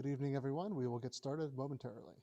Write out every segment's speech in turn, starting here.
Good evening, everyone. We will get started momentarily.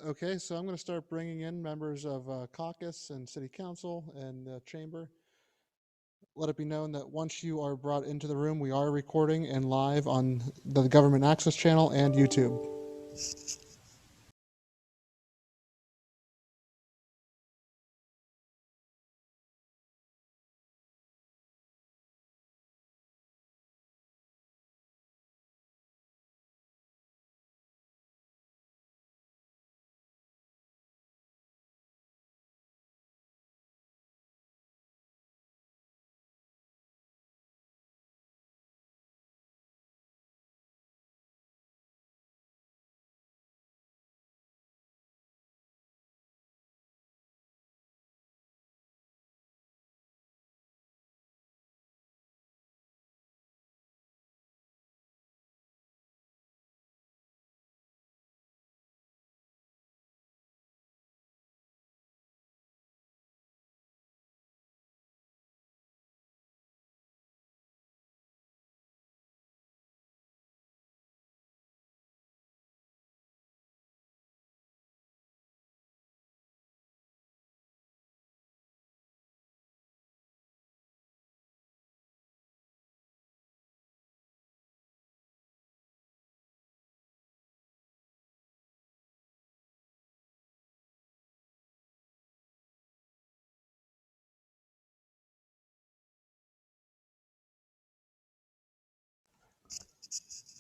Okay, so I'm going to start bringing in members of caucus and city council and the chamber. Let it be known that once you are brought into the room, we are recording and live on the government access channel and YouTube.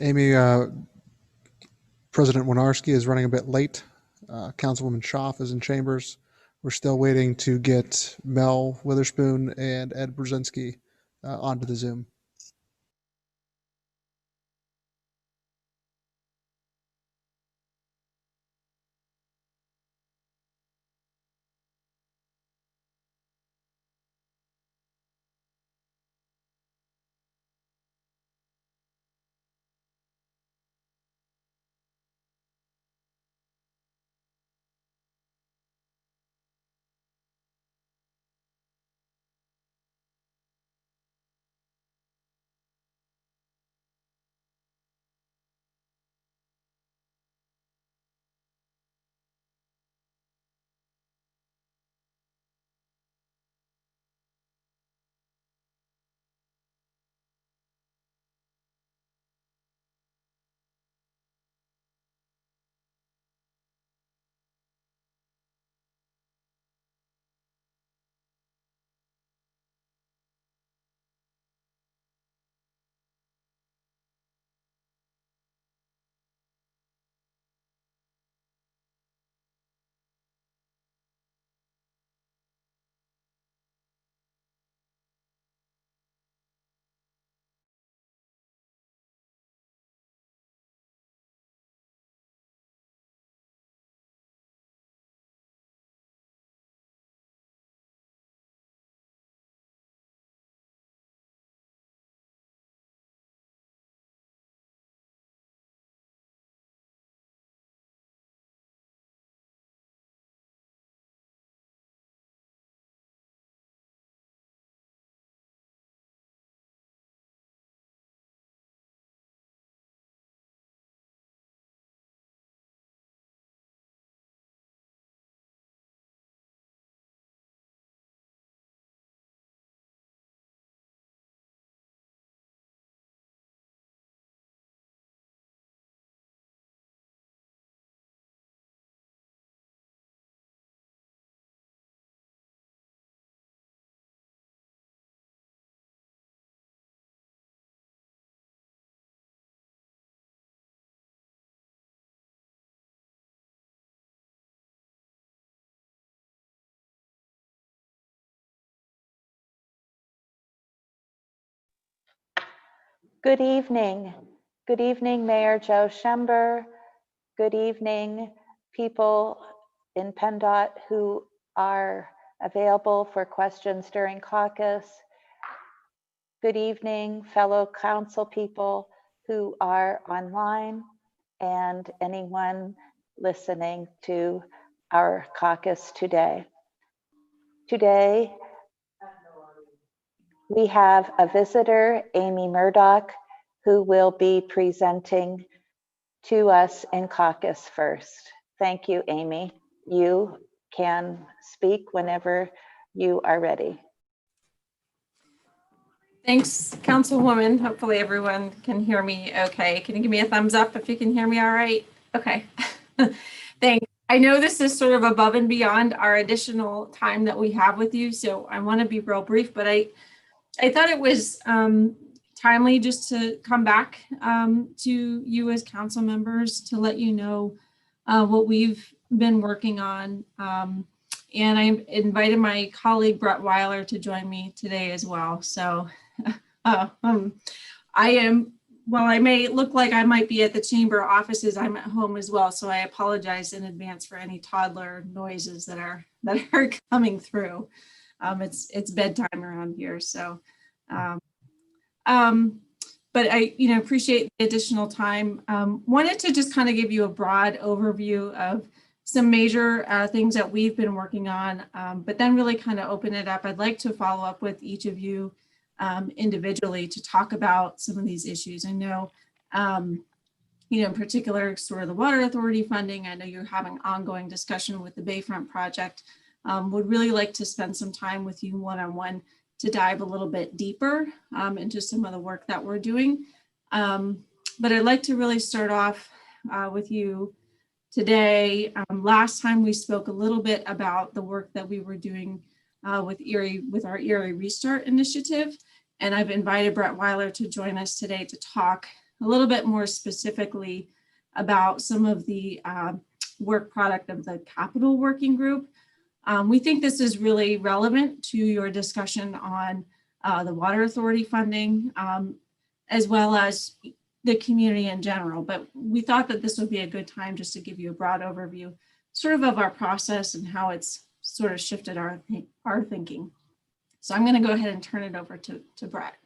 Amy, President Winarski is running a bit late. Councilwoman Schaaf is in chambers. We're still waiting to get Mel Witherspoon and Ed Brzezinski onto the Zoom. Good evening. Good evening, Mayor Joe Schember. Good evening, people in PennDOT who are available for questions during caucus. Good evening, fellow council people who are online and anyone listening to our caucus today. Today, we have a visitor, Amy Murdoch, who will be presenting to us in caucus first. Thank you, Amy. You can speak whenever you are ready. Thanks, Councilwoman. Hopefully everyone can hear me okay. Can you give me a thumbs up if you can hear me all right? Okay. Thanks. I know this is sort of above and beyond our additional time that we have with you, so I want to be real brief, but I thought it was timely just to come back to you as council members to let you know what we've been working on. And I invited my colleague Brett Weiler to join me today as well. So while I may look like I might be at the chamber offices, I'm at home as well. So I apologize in advance for any toddler noises that are coming through. It's bedtime around here. So, but I, appreciate the additional time. Wanted to just kind of give you a broad overview of some major things that we've been working on, but then really kind of open it up. I'd like to follow up with each of you individually to talk about some of these issues. I know, in particular, sort of the Water Authority funding. I know you're having ongoing discussion with the Bayfront project. Would really like to spend some time with you one-on-one to dive a little bit deeper into some of the work that we're doing. But I'd like to really start off with you today. Last time we spoke a little bit about the work that we were doing with Erie, with our Erie Restart initiative. And I've invited Brett Weiler to join us today to talk a little bit more specifically about some of the work product of the Capital Working Group. We think this is really relevant to your discussion on the Water Authority funding, as well as the community in general. But we thought that this would be a good time just to give you a broad overview sort of our process and how it's sort of shifted our thinking. So I'm going to go ahead and turn it over to Brett.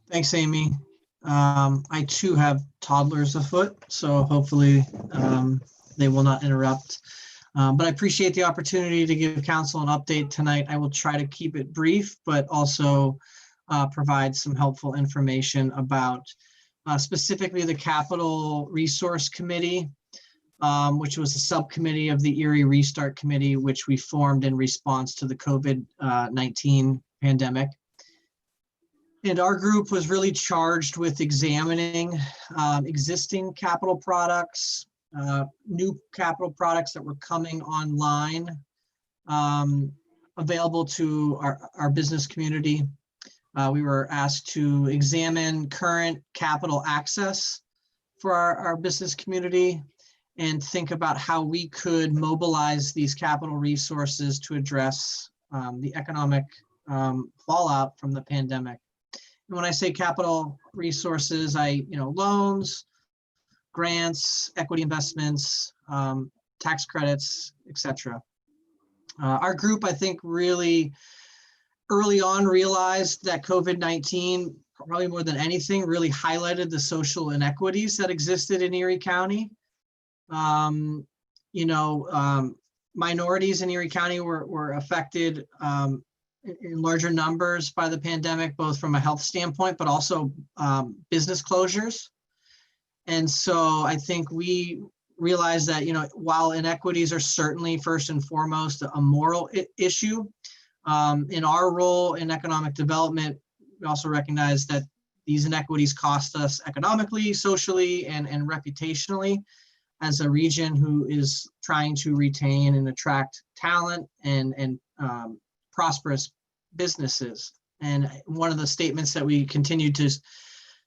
Thanks, Amy. I too have toddlers afoot, so hopefully they will not interrupt. But I appreciate the opportunity to give council an update tonight. I will try to keep it brief, but also provide some helpful information about specifically the Capital Resource Committee, which was a subcommittee of the Erie Restart Committee, which we formed in response to the COVID-19 pandemic. And our group was really charged with examining existing capital products, new capital products that were coming online, available to our business community. We were asked to examine current capital access for our business community and think about how we could mobilize these capital resources to address the economic fallout from the pandemic. And when I say capital resources, loans, grants, equity investments, tax credits, etc. Our group, I think, really early on realized that COVID-19, probably more than anything, really highlighted the social inequities that existed in Erie County. Minorities in Erie County were affected in larger numbers by the pandemic, both from a health standpoint, but also business closures. And so I think we realized that, while inequities are certainly first and foremost a moral issue, in our role in economic development, we also recognize that these inequities cost us economically, socially, and reputationally as a region who is trying to retain and attract talent and prosperous businesses. And one of the statements that we continued to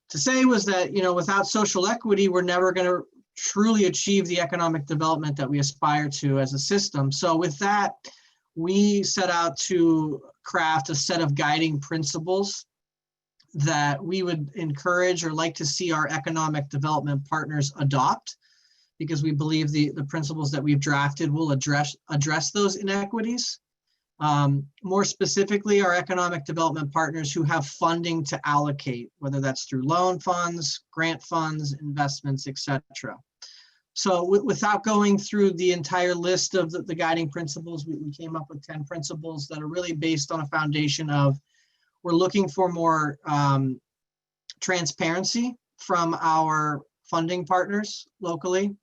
say was that, without social equity, we're never going to truly achieve the economic development that we aspire to as a system. So with that, we set out to craft a set of guiding principles that we would encourage or like to see our economic development partners adopt, because we believe the principles that we've drafted will address those inequities. More specifically, our economic development partners who have funding to allocate, whether that's through loan funds, grant funds, investments, etc. So without going through the entire list of the guiding principles, we came up with 10 principles that are really based on a foundation of, we're looking for more transparency from our funding partners locally.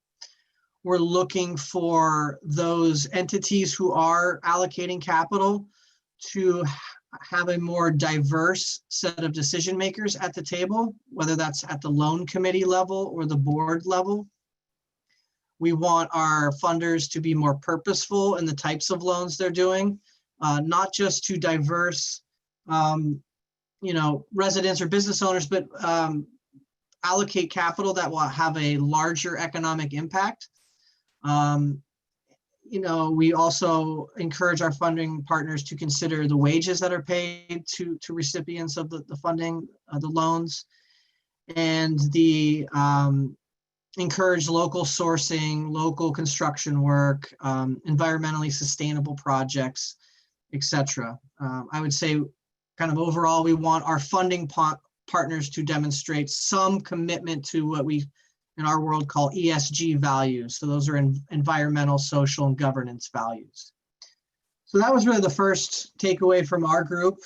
We're looking for those entities who are allocating capital to have a more diverse set of decision makers at the table, whether that's at the loan committee level or the board level. We want our funders to be more purposeful in the types of loans they're doing, not just to diverse, residents or business owners, but allocate capital that will have a larger economic impact. We also encourage our funding partners to consider the wages that are paid to recipients of the funding, the loans, and the encourage local sourcing, local construction work, environmentally sustainable projects, etc. I would say kind of overall, we want our funding partners to demonstrate some commitment to what we in our world call ESG values. So those are environmental, social, and governance values. So that was really the first takeaway from our group.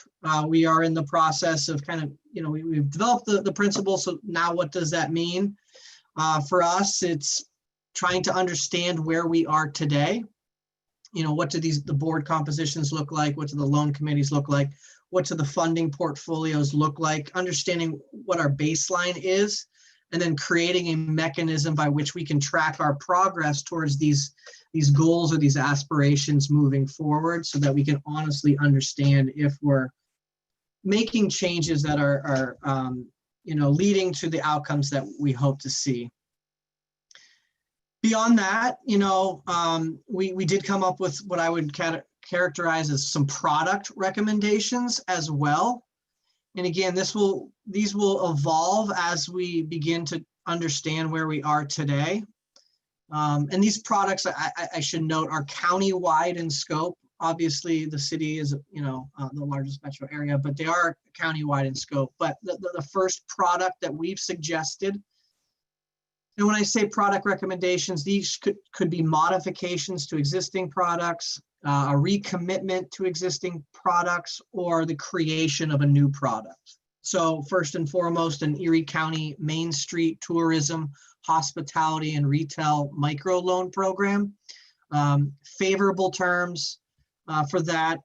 We are in the process of kind of, we've developed the principles. So now what does that mean? For us, it's trying to understand where we are today. What do the board compositions look like? What do the loan committees look like? What do the funding portfolios look like? Understanding what our baseline is, and then creating a mechanism by which we can track our progress towards these goals or these aspirations moving forward, so that we can honestly understand if we're making changes that are leading to the outcomes that we hope to see. Beyond that, we did come up with what I would characterize as some product recommendations as well. And again, these will evolve as we begin to understand where we are today. And these products, I should note, are county-wide in scope. Obviously, the city is, the largest metro area, but they are county-wide in scope. But the first product that we've suggested, and when I say product recommendations, these could be modifications to existing products, a recommitment to existing products, or the creation of a new product. So first and foremost, an Erie County Main Street tourism, hospitality, and retail microloan program. Favorable terms for that.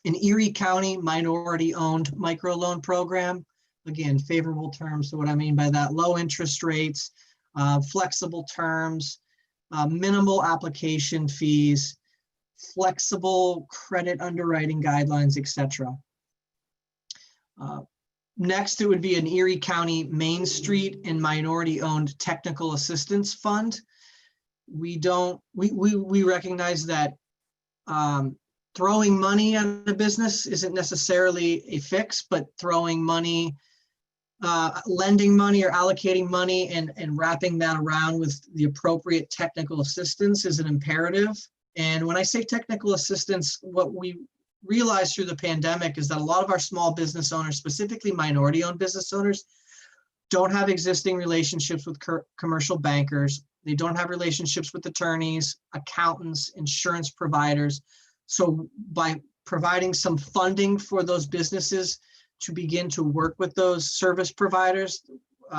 An Erie County minority-owned microloan program. Again, favorable terms. So what I mean by that, low interest rates, flexible terms, minimal application fees, flexible credit underwriting guidelines, etc. Next, it would be an Erie County Main Street and minority-owned technical assistance fund. We recognize that throwing money at a business isn't necessarily a fix, but throwing money, lending money or allocating money and wrapping that around with the appropriate technical assistance is an imperative. And when I say technical assistance, what we realized through the pandemic is that a lot of our small business owners, specifically minority-owned business owners, don't have existing relationships with commercial bankers. They don't have relationships with attorneys, accountants, insurance providers. So by providing some funding for those businesses to begin to work with those service providers,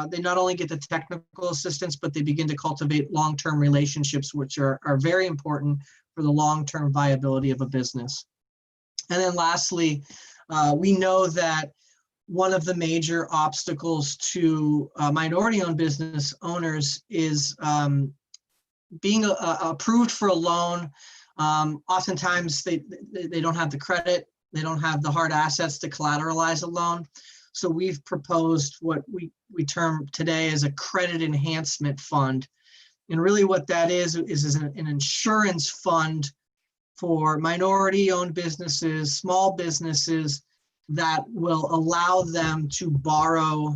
they not only get the technical assistance, but they begin to cultivate long-term relationships, which are very important for the long-term viability of a business. And then lastly, we know that one of the major obstacles to minority-owned business owners is being approved for a loan. Oftentimes, they don't have the credit, they don't have the hard assets to collateralize a loan. So we've proposed what we term today as a credit enhancement fund. And really what that is an insurance fund for minority-owned businesses, small businesses that will allow them to borrow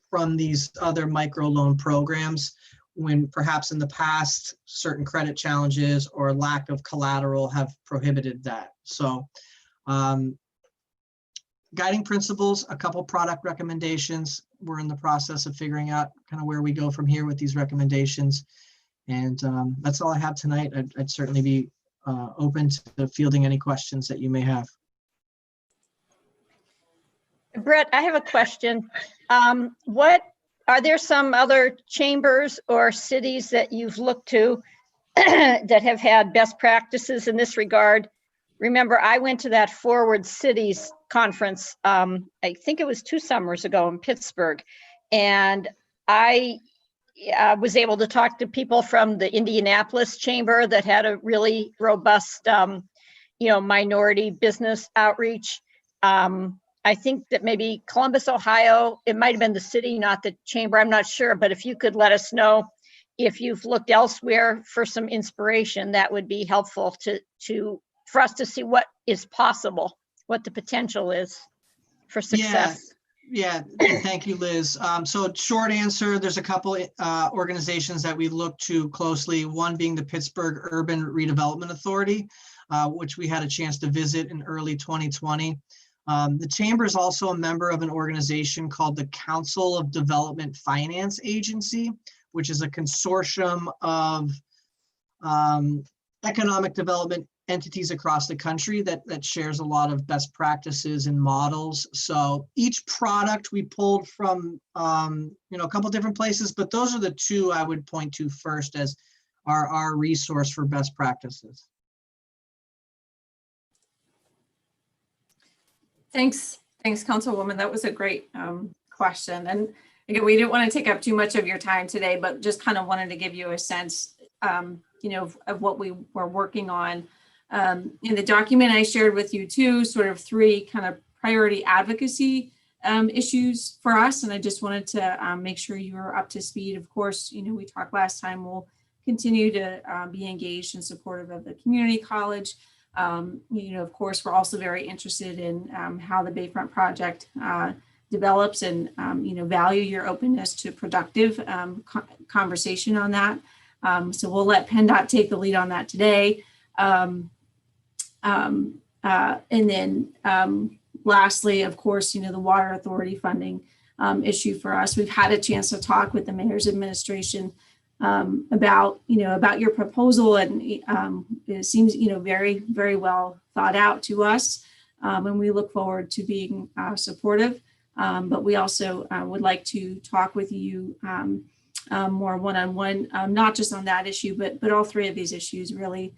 from these other microloan programs when perhaps in the past certain credit challenges or lack of collateral have prohibited that. So guiding principles, a couple product recommendations. We're in the process of figuring out kind of where we go from here with these recommendations. And that's all I have tonight. I'd certainly be open to fielding any questions that you may have. Brett, I have a question. What are there some other chambers or cities that you've looked to that have had best practices in this regard? Remember, I went to that Forward Cities conference, I think it was 2 summers ago in Pittsburgh, and I was able to talk to people from the Indianapolis chamber that had a really robust, minority business outreach. I think that maybe Columbus, Ohio, it might have been the city, not the chamber, I'm not sure, but if you could let us know if you've looked elsewhere for some inspiration, that would be helpful for us to see what is possible, what the potential is for success. Yeah, thank you, Liz. So short answer, there's a couple organizations that we look to closely, one being the Pittsburgh Urban Redevelopment Authority, which we had a chance to visit in early 2020. The chamber is also a member of an organization called the Council of Development Finance Agency, which is a consortium of economic development entities across the country that shares a lot of best practices and models. So each product we pulled from a couple different places, but those are the 2 I would point to first as our resource for best practices. Thanks, Councilwoman. That was a great question. And again, we didn't want to take up too much of your time today, but just kind of wanted to give you a sense, of what we were working on. In the document I shared with you too, sort of 3 kind of priority advocacy issues for us. And I just wanted to make sure you were up to speed. Of course, we talked last time, we'll continue to be engaged and supportive of the community college. Of course, we're also very interested in how the Bayfront project develops and, value your openness to productive conversation on that. So we'll let PennDOT take the lead on that today. And then lastly, of course, the Water Authority funding issue for us. We've had a chance to talk with the mayor's administration about your proposal, and it seems very, very well thought out to us, and we look forward to being supportive. But we also would like to talk with you more one-on-one, not just on that issue, but all 3 of these issues really.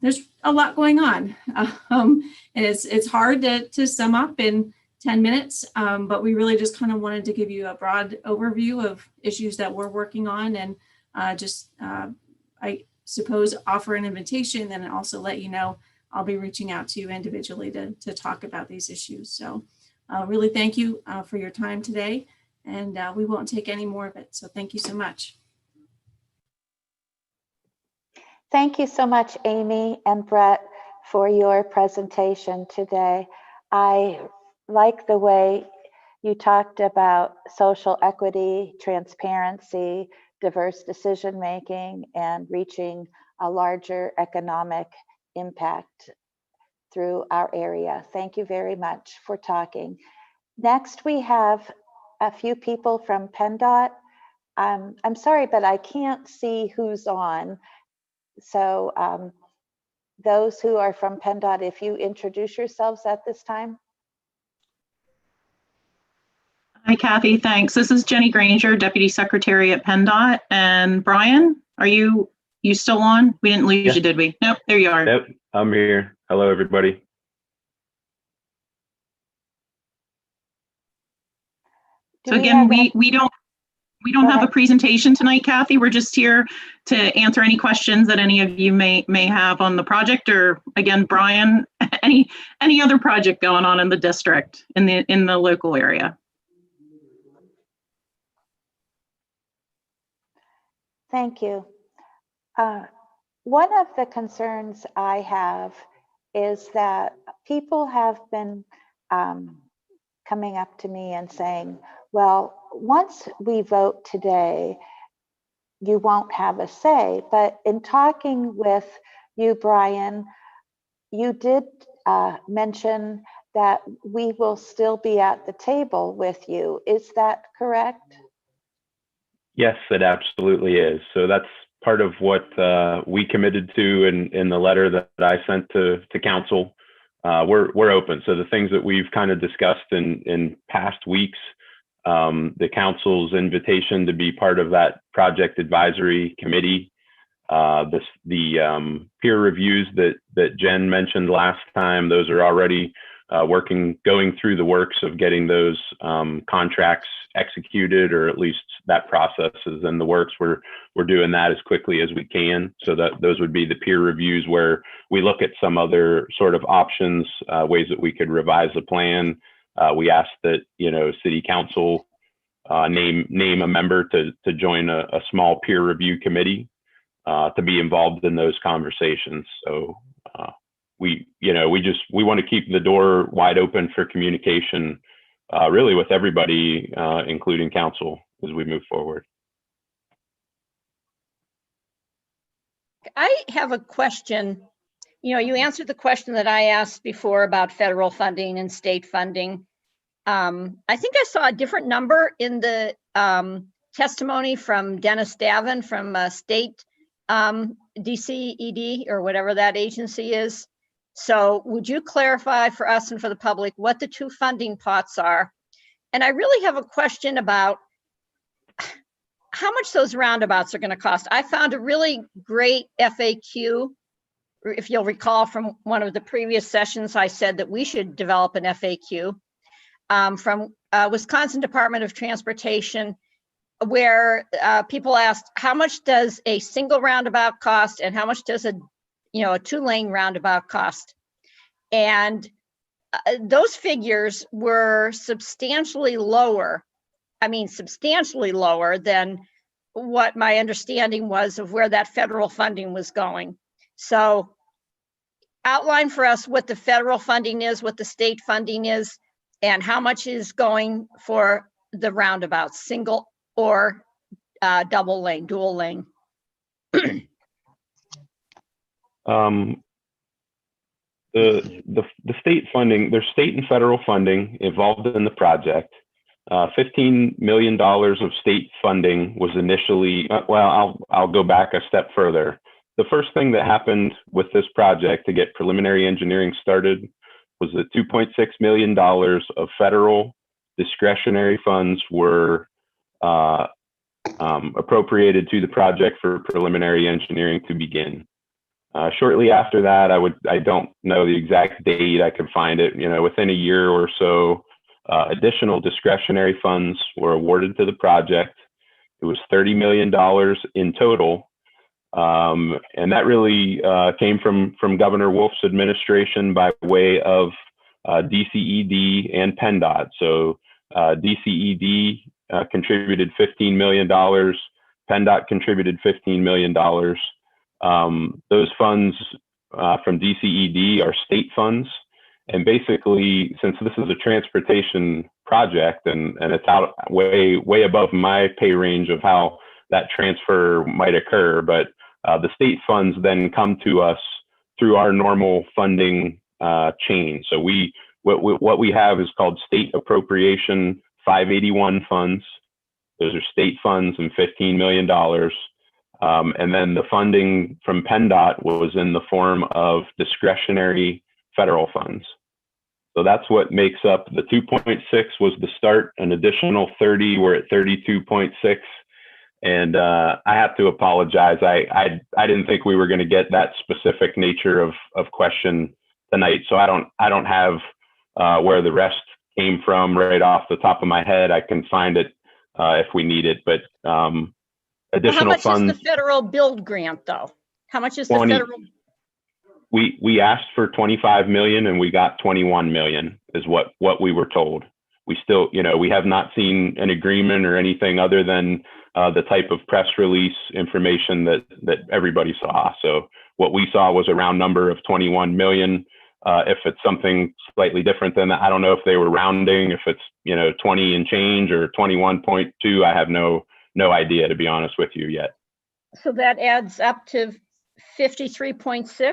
There's a lot going on, and it's hard to sum up in 10 minutes, but we really just kind of wanted to give you a broad overview of issues that we're working on, and I suppose offer an invitation and also let you know I'll be reaching out to you individually to talk about these issues. So really thank you for your time today, and we won't take any more of it. So thank you so much. Thank you so much, Amy and Brett, for your presentation today. I like the way you talked about social equity, transparency, diverse decision-making, and reaching a larger economic impact through our area. Thank you very much for talking. Next, we have a few people from PennDOT. I'm sorry, but I can't see who's on. So those who are from PennDOT, if you introduce yourselves at this time. Hi, Kathy. Thanks. This is Jenny Granger, Deputy Secretary at PennDOT. And Brian, are you still on? We didn't lose you, did we? Nope, there you are. Yep, I'm here. Hello, everybody. So again, we don't have a presentation tonight, Kathy. We're just here to answer any questions that any of you may have on the project, or again, Brian, any other project going on in the district, in the local area. Thank you. One of the concerns I have is that people have been coming up to me and saying, well, once we vote today, you won't have a say. But in talking with you, Brian, you did mention that we will still be at the table with you. Is that correct? Yes, it absolutely is. So that's part of what we committed to in the letter that I sent to council. We're open. So the things that we've kind of discussed in past weeks, the council's invitation to be part of that project advisory committee, the peer reviews that Jen mentioned last time, those are already going through the works of getting those contracts executed, or at least that process is in the works. We're doing that as quickly as we can. So that those would be the peer reviews where we look at some other sort of options, ways that we could revise the plan. We asked that, city council name a member to join a small peer review committee to be involved in those conversations. So we want to keep the door wide open for communication, really with everybody, including council, as we move forward. I have a question. You answered the question that I asked before about federal funding and state funding. I think I saw a different number in the testimony from Dennis Davin from state DCED, or whatever that agency is. So would you clarify for us and for the public what the two funding pots are? And I really have a question about how much those roundabouts are going to cost. I found a really great FAQ. If you'll recall from one of the previous sessions, I said that we should develop an FAQ from Wisconsin Department of Transportation, where people asked, how much does a single roundabout cost and how much does a two-lane roundabout cost? And those figures were substantially lower. I mean, substantially lower than what my understanding was of where that federal funding was going. So outline for us what the federal funding is, what the state funding is, and how much is going for the roundabouts, single or double lane, dual lane. The state funding, there's state and federal funding involved in the project. $15 million of state funding was initially, I'll go back a step further. The first thing that happened with this project to get preliminary engineering started was that $2.6 million of federal discretionary funds were appropriated to the project for preliminary engineering to begin. Shortly after that, I don't know the exact date, I could find it, within a year or so, additional discretionary funds were awarded to the project. It was $30 million in total. And that really came from Governor Wolf's administration by way of DCED and PennDOT. So DCED contributed $15 million, PennDOT contributed $15 million. Those funds from DCED are state funds. And basically, since this is a transportation project and it's out way above my pay range of how that transfer might occur, but the state funds then come to us through our normal funding chain. So what we have is called state appropriation 581 funds. Those are state funds and $15 million. And then the funding from PennDOT was in the form of discretionary federal funds. So that's what makes up the 2.6 was the start, an additional 30, we're at 32.6. And I have to apologize. I didn't think we were going to get that specific nature of question tonight. So I don't have where the rest came from right off the top of my head. I can find it if we need it, but additional funds. How much is the federal build grant though? How much is the federal? We asked for 25 million and we got 21 million is what we were told. We still, we have not seen an agreement or anything other than the type of press release information that everybody saw. So what we saw was a round number of 21 million. If it's something slightly different than that, I don't know if they were rounding, if it's, 20 and change or 21.2. I have no idea, to be honest with you, yet. So that adds up to 53.6?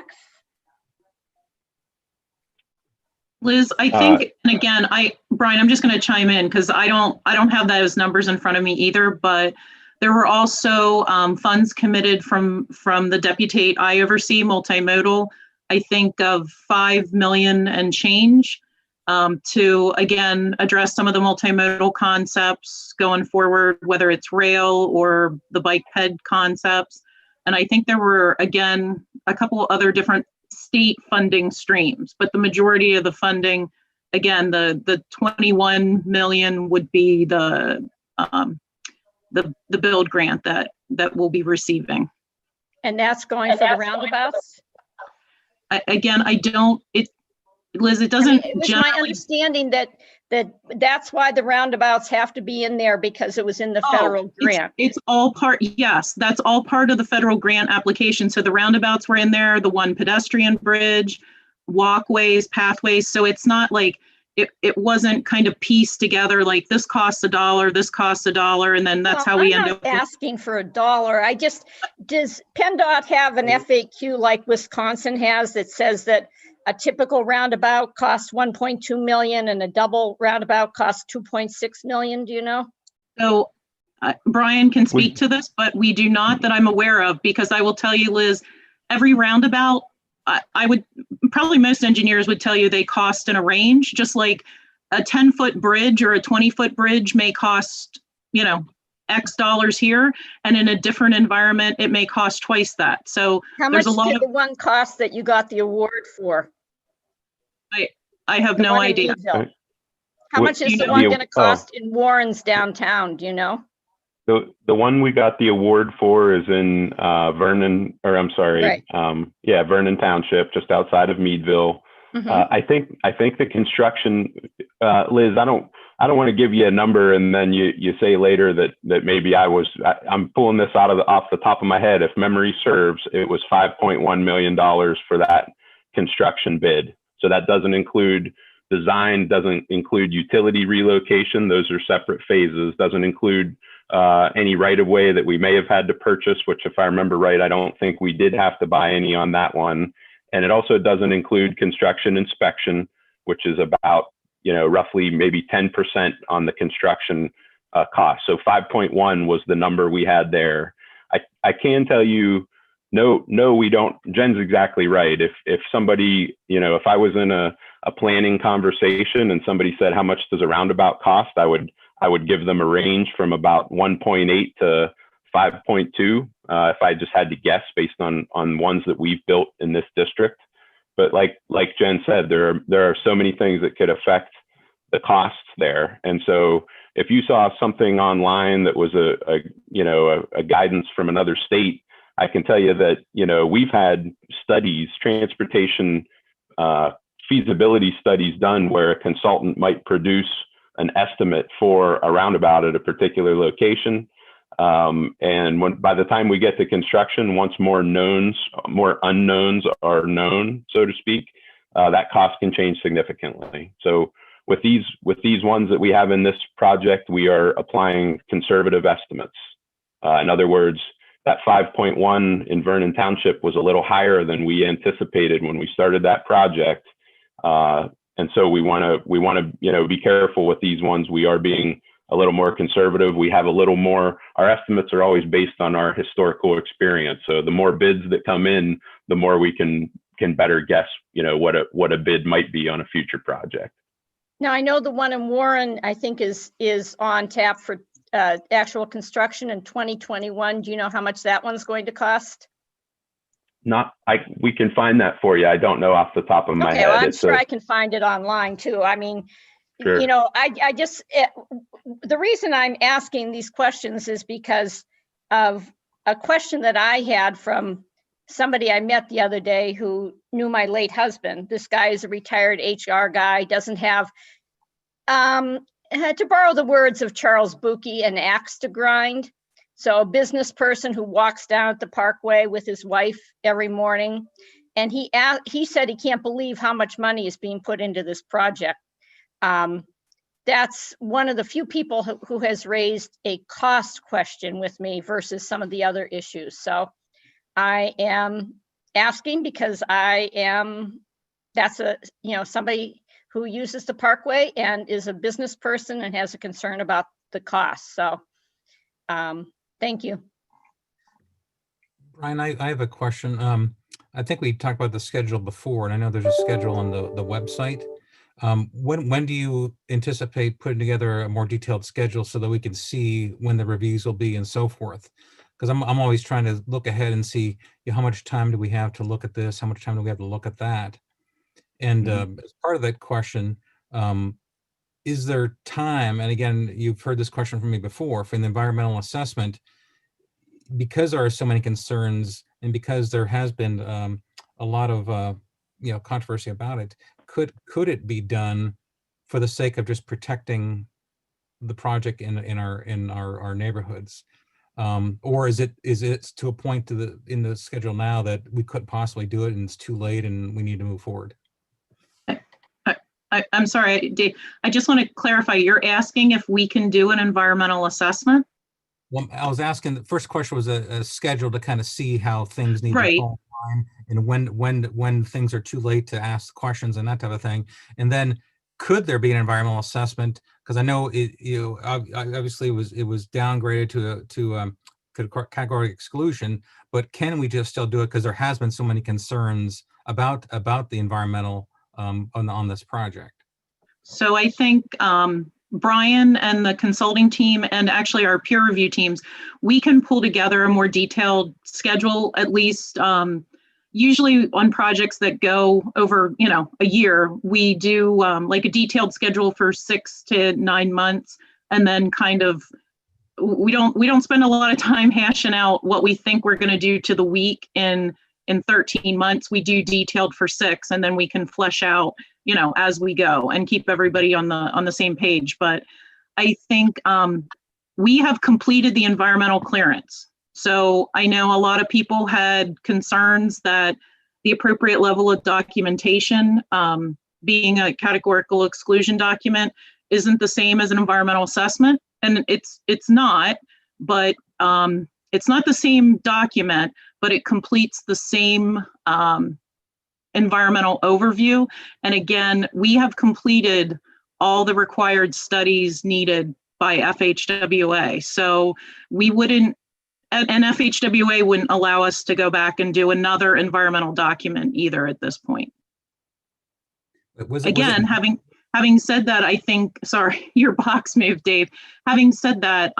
Liz, I think, and again, Brian, I'm just going to chime in because I don't have those numbers in front of me either, but there were also funds committed from the deputate I oversee, multimodal, I think of 5 million and change, to, again, address some of the multimodal concepts going forward, whether it's rail or the bike ped concepts. And I think there were, again, a couple other different state funding streams, but the majority of the funding, again, the 21 million would be the build grant that we'll be receiving. And that's going for the roundabouts? Liz, it doesn't. It was my understanding that's why the roundabouts have to be in there, because it was in the federal grant. It's all part, yes, that's all part of the federal grant application. So the roundabouts were in there, the one pedestrian bridge, walkways, pathways. So it's not like it wasn't kind of pieced together like this costs $1, this costs $1, and then that's how we end up. I'm not asking for $1. Does PennDOT have an FAQ like Wisconsin has that says that a typical roundabout costs 1.2 million and a double roundabout costs 2.6 million? Do you know? So Brian can speak to this, but we do not, that I'm aware of, because I will tell you, Liz, every roundabout, I would probably, most engineers would tell you they cost in a range, just like a 10-foot bridge or a 20-foot bridge may cost, X dollars here, and in a different environment, it may cost twice that. So how much did the one cost that you got the award for? I have no idea. How much is the one going to cost in Warren's downtown? Do you know? The one we got the award for is in Vernon Township, just outside of Meadville. Mm-hmm. I think the construction, Liz, I don't want to give you a number and then you say later that maybe I'm pulling this off the top of my head. If memory serves, it was $5.1 million for that construction bid. So that doesn't include design, doesn't include utility relocation. Those are separate phases. Doesn't include any right of way that we may have had to purchase, which if I remember right, I don't think we did have to buy any on that one. And it also doesn't include construction inspection, which is about, roughly maybe 10% on the construction cost. So 5.1 was the number we had there. I can tell you, no, we don't. Jen's exactly right. If somebody, if I was in a planning conversation and somebody said, how much does a roundabout cost? I would give them a range from about 1.8 to 5.2 if I just had to guess based on ones that we've built in this district. But like Jen said, there are so many things that could affect the costs there. And so if you saw something online that was a guidance from another state, I can tell you that, we've had studies, transportation feasibility studies done where a consultant might produce an estimate for a roundabout at a particular location. And by the time we get to construction, once more unknowns are known, so to speak, that cost can change significantly. So with these ones that we have in this project, we are applying conservative estimates. In other words, that 5.1 in Vernon Township was a little higher than we anticipated when we started that project. And so we want to, be careful with these ones. We are being a little more conservative. We have a little more, our estimates are always based on our historical experience. So the more bids that come in, the more we can better guess, what a bid might be on a future project. Now, I know the one in Warren, I think is on tap for actual construction in 2021. Do you know how much that one's going to cost? We can find that for you. I don't know off the top of my head. Well, I'm sure I can find it online too. I mean, sure. The reason I'm asking these questions is because of a question that I had from somebody I met the other day who knew my late husband. This guy is a retired HR guy, doesn't have, to borrow the words of Charles Bukey, an axe to grind. So a business person who walks down at the parkway with his wife every morning And he said he can't believe how much money is being put into this project. That's one of the few people who has raised a cost question with me versus some of the other issues. So I am asking because that's somebody who uses the parkway and is a business person and has a concern about the cost. So thank you. Brian, I have a question. I think we talked about the schedule before, and I know there's a schedule on the website. When do you anticipate putting together a more detailed schedule so that we can see when the reviews will be and so forth? Because I'm always trying to look ahead and see how much time do we have to look at this, how much time do we have to look at that? And as part of that question, is there time, and again, you've heard this question from me before, for the environmental assessment, because there are so many concerns and because there has been a lot of controversy about it, could it be done for the sake of just protecting the project in our neighborhoods, or is it to a point in the schedule now that we could possibly do it and it's too late and we need to move forward? I'm sorry, Dave, I just want to clarify, you're asking if we can do an environmental assessment? Well, I was asking, the first question was a schedule to kind of see how things need Right. to fall in time and when things are too late to ask questions and that type of thing. And then could there be an environmental assessment? Because I know obviously it was downgraded to category exclusion, but can we just still do it? Because there has been so many concerns about the environmental on this project. So I think Brian and the consulting team and actually our peer review teams, we can pull together a more detailed schedule, at least usually on projects that go over, a year, we do like a detailed schedule for 6 to 9 months. And then kind of, we don't spend a lot of time hashing out what we think we're going to do to the week in 13 months. We do detailed for 6, and then we can flesh out, as we go and keep everybody on the same page. But I think we have completed the environmental clearance. So I know a lot of people had concerns that the appropriate level of documentation, being a categorical exclusion document, isn't the same as an environmental assessment. And it's not, but it's not the same document, but it completes the same environmental overview. And again, we have completed all the required studies needed by FHWA. So we wouldn't, and FHWA wouldn't allow us to go back and do another environmental document either at this point. Again, having said that, I think, sorry, your box moved, Dave. Having said that,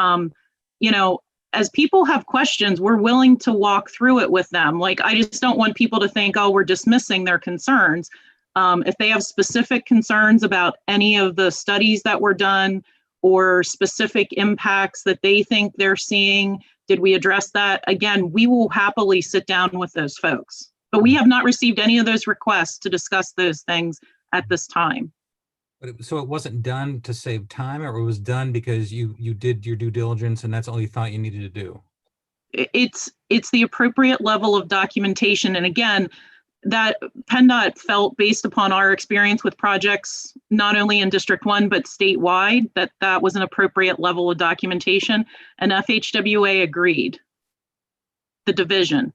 as people have questions, we're willing to walk through it with them. Like, I just don't want people to think, oh, we're dismissing their concerns. If they have specific concerns about any of the studies that were done or specific impacts that they think they're seeing, did we address that? Again, we will happily sit down with those folks. But we have not received any of those requests to discuss those things at this time. So it wasn't done to save time, or it was done because you did your due diligence and that's all you thought you needed to do? It's the appropriate level of documentation. And again, that PennDOT felt, based upon our experience with projects, not only in District 1, but statewide, that was an appropriate level of documentation. And FHWA agreed, the division.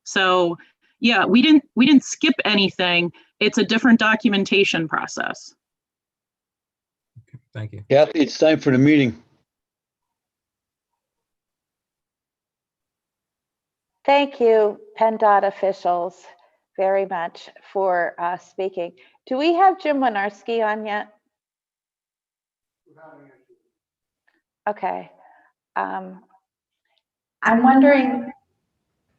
So yeah, we didn't skip anything. It's a different documentation process. Thank you. Kathy, it's time for the meeting. Thank you, PennDOT officials, very much for speaking. Do we have Jim Winarski on yet? Okay. I'm wondering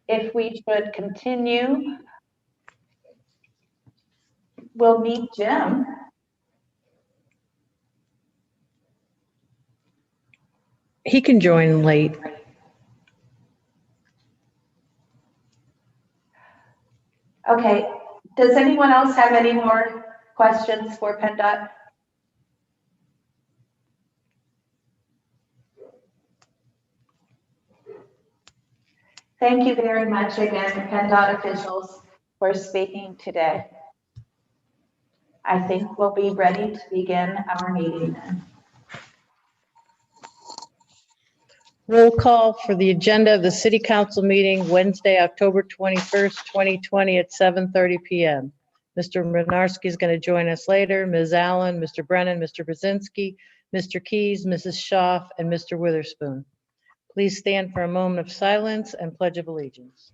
if we should continue. We'll meet Jim. He can join late. Okay, does anyone else have any more questions for PennDOT? Thank you very much again, PennDOT officials. for speaking today. I think we'll be ready to begin our meeting then. Roll call for the agenda of the city council meeting Wednesday, October 21st, 2020 at 7:30 PM. Mr. Menarski is going to join us later. Ms. Allen, Mr. Brennan, Mr. Brzezinski, Mr. Keys, Mrs. Schaaf, and Mr. Witherspoon. Please stand for a moment of silence and pledge of allegiance.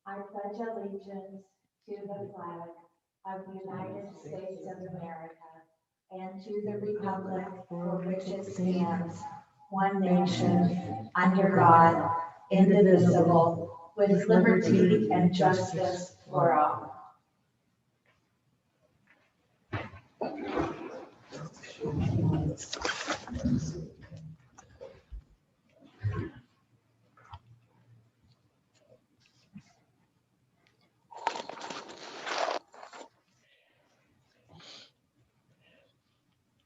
I pledge allegiance to the flag of the United States of America and to the republic for which it stands, one nation, under God, indivisible, with liberty and justice for all.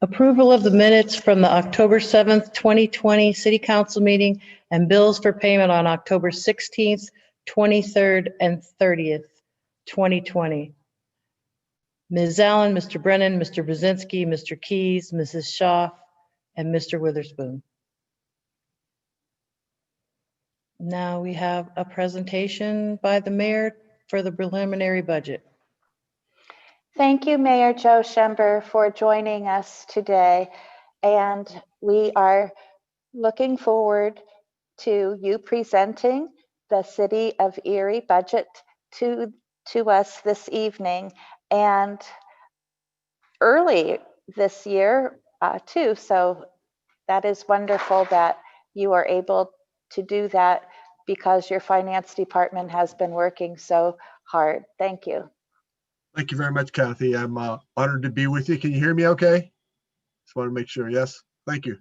Approval of the minutes from the October 7th, 2020 City Council meeting and bills for payment on October 16th, 23rd, and 30th, 2020. Ms. Allen, Mr. Brennan, Mr. Brzezinski, Mr. Keys, Mrs. Schaaf, and Mr. Witherspoon. Now we have a presentation by the mayor for the preliminary budget. Thank you, Mayor Joe Schember, for joining us today. And we are looking forward to you presenting the City of Erie budget to us this evening and early this year too. So that is wonderful that you are able to do that because your finance department has been working so hard. Thank you. Thank you very much, Kathy. I'm honored to be with you. Can you hear me okay? Just want to make sure. Yes. Thank you.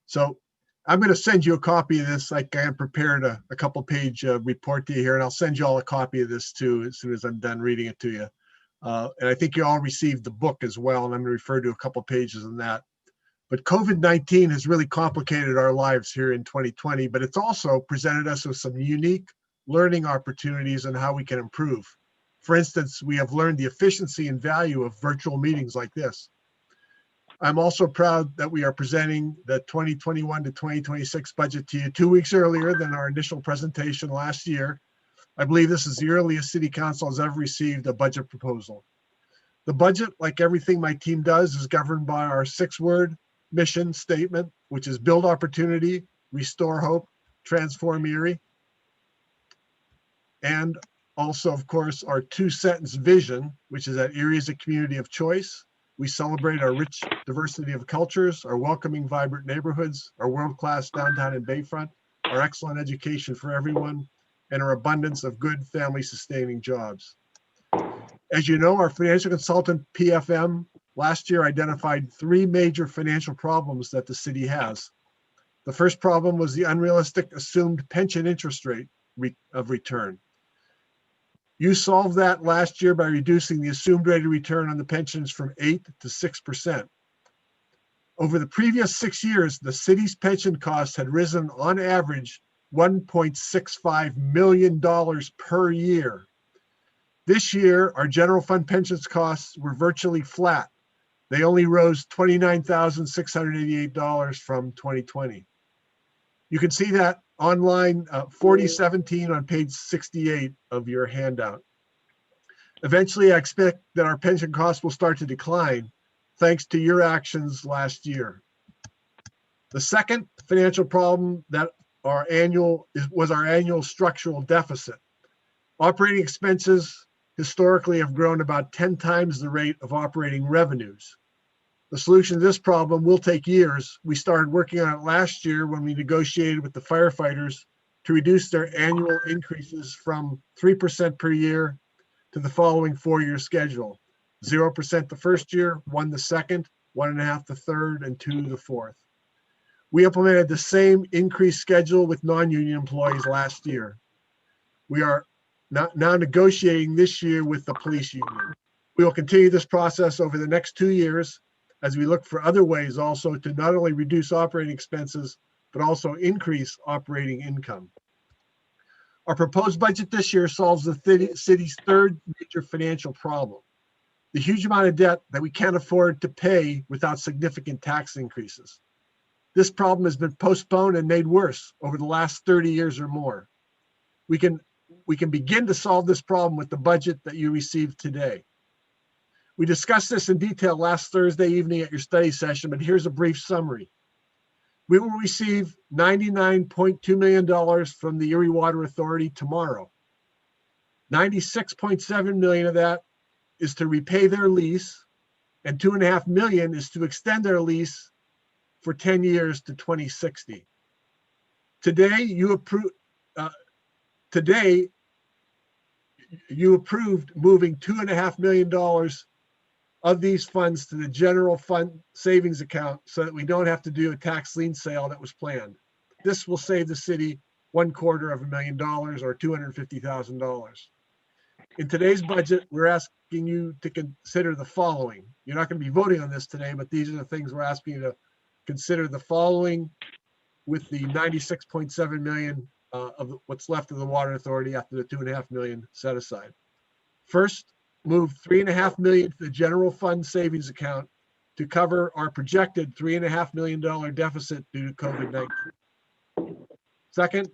So I'm going to send you a copy of this. I prepared a couple page report to you here, and I'll send you all a copy of this too as soon as I'm done reading it to you. And I think you all received the book as well, and I'm going to refer to a couple pages in that. But COVID-19 has really complicated our lives here in 2020, but it's also presented us with some unique learning opportunities and how we can improve. For instance, we have learned the efficiency and value of virtual meetings like this. I'm also proud that we are presenting the 2021 to 2026 budget to you 2 weeks earlier than our initial presentation last year. I believe this is the earliest City Council has ever received a budget proposal. The budget, like everything my team does, is governed by our 6-word mission statement, which is build opportunity, restore hope, transform Erie. And also, of course, our 2-sentence vision, which is that Erie is a community of choice. We celebrate our rich diversity of cultures, our welcoming, vibrant neighborhoods, our world-class downtown and bayfront, our excellent education for everyone, and our abundance of good family-sustaining jobs. As you know, our financial consultant, PFM, last year identified 3 major financial problems that the city has. The first problem was the unrealistic assumed pension interest rate of return. You solved that last year by reducing the assumed rate of return on the pensions from 8% to 6%. Over the previous 6 years, the city's pension costs had risen on average $1.65 million per year. This year, our general fund pensions costs were virtually flat. They only rose $29,688 from 2020. You can see that online, 4017 on page 68 of your handout. Eventually, I expect that our pension costs will start to decline thanks to your actions last year. The second financial problem that was our annual structural deficit. Operating expenses historically have grown about 10 times the rate of operating revenues. The solution to this problem will take years. We started working on it last year when we negotiated with the firefighters to reduce their annual increases from 3% per year to the following 4-year schedule. 0% the first year, 1% the second, 1.5% the third, and 2% the fourth. We implemented the same increase schedule with non-union employees last year. We are now negotiating this year with the police union. We will continue this process over the next 2 years. as we look for other ways also to not only reduce operating expenses, but also increase operating income. Our proposed budget this year solves the city's third major financial problem: the huge amount of debt that we can't afford to pay without significant tax increases. This problem has been postponed and made worse over the last 30 years or more. We can begin to solve this problem with the budget that you received today. We discussed this in detail last Thursday evening at your study session, but here's a brief summary. We will receive $99.2 million from the Erie Water Authority tomorrow. $96.7 million of that is to repay their lease, and $2.5 million is to extend their lease for 10 years to 2060. Today, you approved moving $2.5 million of these funds to the general fund savings account so that we don't have to do a tax lien sale that was planned. This will save the city $250,000 or $250,000. In today's budget, we're asking you to consider the following. You're not going to be voting on this today, but these are the things we're asking you to consider the following with the $96.7 million of what's left of the Water Authority after the $2.5 million set aside. First, move $3.5 million to the general fund savings account to cover our projected $3.5 million deficit due to COVID-19. Second,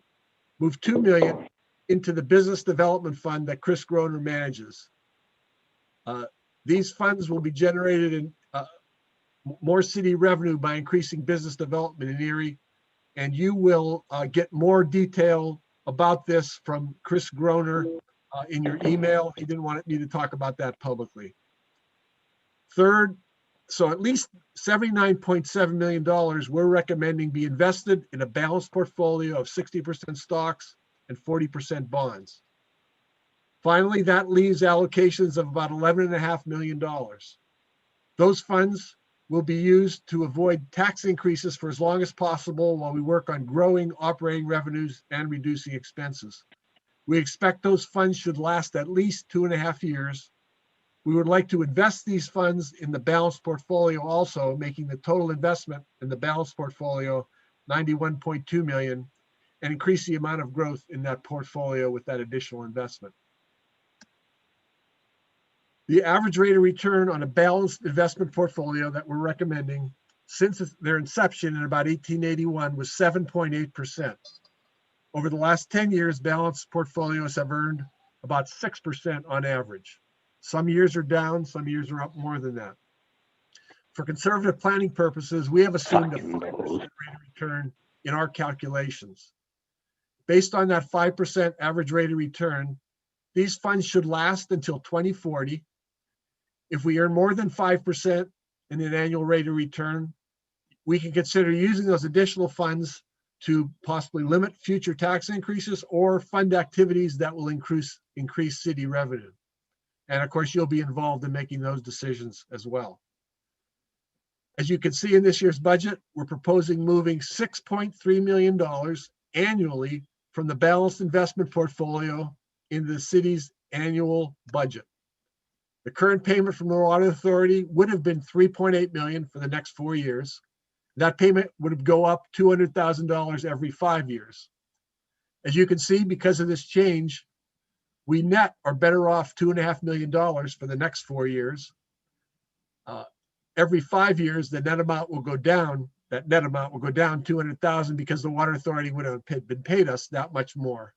move $2 million into the business development fund that Chris Groner manages. These funds will be generated in more city revenue by increasing business development in Erie, and you will get more detail about this from Chris Groner in your email. He didn't want me to talk about that publicly. Third, so at least $79.7 million we're recommending be invested in a balanced portfolio of 60% stocks and 40% bonds. Finally, that leaves allocations of about $11.5 million. Those funds will be used to avoid tax increases for as long as possible while we work on growing operating revenues and reducing expenses. We expect those funds should last at least 2.5 years. We would like to invest these funds in the balanced portfolio also, making the total investment in the balanced portfolio $91.2 million, and increase the amount of growth in that portfolio with that additional investment. The average rate of return on a balanced investment portfolio that we're recommending since their inception in about 1881 was 7.8%. Over the last 10 years, balanced portfolios have earned about 6% on average. Some years are down, some years are up more than that. For conservative planning purposes, we have assumed a 5% rate of return in our calculations. Based on that 5% average rate of return, these funds should last until 2040. If we earn more than 5% in an annual rate of return, we can consider using those additional funds to possibly limit future tax increases or fund activities that will increase city revenue. And of course, you'll be involved in making those decisions as well. As you can see in this year's budget, we're proposing moving $6.3 million annually from the balanced investment portfolio into the city's annual budget. The current payment from the Water Authority would have been $3.8 million for the next 4 years. That payment would go up $200,000 every 5 years. As you can see, because of this change, we net are better off $2.5 million for the next 4 years. Every 5 years, the net amount will go down. That net amount will go down $200,000 because the Water Authority would have been paid us that much more.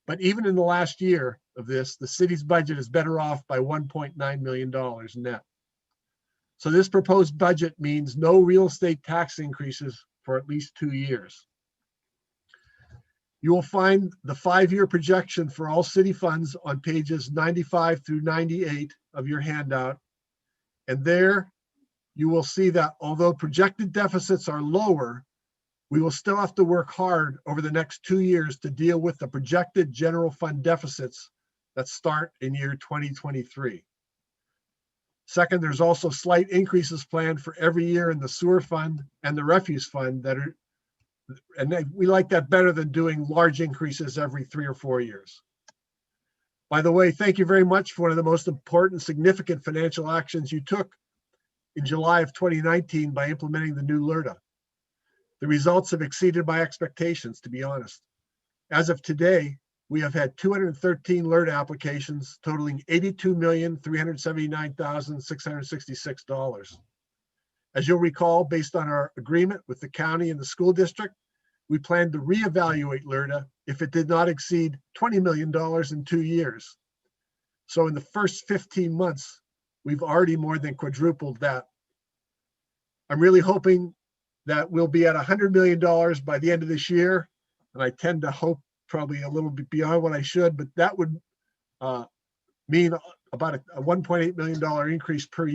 But even in the last year of this, the city's budget is better off by $1.9 million net. So this proposed budget means no real estate tax increases for at least 2 years. You will find the 5-year projection for all city funds on pages 95 through 98 of your handout. And there you will see that although projected deficits are lower, we will still have to work hard over the next 2 years to deal with the projected general fund deficits that start in year 2023. Second, there's also slight increases planned for every year in the sewer fund and the refuse fund we like that better than doing large increases every 3 or 4 years. By the way, thank you very much for one of the most important, significant financial actions you took in July of 2019 by implementing the new LERTA. The results have exceeded my expectations, to be honest. As of today, we have had 213 LERTA applications totaling $82,379,666. As you'll recall, based on our agreement with the county and the school district, we plan to reevaluate LERTA if it did not exceed $20 million in 2 years. So in the first 15 months, we've already more than quadrupled that. I'm really hoping that we'll be at $100 million by the end of this year. And I tend to hope probably a little bit beyond what I should, but that would mean about a $1.8 million increase per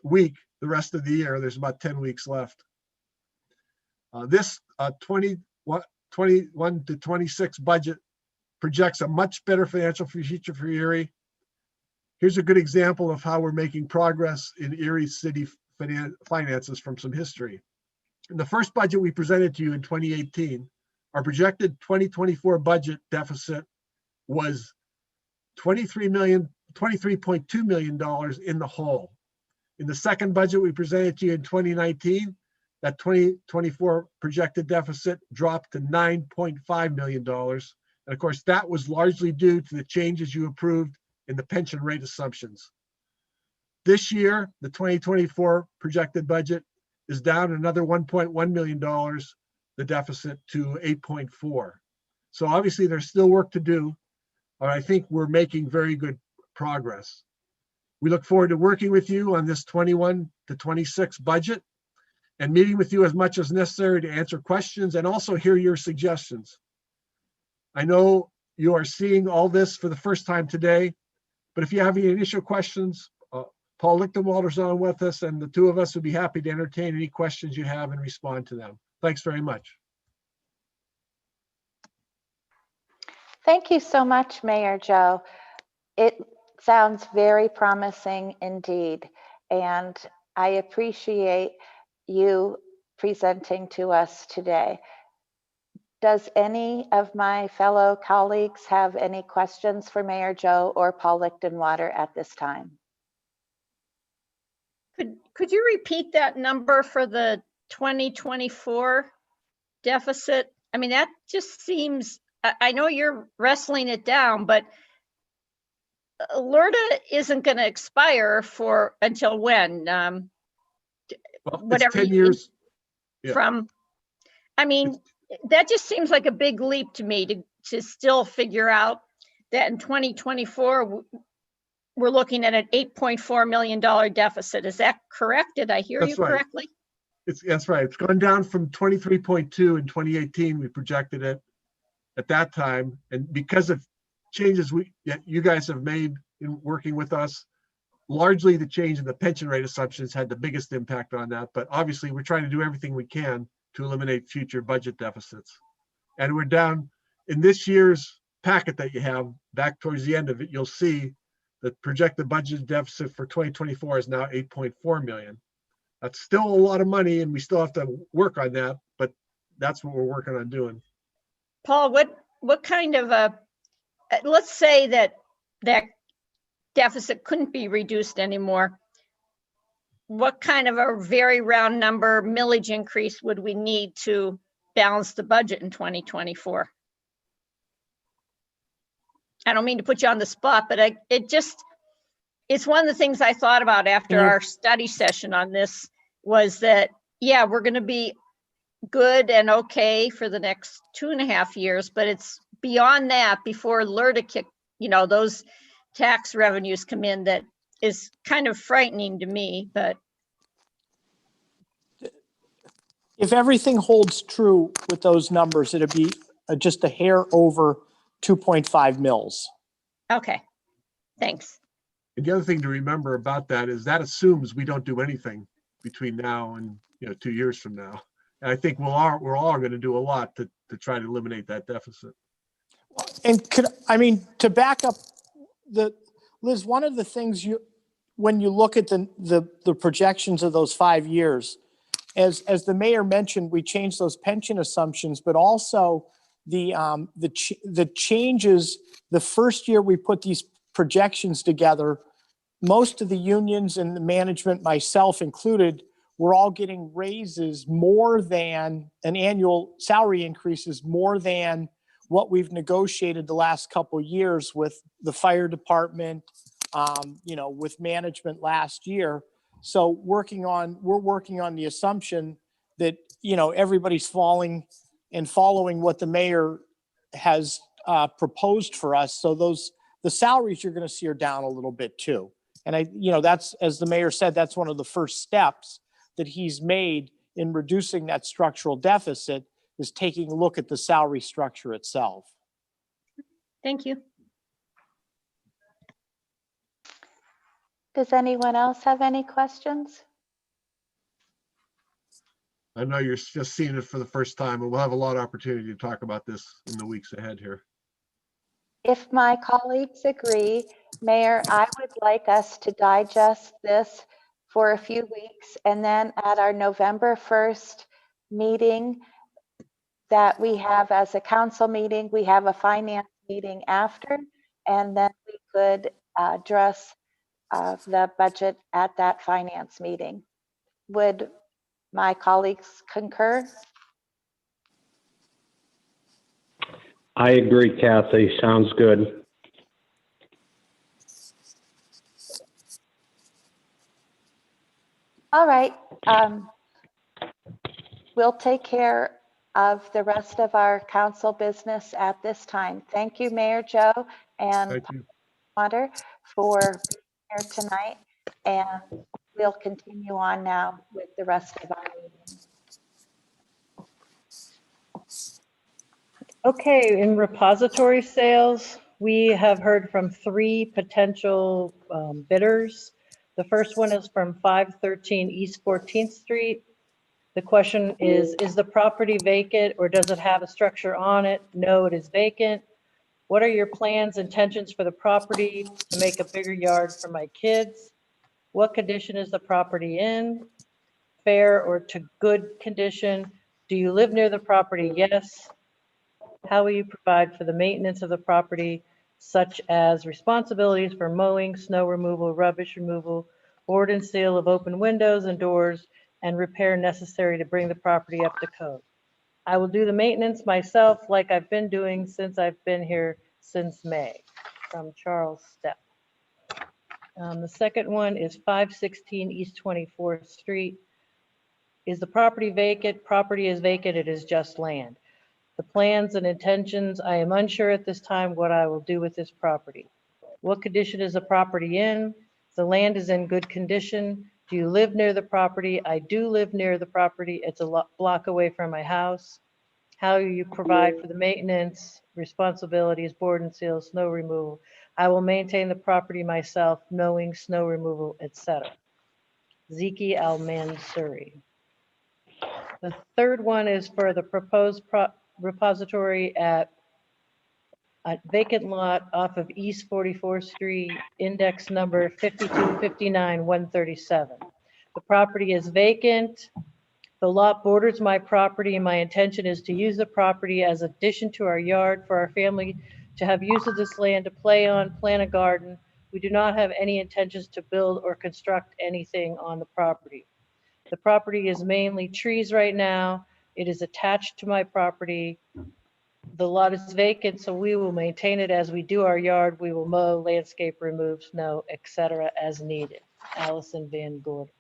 week the rest of the year. There's about 10 weeks left. This 21 to 26 budget projects a much better financial future for Erie. Here's a good example of how we're making progress in Erie City finances from some history. In the first budget we presented to you in 2018, our projected 2024 budget deficit was $23.2 million in the hole. In the second budget we presented to you in 2019, that 2024 projected deficit dropped to $9.5 million. And of course, that was largely due to the changes you approved in the pension rate assumptions. This year, the 2024 projected budget is down another $1.1 million, the deficit to 8.4. So obviously there's still work to do, but I think we're making very good progress. We look forward to working with you on this 21 to 26 budget and meeting with you as much as necessary to answer questions and also hear your suggestions. I know you are seeing all this for the first time today, but if you have any initial questions, Paul Lichtenwalder's on with us, and the two of us would be happy to entertain any questions you have and respond to them. Thanks very much. Thank you so much, Mayor Joe. It sounds very promising indeed, and I appreciate you presenting to us today. Does any of my fellow colleagues have any questions for Mayor Joe or Paul Lichtenwader at this time? Could you repeat that number for the 2024 deficit? I mean, that just seems, I know you're wrestling it down, but LERTA isn't going to expire until when? Well, whatever. It's 10 years. From, I mean, that just seems like a big leap to me to still figure out that in 2024, we're looking at an $8.4 million deficit. Is that correct? Did I hear you correctly? That's right. It's gone down from 23.2 in 2018. We projected it at that time. And because of changes you guys have made in working with us, largely the change in the pension rate assumptions had the biggest impact on that. But obviously we're trying to do everything we can to eliminate future budget deficits. And we're down in this year's packet that you have, back towards the end of it, you'll see the projected budget deficit for 2024 is now 8.4 million. That's still a lot of money and we still have to work on that, but that's what we're working on doing. Paul, what kind of let's say that deficit couldn't be reduced anymore. What kind of a very round number millage increase would we need to balance the budget in 2024? I don't mean to put you on the spot, but it's one of the things I thought about after our study session on this was that, yeah, we're going to be good and okay for the next 2.5 years, but it's beyond that before LERTA those tax revenues come in. That is kind of frightening to me, but. If everything holds true with those numbers, it'd be just a hair over 2.5 mils. Okay, thanks. And the other thing to remember about that is that assumes we don't do anything between now and 2 years from now. And I think we're all going to do a lot to try to eliminate that deficit. And to back up Liz, one of the things when you look at the projections of those 5 years, as the mayor mentioned, we changed those pension assumptions, but also the changes. The first year we put these projections together, most of the unions and the management, myself included, we're all getting raises more than an annual salary increases more than what we've negotiated the last couple of years with the fire department, with management last year. So we're working on the assumption that, everybody's following what the mayor has proposed for us. So the salaries you're going to see are down a little bit too. And that's, as the mayor said, that's one of the first steps that he's made in reducing that structural deficit, is taking a look at the salary structure itself. Thank you. Does anyone else have any questions? I know you're just seeing it for the first time, and we'll have a lot of opportunity to talk about this in the weeks ahead here. If my colleagues agree, Mayor, I would like us to digest this for a few weeks, and then at our November 1st meeting that we have as a council meeting, we have a finance meeting after, and then we could address the budget at that finance meeting. Would my colleagues concur? I agree, Kathy. Sounds good. All right. We'll take care of the rest of our council business at this time. Thank you, Mayor Joe and Thank you. Potter, for being here tonight. And we'll continue on now with the rest of our meeting. Okay, in repository sales, we have heard from 3 potential bidders. The first one is from 513 East 14th Street. The question is the property vacant or does it have a structure on it? No, it is vacant. What are your plans, intentions for the property to make a bigger yard for my kids? What condition is the property in? Fair or to good condition? Do you live near the property? Yes. How will you provide for the maintenance of the property, such as responsibilities for mowing, snow removal, rubbish removal, board and seal of open windows and doors, and repair necessary to bring the property up to code? I will do the maintenance myself like I've been doing since I've been here since May. From Charles Stepp. The second one is 516 East 24th Street. Is the property vacant? Property is vacant, it is just land. The plans and intentions, I am unsure at this time what I will do with this property. What condition is the property in? The land is in good condition. Do you live near the property? I do live near the property. It's a block away from my house. How you provide for the maintenance, responsibilities, board and seal, snow removal. I will maintain the property myself, mowing, snow removal, etc. Ziki Al-Mansuri. The third one is for the proposed repository at a vacant lot off of East 44th Street, index number 5259137. The property is vacant. The lot borders my property, and my intention is to use the property as addition to our yard for our family to have use of this land to play on, plant a garden. We do not have any intentions to build or construct anything on the property. The property is mainly trees right now. It is attached to my property. The lot is vacant, so we will maintain it as we do our yard. We will mow, landscape, remove snow, etc. as needed. Allison Van Gordon.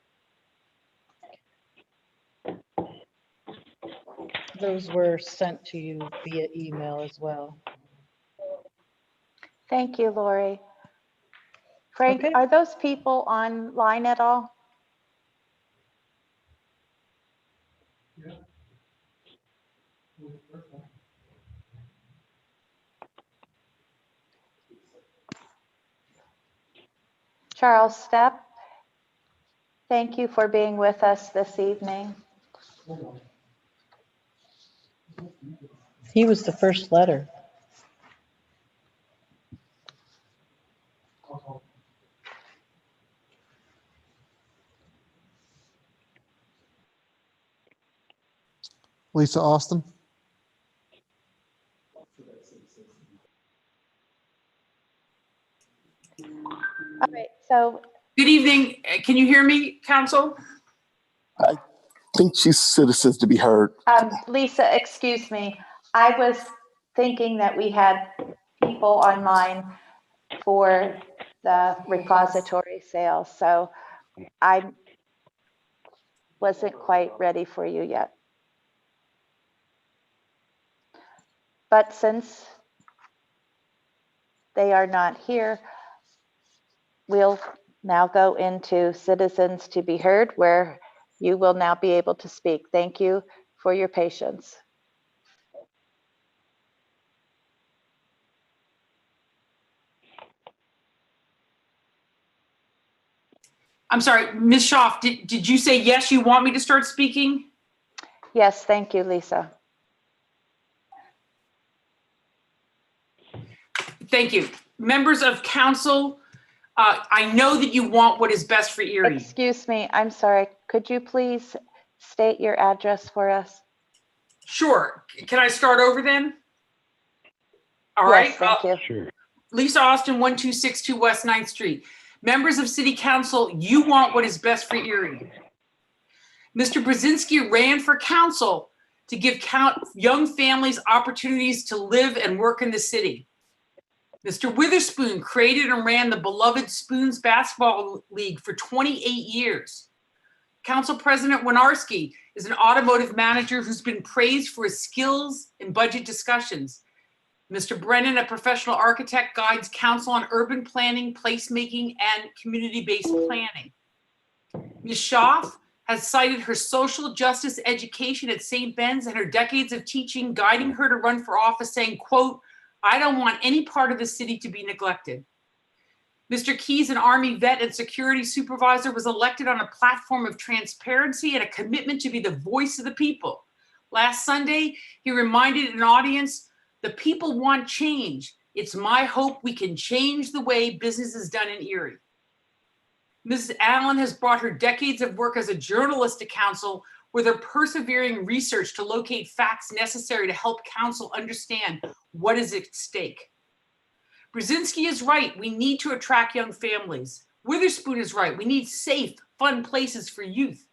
Those were sent to you via email as well. Thank you, Lori. Frank, Okay. are those people online at all? Charles Stepp, thank you for being with us this evening. He was the first letter. Lisa Austin. All right, so Good evening. Can you hear me, council? I think she's citizens to be heard. Lisa, excuse me. I was thinking that we had people online for the repository sale, so I wasn't quite ready for you yet. But since they are not here, we'll now go into citizens to be heard, where you will now be able to speak. Thank you for your patience. I'm sorry, Ms. Schaaf, did you say yes, you want me to start speaking? Yes, thank you, Lisa. Thank you. Members of council, I know that you want what is best for Erie. Excuse me, I'm sorry. Could you please state your address for us? Sure. Can I start over then? All right. Yes, thank you. Sure. Lisa Austin, 1262 West 9th Street. Members of City Council, you want what is best for Erie. Mr. Brzezinski ran for council to give young families opportunities to live and work in the city. Mr. Witherspoon created and ran the beloved Spoons Basketball League for 28 years. Council President Winarski is an automotive manager who's been praised for his skills in budget discussions. Mr. Brennan, a professional architect, guides council on urban planning, placemaking, and community-based planning. Ms. Schaaf has cited her social justice education at St. Ben's and her decades of teaching, guiding her to run for office, saying, quote, "I don't want any part of the city to be neglected." Mr. Keys, an Army vet and security supervisor, was elected on a platform of transparency and a commitment to be the voice of the people. Last Sunday, he reminded an audience, "The people want change. It's my hope we can change the way business is done in Erie." Mrs. Allen has brought her decades of work as a journalist to council with her persevering research to locate facts necessary to help council understand what is at stake. Brzezinski is right. We need to attract young families. Witherspoon is right. We need safe, fun places for youth.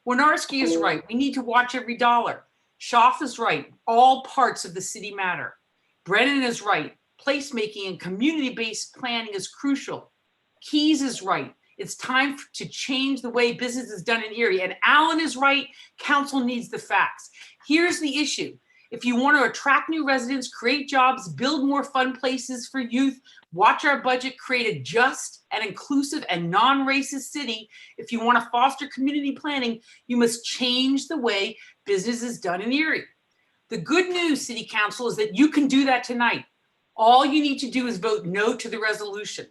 Winarski is right. We need to watch every dollar. Schaaf is right. All parts of the city matter. Brennan is right. Placemaking and community-based planning is crucial. Keys is right. It's time to change the way business is done in Erie. And Allen is right. Council needs the facts. Here's the issue. If you want to attract new residents, create jobs, build more fun places for youth, watch our budget, create a just and inclusive and non-racist city, if you want to foster community planning, you must change the way business is done in Erie. The good news, City Council, is that you can do that tonight. All you need to do is vote no to the resolution.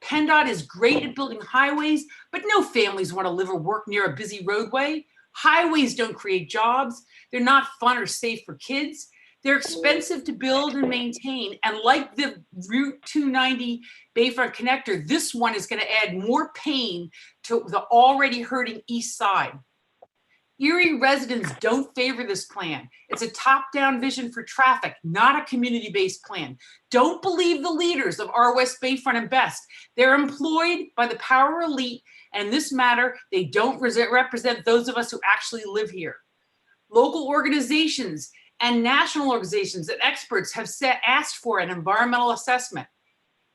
PennDOT is great at building highways, but no families want to live or work near a busy roadway. Highways don't create jobs. They're not fun or safe for kids. They're expensive to build and maintain. And like the Route 290 Bayfront connector, this one is going to add more pain to the already hurting East Side. Erie residents don't favor this plan. It's a top-down vision for traffic, not a community-based plan. Don't believe the leaders of our West Bayfront and Best. They're employed by the power elite, and in this matter, they don't represent those of us who actually live here. Local organizations and national organizations and experts have asked for an environmental assessment.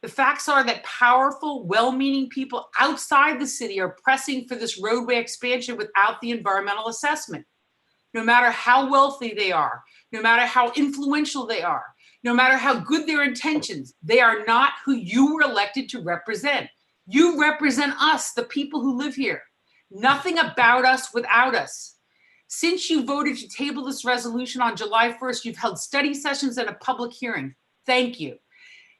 The facts are that powerful, well-meaning people outside the city are pressing for this roadway expansion without the environmental assessment. No matter how wealthy they are, no matter how influential they are, no matter how good their intentions, they are not who you were elected to represent. You represent us, the people who live here. Nothing about us without us. Since you voted to table this resolution on July 1st, you've held study sessions and a public hearing. Thank you.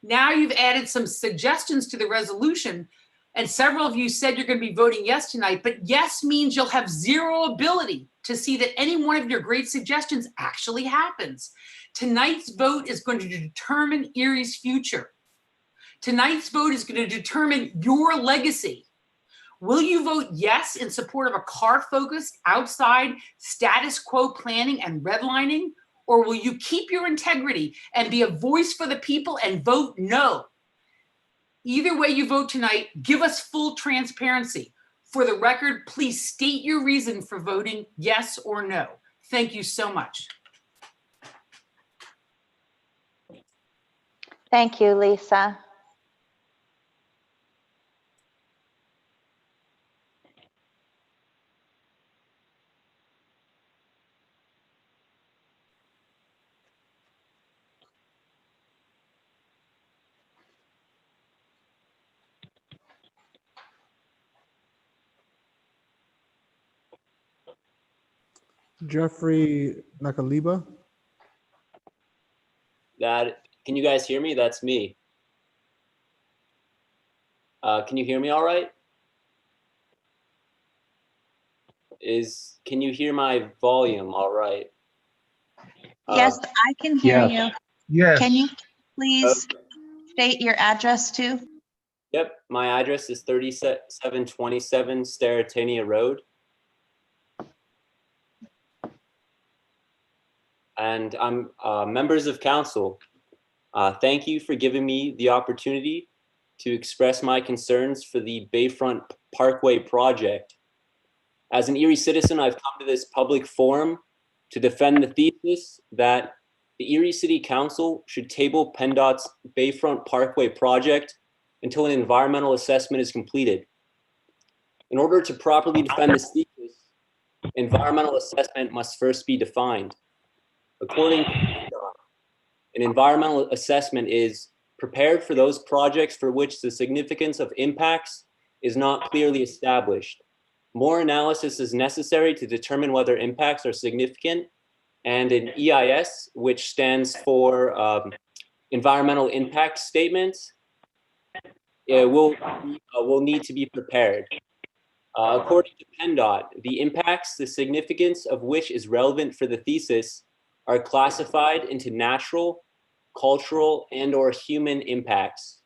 Now you've added some suggestions to the resolution, and several of you said you're going to be voting yes tonight, but yes means you'll have zero ability to see that any one of your great suggestions actually happens. Tonight's vote is going to determine Erie's future. Tonight's vote is going to determine your legacy. Will you vote yes in support of a car-focused, outside, status quo planning and redlining? Or will you keep your integrity and be a voice for the people and vote no? Either way you vote tonight, give us full transparency. For the record, please state your reason for voting yes or no. Thank you so much. Thank you, Lisa. Jeffrey Nakaliba. Can you guys hear me? That's me. Can you hear me all right? Can you hear my volume all right? Yes, I can hear Yes. you. Yes. Can you please state your address too? Yep, my address is 3727 Steratania Road. And I'm members of council. Thank you for giving me the opportunity to express my concerns for the Bayfront Parkway project. As an Erie citizen, I've come to this public forum to defend the thesis that the Erie City Council should table PennDOT's Bayfront Parkway project until an environmental assessment is completed. In order to properly defend this thesis, environmental assessment must first be defined. According to PennDOT, an environmental assessment is prepared for those projects for which the significance of impacts is not clearly established. More analysis is necessary to determine whether impacts are significant, and an EIS, which stands for environmental impact statements, will need to be prepared. According to PennDOT, the impacts, the significance of which is relevant for the thesis, are classified into natural, cultural, and/or human impacts.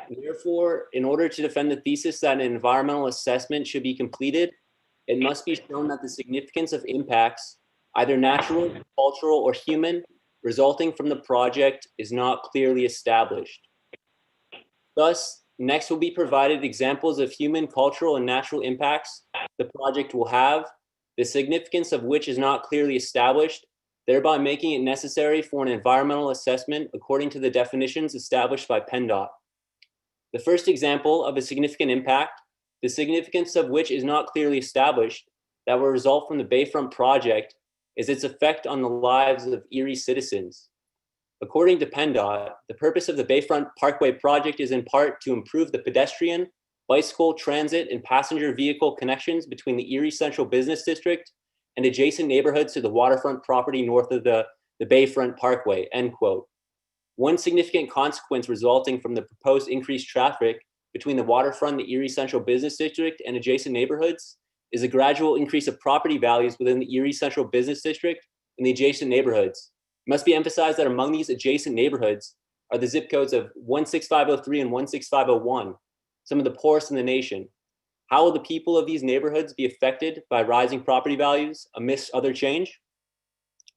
Therefore, in order to defend the thesis that an environmental assessment should be completed, it must be shown that the significance of impacts, either natural, cultural, or human, resulting from the project is not clearly established. Thus, next will be provided examples of human, cultural, and natural impacts the project will have, the significance of which is not clearly established, thereby making it necessary for an environmental assessment according to the definitions established by PennDOT. The first example of a significant impact, the significance of which is not clearly established, that will result from the Bayfront project is its effect on the lives of Erie citizens. According to PennDOT, the purpose of the Bayfront Parkway project is in part to improve the pedestrian, bicycle, transit, and passenger vehicle connections between the Erie Central Business District and adjacent neighborhoods to the waterfront property north of the Bayfront Parkway, end quote. One significant consequence resulting from the proposed increased traffic between the waterfront, the Erie Central Business District, and adjacent neighborhoods is a gradual increase of property values within the Erie Central Business District and the adjacent neighborhoods. It must be emphasized that among these adjacent neighborhoods are the zip codes of 16503 and 16501, some of the poorest in the nation. How will the people of these neighborhoods be affected by rising property values amidst other change?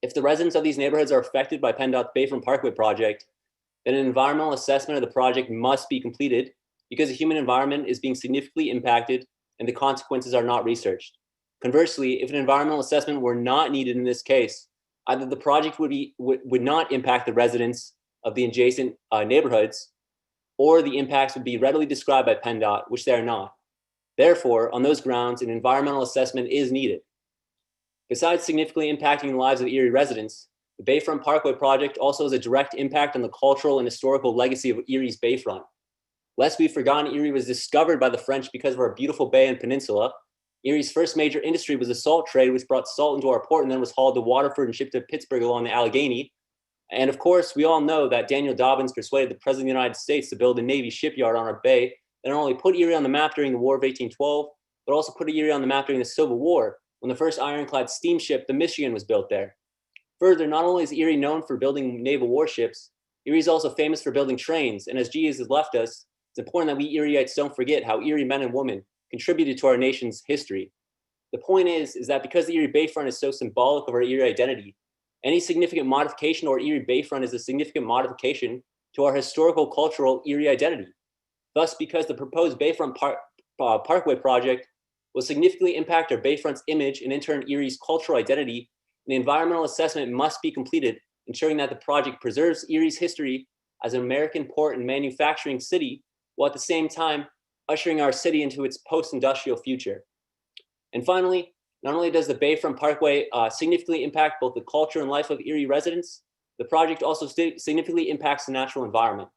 If the residents of these neighborhoods are affected by PennDOT's Bayfront Parkway project, then an environmental assessment of the project must be completed because the human environment is being significantly impacted and the consequences are not researched. Conversely, if an environmental assessment were not needed in this case, either the project would not impact the residents of the adjacent neighborhoods, or the impacts would be readily described by PennDOT, which they are not. Therefore, on those grounds, an environmental assessment is needed. Besides significantly impacting the lives of Erie residents, the Bayfront Parkway project also has a direct impact on the cultural and historical legacy of Erie's Bayfront. Lest we've forgotten, Erie was discovered by the French because of our beautiful bay and peninsula. Erie's first major industry was the salt trade, which brought salt into our port and then was hauled to Waterford and shipped to Pittsburgh along the Allegheny. And of course, we all know that Daniel Dobbins persuaded the President of the United States to build a Navy shipyard on our bay that not only put Erie on the map during the War of 1812, but also put Erie on the map during the Civil War, when the first ironclad steamship, the Michigan, was built there. Further, not only is Erie known for building naval warships, Erie is also famous for building trains. And as Jesus has left us, it's important that we Erieites don't forget how Erie men and women contributed to our nation's history. The point is that because the Erie Bayfront is so symbolic of our Erie identity, any significant modification to our Erie Bayfront is a significant modification to our historical, cultural Erie identity. Thus, because the proposed Bayfront Parkway project will significantly impact our Bayfront's image and in turn Erie's cultural identity, an environmental assessment must be completed, ensuring that the project preserves Erie's history as an American port and manufacturing city, while at the same time ushering our city into its post-industrial future. And finally, not only does the Bayfront Parkway significantly impact both the culture and life of Erie residents, the project also significantly impacts the natural environment.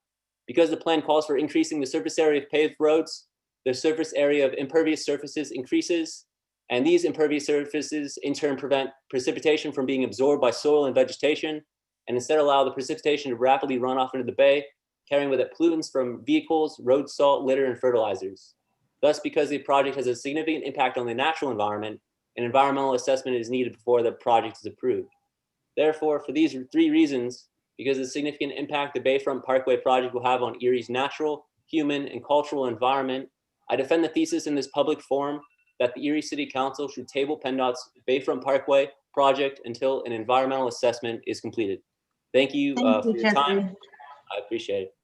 Because the plan calls for increasing the surface area of paved roads, the surface area of impervious surfaces increases, and these impervious surfaces in turn prevent precipitation from being absorbed by soil and vegetation, and instead allow the precipitation to rapidly run off into the bay, carrying with it pollutants from vehicles, road salt, litter, and fertilizers. Thus, because the project has a significant impact on the natural environment, an environmental assessment is needed before the project is approved. Therefore, for these three reasons, because of the significant impact the Bayfront Parkway project will have on Erie's natural, human, and cultural environment, I defend the thesis in this public forum that the Erie City Council should table PennDOT's Bayfront Parkway project until an environmental assessment is completed. Thank you for your time. I appreciate it.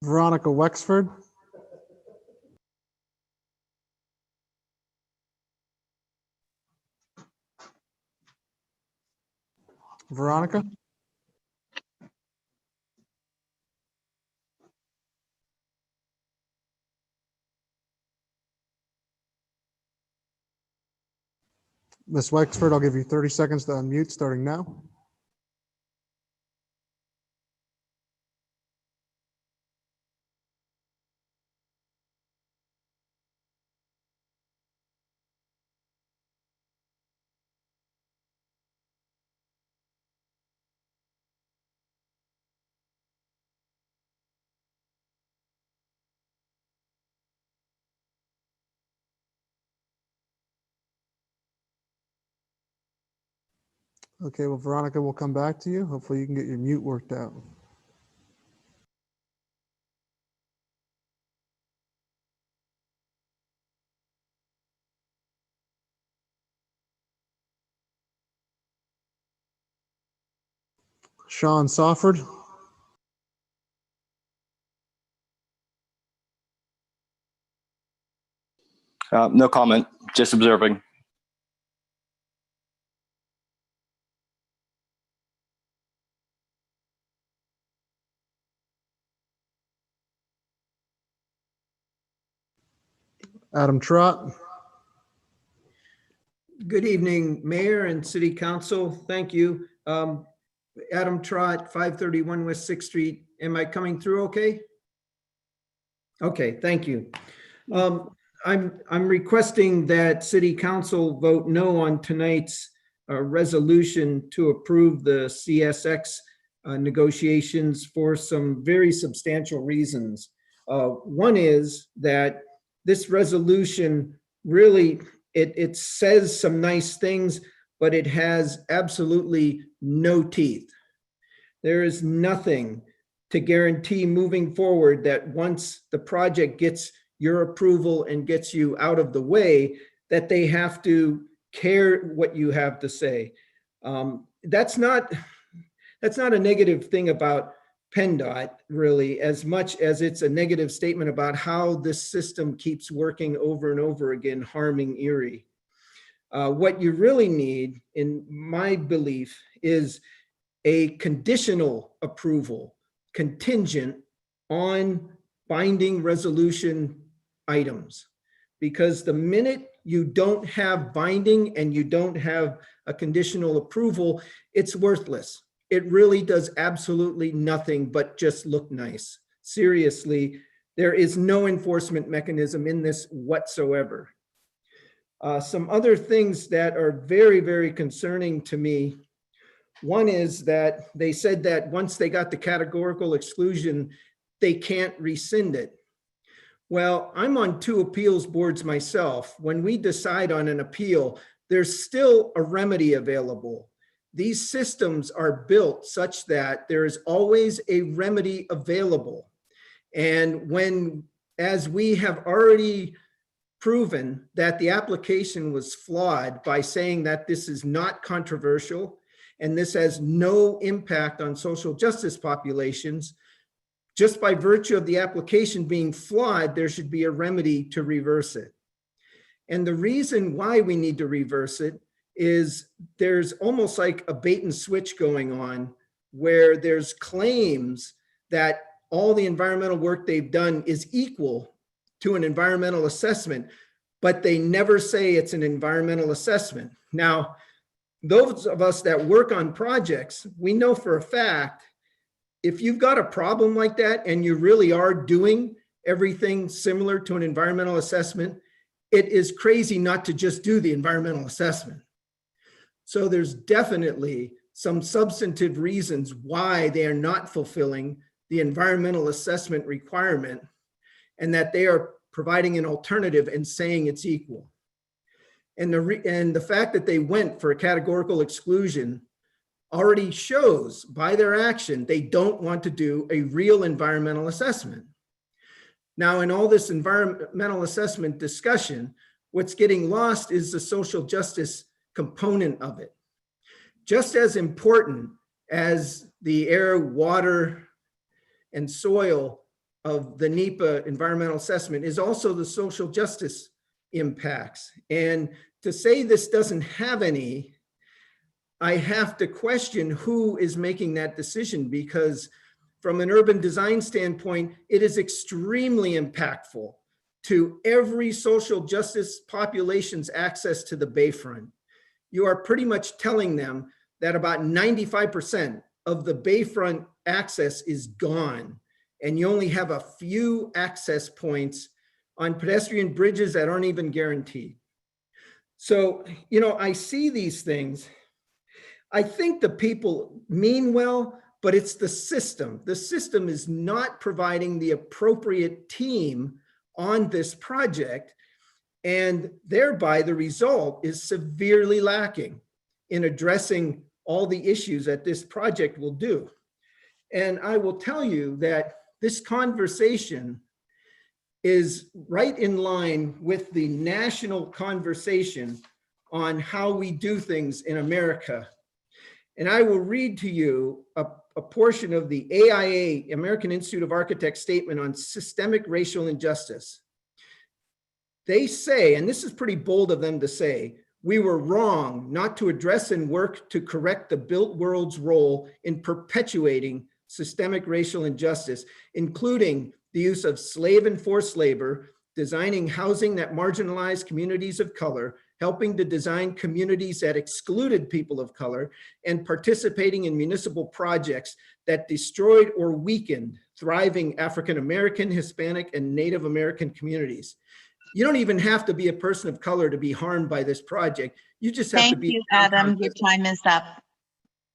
Veronica Wexford. Veronica? Ms. Wexford, I'll give you 30 seconds to unmute starting now. Okay, well, Veronica, we'll come back to you. Hopefully you can get your mute worked out. Sean Sauford. No comment, just observing. Adam Trott. Good evening, Mayor and City Council. Thank you. Adam Trott, 531 West 6th Street. Am I coming through okay? Okay, thank you. I'm requesting that City Council vote no on tonight's resolution to approve the CSX negotiations for some very substantial reasons. One is that this resolution really, it says some nice things, but it has absolutely no teeth. There is nothing to guarantee moving forward that once the project gets your approval and gets you out of the way, that they have to care what you have to say. That's not a negative thing about PennDOT, really, as much as it's a negative statement about how this system keeps working over and over again, harming Erie. What you really need, in my belief, is a conditional approval, contingent on binding resolution items. Because the minute you don't have binding and you don't have a conditional approval, it's worthless. It really does absolutely nothing but just look nice. Seriously, there is no enforcement mechanism in this whatsoever. Some other things that are very, very concerning to me. One is that they said that once they got the categorical exclusion, they can't rescind it. Well, I'm on 2 appeals boards myself. When we decide on an appeal, there's still a remedy available. These systems are built such that there is always a remedy available. And when as we have already proven that the application was flawed by saying that this is not controversial and this has no impact on social justice populations, just by virtue of the application being flawed, there should be a remedy to reverse it. And the reason why we need to reverse it is there's almost like a bait and switch going on, where there's claims that all the environmental work they've done is equal to an environmental assessment, but they never say it's an environmental assessment. Now, those of us that work on projects, we know for a fact, if you've got a problem like that and you really are doing everything similar to an environmental assessment, it is crazy not to just do the environmental assessment. So there's definitely some substantive reasons why they are not fulfilling the environmental assessment requirement, and that they are providing an alternative and saying it's equal. And the fact that they went for a categorical exclusion already shows by their action they don't want to do a real environmental assessment. Now, in all this environmental assessment discussion, what's getting lost is the social justice component of it. Just as important as the air, water, and soil of the NEPA environmental assessment is also the social justice impacts. And to say this doesn't have any, I have to question who is making that decision, because from an urban design standpoint, it is extremely impactful to every social justice population's access to the bayfront. You are pretty much telling them that about 95% of the bayfront access is gone, and you only have a few access points on pedestrian bridges that aren't even guaranteed. So, you know, I see these things. I think the people mean well, but it's the system. The system is not providing the appropriate team on this project, and thereby the result is severely lacking in addressing all the issues that this project will do. And I will tell you that this conversation is right in line with the national conversation on how we do things in America. And I will read to you a portion of the AIA, American Institute of Architects, statement on systemic racial injustice. They say, and this is pretty bold of them to say, we were wrong not to address and work to correct the built world's role in perpetuating systemic racial injustice, including the use of slave and forced labor, designing housing that marginalized communities of color, helping to design communities that excluded people of color, and participating in municipal projects that destroyed or weakened thriving African-American, Hispanic, and Native American communities. You don't even have to be a person of color to be harmed by this project. You just have to be. Thank you, Adam. Your time is up.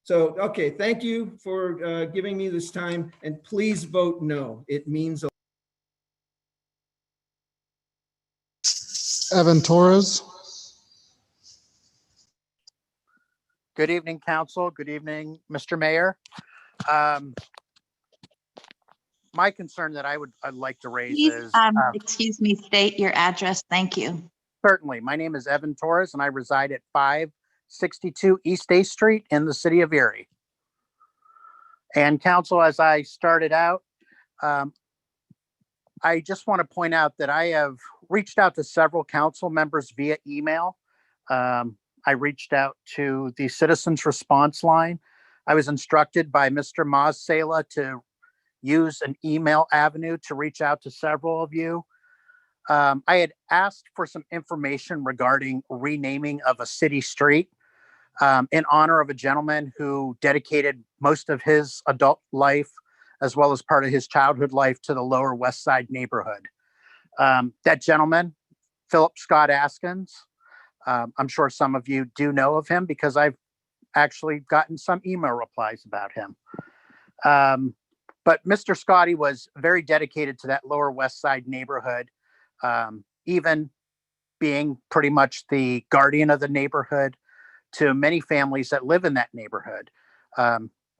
So, okay, thank you for giving me this time, and please vote no. It means a Evan Torres. Good evening, council. Good evening, Mr. Mayor. My concern that I'd like to raise Please, is, excuse me, state your address. Thank you. certainly, my name is Evan Torres and I reside at 562 East 8th Street in the city of Erie. And council, as I started out, I just want to point out that I have reached out to several council members via email. I reached out to the citizens response line. I was instructed by Mr. Mazsala to use an email avenue to reach out to several of you. I had asked for some information regarding renaming of a city street in honor of a gentleman who dedicated most of his adult life as well as part of his childhood life to the Lower West Side neighborhood. That gentleman, Philip Scott Askins, I'm sure some of you do know of him because I've actually gotten some email replies about him. But Mr. Scotty was very dedicated to that Lower West Side neighborhood, even being pretty much the guardian of the neighborhood to many families that live in that neighborhood.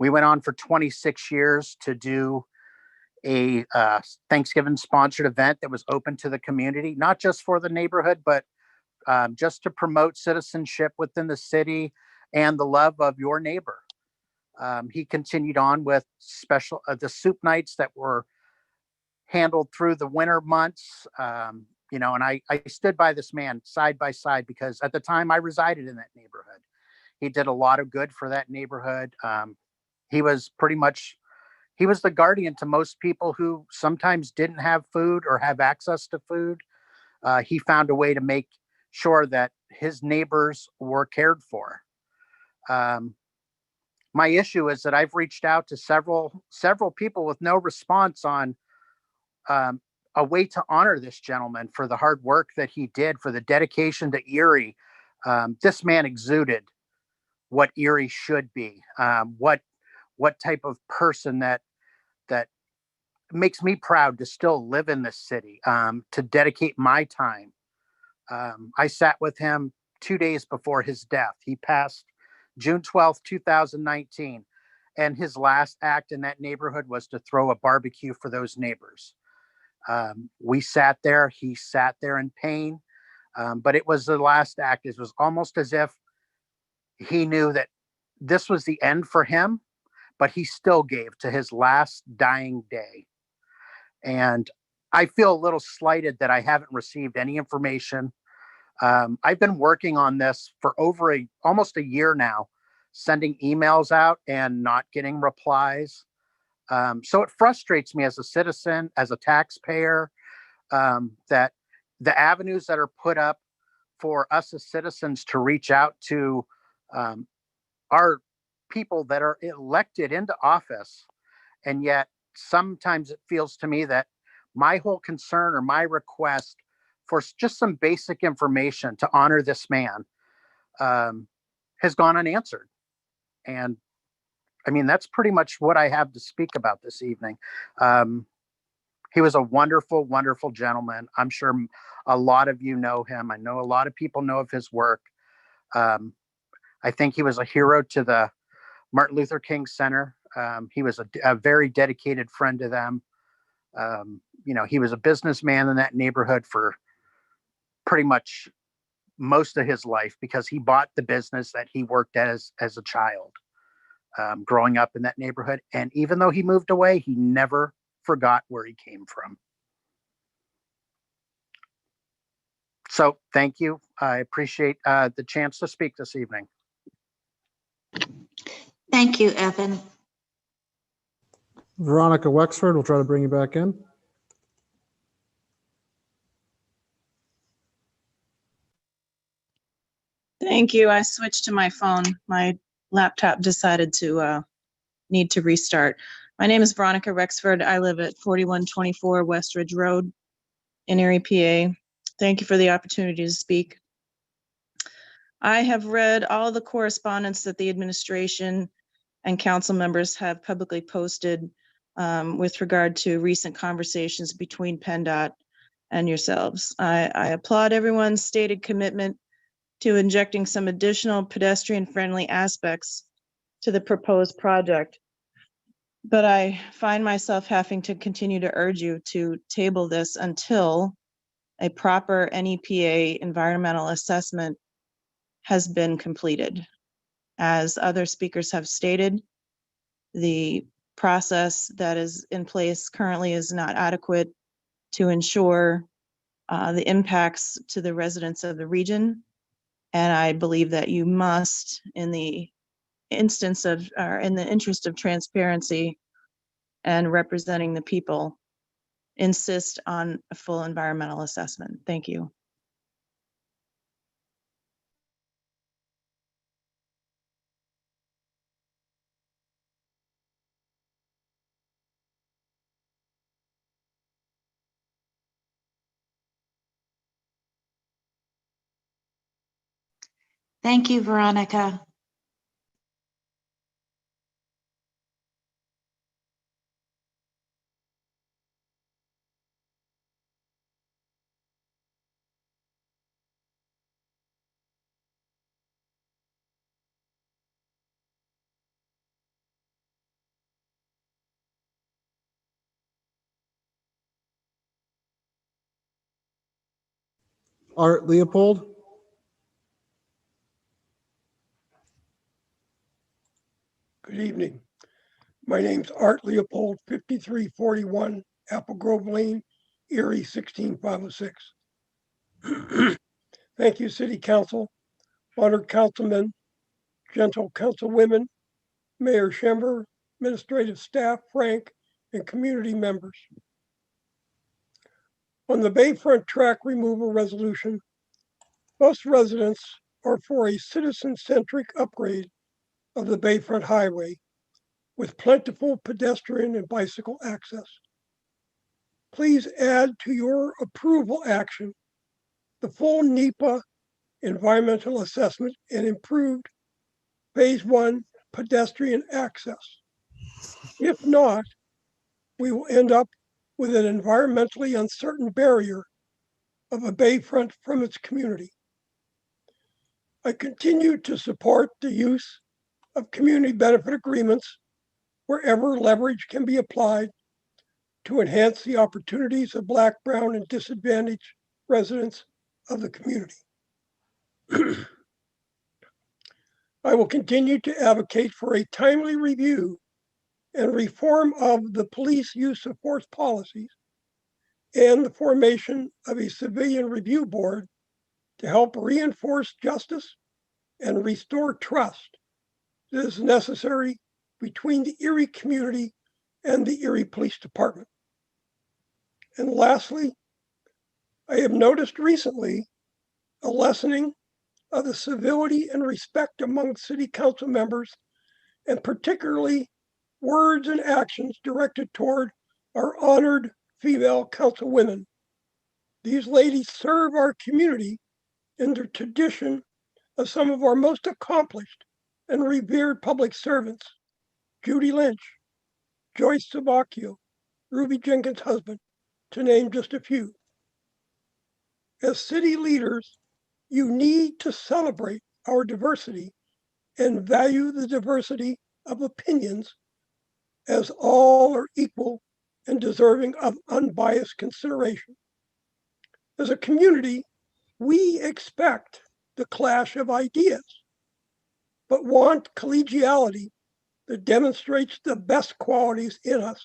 We went on for 26 years to do a Thanksgiving sponsored event that was open to the community, not just for the neighborhood, but just to promote citizenship within the city and the love of your neighbor. He continued on with the soup nights that were handled through the winter months. And I stood by this man side by side because at the time I resided in that neighborhood. He did a lot of good for that neighborhood. He was the guardian to most people who sometimes didn't have food or have access to food. He found a way to make sure that his neighbors were cared for. My issue is that I've reached out to several people with no response on a way to honor this gentleman for the hard work that he did, for the dedication to Erie. This man exuded what Erie should be, what type of person that makes me proud to still live in this city, to dedicate my time. I sat with him 2 days before his death. He passed June 12th, 2019. And his last act in that neighborhood was to throw a barbecue for those neighbors. We sat there, he sat there in pain, but it was the last act. It was almost as if he knew that this was the end for him, but he still gave to his last dying day. And I feel a little slighted that I haven't received any information. I've been working on this for almost a year now, sending emails out and not getting replies. So it frustrates me as a citizen, as a taxpayer, that the avenues that are put up for us as citizens to reach out to our people that are elected into office. And yet sometimes it feels to me that my whole concern or my request for just some basic information to honor this man has gone unanswered. And I mean, that's pretty much what I have to speak about this evening. He was a wonderful, wonderful gentleman. I'm sure a lot of you know him. I know a lot of people know of his work. I think he was a hero to the Martin Luther King Center. He was a very dedicated friend to them. He was a businessman in that neighborhood for pretty much most of his life because he bought the business that he worked at as a child, growing up in that neighborhood. And even though he moved away, he never forgot where he came from. So thank you. I appreciate the chance to speak this evening. Thank you, Evan. Veronica Wexford, we'll try to bring you back in. Thank you. I switched to my phone. My laptop decided to need to restart. My name is Veronica Rexford. I live at 4124 West Ridge Road in Erie, PA. Thank you for the opportunity to speak. I have read all the correspondence that the administration and council members have publicly posted with regard to recent conversations between PennDOT and yourselves. I applaud everyone's stated commitment to injecting some additional pedestrian-friendly aspects to the proposed project. But I find myself having to continue to urge you to table this until a proper NEPA environmental assessment has been completed. As other speakers have stated, the process that is in place currently is not adequate to ensure the impacts to the residents of the region. And I believe that you must, in the instance of, or in the interest of transparency and representing the people, insist on a full environmental assessment. Thank you. Thank you, Veronica. Art Leopold. Good evening. My name's Art Leopold, 5341 Apple Grove Lane, Erie, 16506. Thank you, City Council, honored councilmen, gentle councilwomen, Mayor Schember, administrative staff, Frank, and community members. On the Bayfront track removal resolution, most residents are for a citizen-centric upgrade of the Bayfront Highway with plentiful pedestrian and bicycle access. Please add to your approval action the full NEPA environmental assessment and improved Phase 1 pedestrian access. If not, we will end up with an environmentally uncertain barrier of a bayfront from its community. I continue to support the use of community benefit agreements wherever leverage can be applied to enhance the opportunities of Black, Brown, and disadvantaged residents of the community. I will continue to advocate for a timely review and reform of the police use of force policies and the formation of a civilian review board to help reinforce justice and restore trust that is necessary between the Erie community and the Erie Police Department. And lastly, I have noticed recently a lessening of the civility and respect among city council members, and particularly words and actions directed toward our honored female councilwomen. These ladies serve our community in the tradition of some of our most accomplished and revered public servants, Judy Lynch, Joyce Sabacchio, Ruby Jenkins' husband, to name just a few. As city leaders, you need to celebrate our diversity and value the diversity of opinions, as all are equal and deserving of unbiased consideration. As a community, we expect the clash of ideas, but want collegiality that demonstrates the best qualities in us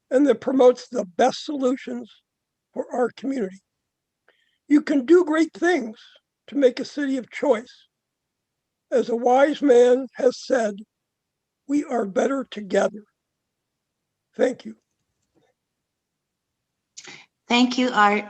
and that promotes the best solutions for our community. You can do great things to make a city of choice. As a wise man has said, we are better together. Thank you. Thank you, Art.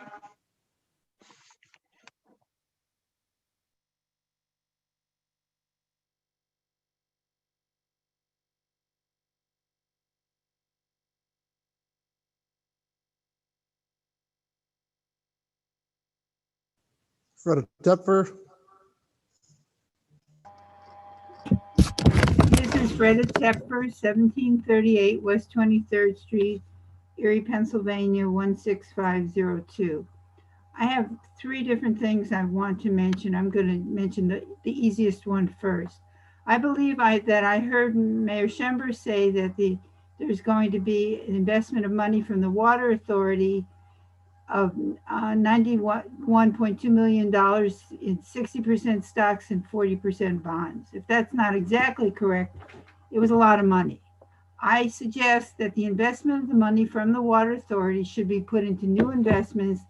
Freda Tepfer. This is Freda Tepfer, 1738 West 23rd Street, Erie, Pennsylvania, 16502. I have three different things I want to mention. I'm going to mention the easiest one first. I believe that I heard Mayor Schember say that there's going to be an investment of money from the Water Authority of $91.2 million in 60% stocks and 40% bonds. If that's not exactly correct, it was a lot of money. I suggest that the investment of the money from the Water Authority should be put into new investments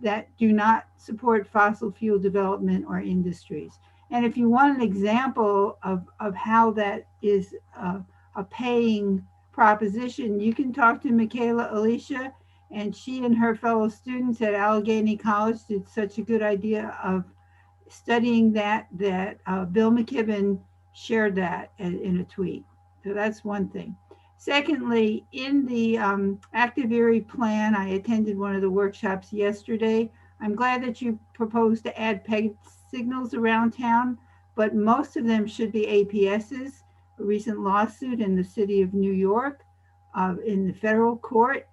that do not support fossil fuel development or industries. And if you want an example of how that is a paying proposition, you can talk to Michaela Alicia, and she and her fellow students at Allegheny College did such a good idea of studying that Bill McKibben shared that in a tweet. So that's one thing. Secondly, in the Active Erie plan, I attended one of the workshops yesterday. I'm glad that you proposed to add peg signals around town, but most of them should be APSs. A recent lawsuit in the city of New York in the federal court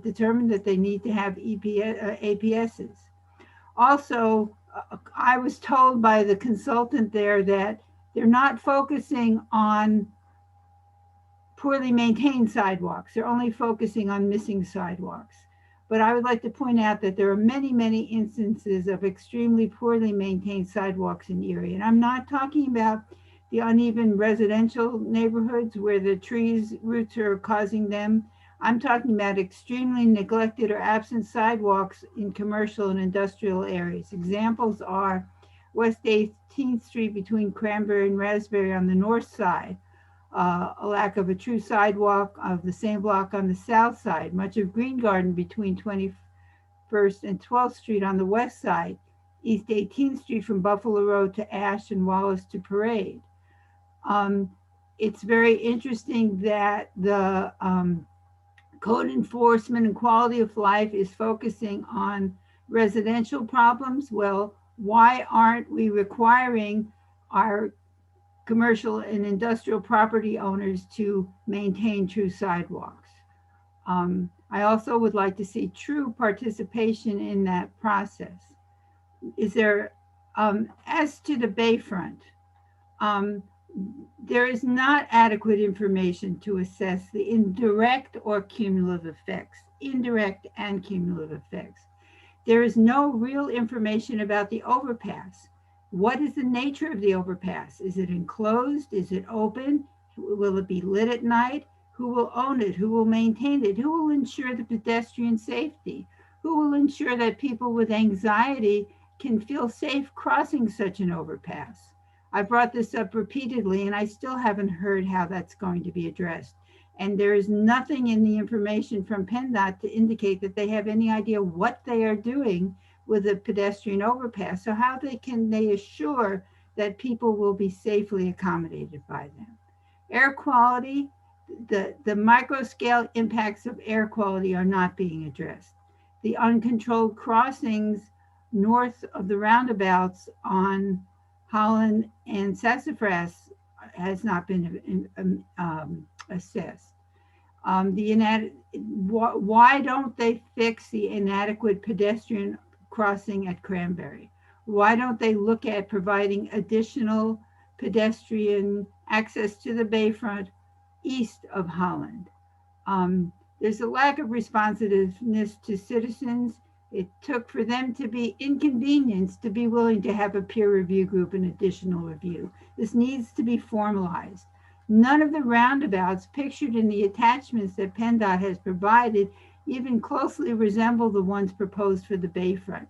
determined that they need to have APSs. Also, I was told by the consultant there that they're not focusing on poorly maintained sidewalks. They're only focusing on missing sidewalks. But I would like to point out that there are many, many instances of extremely poorly maintained sidewalks in Erie. And I'm not talking about the uneven residential neighborhoods where the trees roots are causing them. I'm talking about extremely neglected or absent sidewalks in commercial and industrial areas. Examples are West 18th Street between Cranberry and Raspberry on the north side, a lack of a true sidewalk of the same block on the south side, much of Green Garden between 21st and 12th Street on the west side, East 18th Street from Buffalo Road to Ash and Wallace to Parade. It's very interesting that the code enforcement and quality of life is focusing on residential problems. Well, why aren't we requiring our commercial and industrial property owners to maintain true sidewalks? I also would like to see true participation in that process. Is there, as to the Bayfront, there is not adequate information to assess the indirect or cumulative effects, indirect and cumulative effects. There is no real information about the overpass. What is the nature of the overpass? Is it enclosed? Is it open? Will it be lit at night? Who will own it? Who will maintain it? Who will ensure the pedestrian safety? Who will ensure that people with anxiety can feel safe crossing such an overpass? I brought this up repeatedly and I still haven't heard how that's going to be addressed. And there is nothing in the information from PennDOT to indicate that they have any idea what they are doing with a pedestrian overpass. So how can they assure that people will be safely accommodated by them? Air quality, the micro scale impacts of air quality are not being addressed. The uncontrolled crossings north of the roundabouts on Holland and Sassafras has not been assessed. Why don't they fix the inadequate pedestrian crossing at Cranberry? Why don't they look at providing additional pedestrian access to the Bayfront east of Holland? There's a lack of responsiveness to citizens. It took for them to be inconvenienced to be willing to have a peer review group and additional review. This needs to be formalized. None of the roundabouts pictured in the attachments that PennDOT has provided even closely resemble the ones proposed for the Bayfront.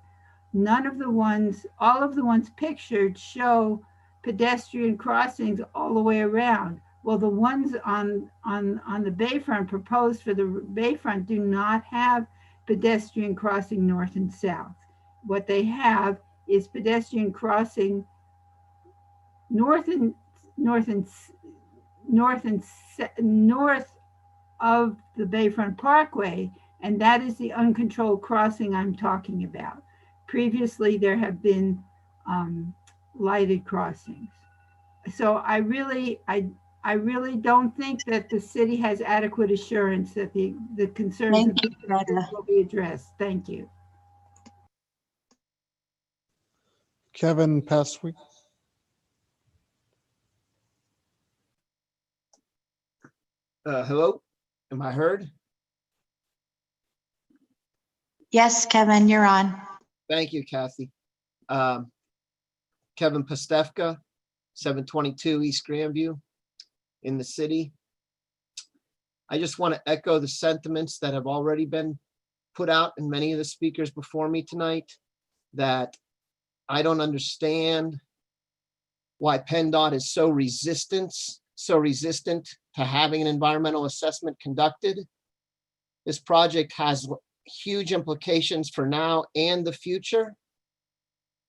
All of the ones pictured show pedestrian crossings all the way around. Well, the ones on the Bayfront proposed for the Bayfront do not have pedestrian crossing north and south. What they have is pedestrian crossing north of the Bayfront Parkway, and that is the uncontrolled crossing I'm talking about. Previously, there have been lighted crossings. So I really don't think that the city has adequate assurance that the concerns of will be addressed. Thank you. Kevin Paswick. Hello, am I heard? Yes, Kevin, you're on. Thank you, Kathy. Kevin Pastefka, 722 East Grandview in the city. I just want to echo the sentiments that have already been put out in many of the speakers before me tonight, that I don't understand why PennDOT is so resistant to having an environmental assessment conducted. This project has huge implications for now and the future.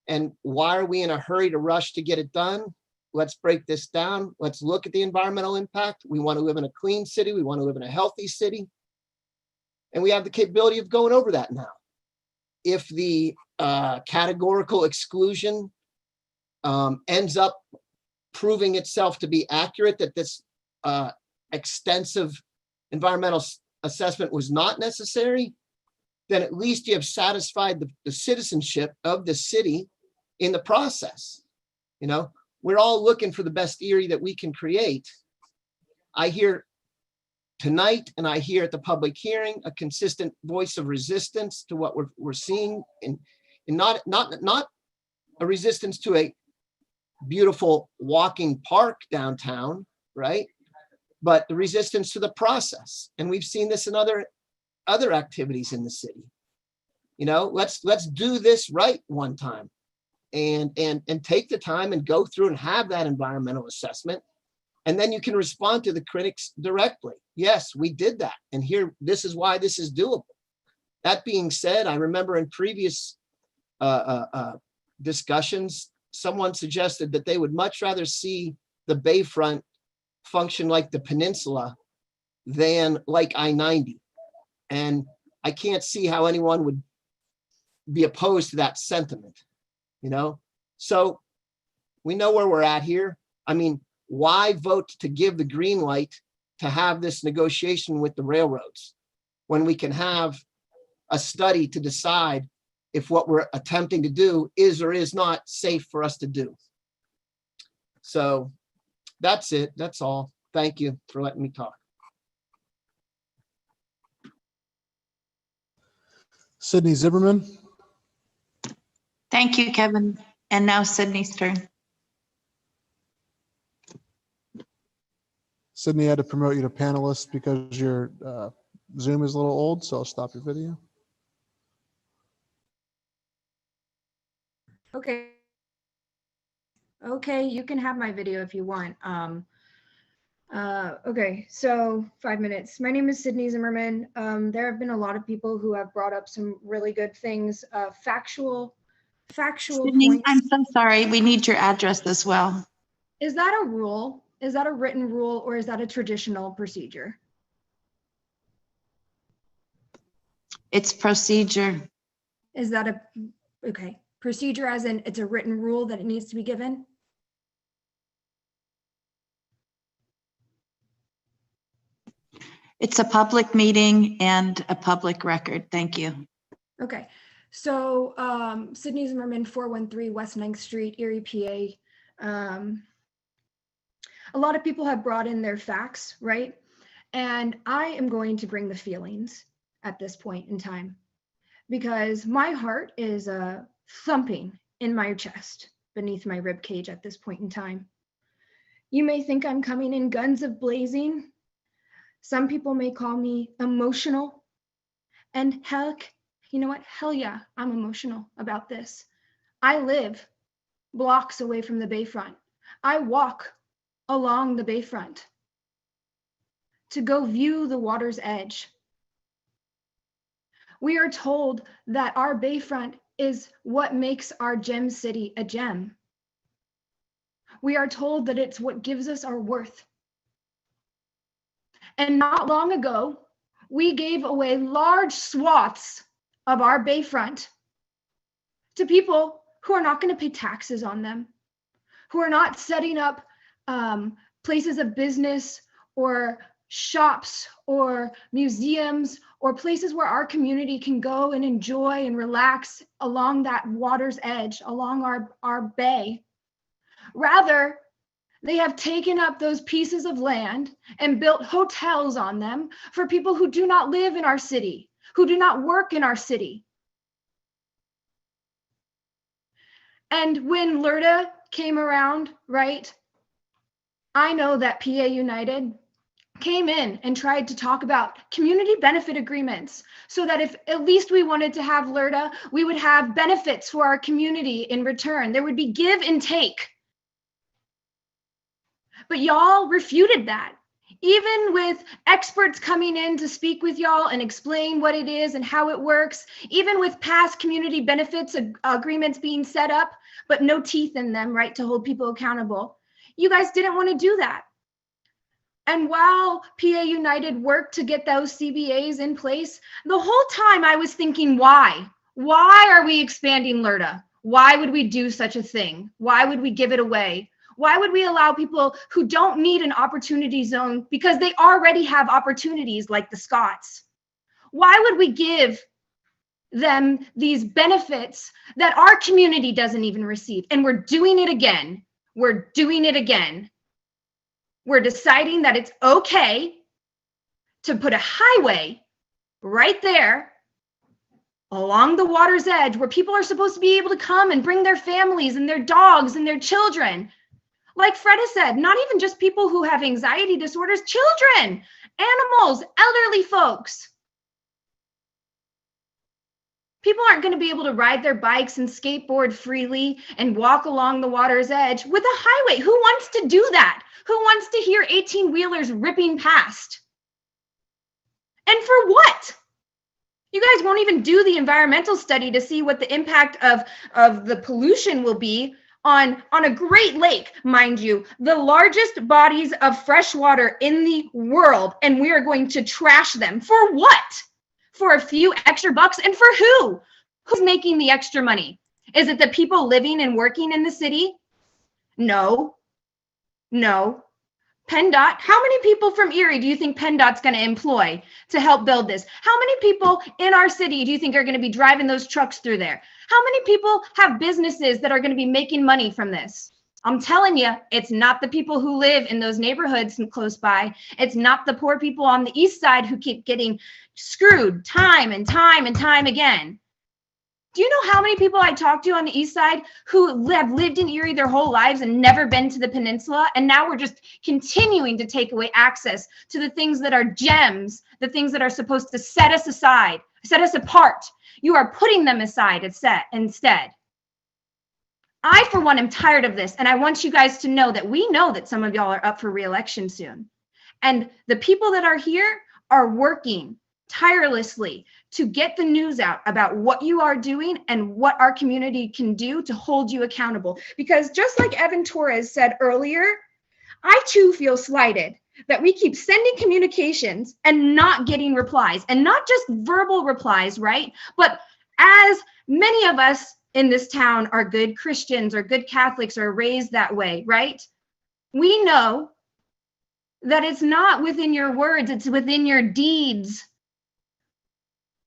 And why are we in a hurry to rush to get it done? Let's break this down. Let's look at the environmental impact. We want to live in a clean city. We want to live in a healthy city. And we have the capability of going over that now. If the categorical exclusion ends up proving itself to be accurate, that this extensive environmental assessment was not necessary, then at least you have satisfied the citizenship of the city in the process. You know, we're all looking for the best Erie that we can create. I hear tonight, and I hear at the public hearing, a consistent voice of resistance to what we're seeing, and not a resistance to a beautiful walking park downtown, right? But the resistance to the process. And we've seen this in other activities in the city. You know, let's do this right one time, and take the time and go through and have that environmental assessment. And then you can respond to the critics directly. Yes, we did that. And here, this is why this is doable. That being said, I remember in previous discussions, someone suggested that they would much rather see the Bayfront function like the peninsula than like I-90. And I can't see how anyone would be opposed to that sentiment, you know? So we know where we're at here. I mean, why vote to give the green light to have this negotiation with the railroads when we can have a study to decide if what we're attempting to do is or is not safe for us to do? So that's it. That's all. Thank you for letting me talk. Sydney Zimmerman. Thank you, Kevin. And now Sydney's turn. Sydney, I had to promote you to panelist because your Zoom is a little old, so I'll stop your video. Okay. Okay, you can have my video if you want. Okay, so 5 minutes. My name is Sydney Zimmerman. There have been a lot of people who have brought up some really good things, factual Sydney, points. I'm so sorry. We need your address as well. Is that a rule? Is that a written rule, or is that a traditional procedure? It's procedure. Is that okay, procedure as in it's a written rule that it needs to be given? It's a public meeting and a public record. Thank you. Okay, so Sydney Zimmerman, 413 West 9th Street, Erie, PA. A lot of people have brought in their facts, right? And I am going to bring the feelings at this point in time, because my heart is thumping in my chest beneath my rib cage at this point in time. You may think I'm coming in guns of blazing. Some people may call me emotional, and heck, you know what? Hell yeah, I'm emotional about this. I live blocks away from the Bayfront. I walk along the Bayfront to go view the water's edge. We are told that our Bayfront is what makes our gem city a gem. We are told that it's what gives us our worth. And not long ago, we gave away large swaths of our Bayfront to people who are not going to pay taxes on them, who are not setting up places of business or shops or museums or places where our community can go and enjoy and relax along that water's edge, along our bay. Rather, they have taken up those pieces of land and built hotels on them for people who do not live in our city, who do not work in our city. And when LRTA came around, right, I know that PA United came in and tried to talk about community benefit agreements so that if at least we wanted to have LRTA, we would have benefits for our community in return. There would be give and take. But y'all refuted that. Even with experts coming in to speak with y'all and explain what it is and how it works, even with past community benefits agreements being set up, but no teeth in them, right, to hold people accountable. You guys didn't want to do that. And while PA United worked to get those CBAs in place, the whole time I was thinking, why? Why are we expanding LRTA? Why would we do such a thing? Why would we give it away? Why would we allow people who don't need an opportunity zone because they already have opportunities like the Scots? Why would we give them these benefits that our community doesn't even receive? And we're doing it again. We're doing it again. We're deciding that it's okay to put a highway right there along the water's edge where people are supposed to be able to come and bring their families and their dogs and their children. Like Fred has said, not even just people who have anxiety disorders, children, animals, elderly folks. People aren't going to be able to ride their bikes and skateboard freely and walk along the water's edge with a highway. Who wants to do that? Who wants to hear 18-wheelers ripping past? And for what? You guys won't even do the environmental study to see what the impact of the pollution will be on a Great Lake, mind you, the largest bodies of fresh water in the world, and we are going to trash them. For what? For a few extra bucks, and for who? Who's making the extra money? Is it the people living and working in the city? No. No. PennDOT, how many people from Erie do you think PennDOT's going to employ to help build this? How many people in our city do you think are going to be driving those trucks through there? How many people have businesses that are going to be making money from this? I'm telling you, it's not the people who live in those neighborhoods close by. It's not the poor people on the east side who keep getting screwed time and time and time again. Do you know how many people I talk to on the east side who have lived in Erie their whole lives and never been to the peninsula? And now we're just continuing to take away access to the things that are gems, the things that are supposed to set us aside, set us apart. You are putting them aside instead. I, for one, am tired of this. And I want you guys to know that we know that some of y'all are up for re-election soon. And the people that are here are working tirelessly to get the news out about what you are doing and what our community can do to hold you accountable. Because just like Evan Torres said earlier, I too feel slighted that we keep sending communications and not getting replies, and not just verbal replies, right? But as many of us in this town are good Christians or good Catholics or raised that way, right? We know that it's not within your words, it's within your deeds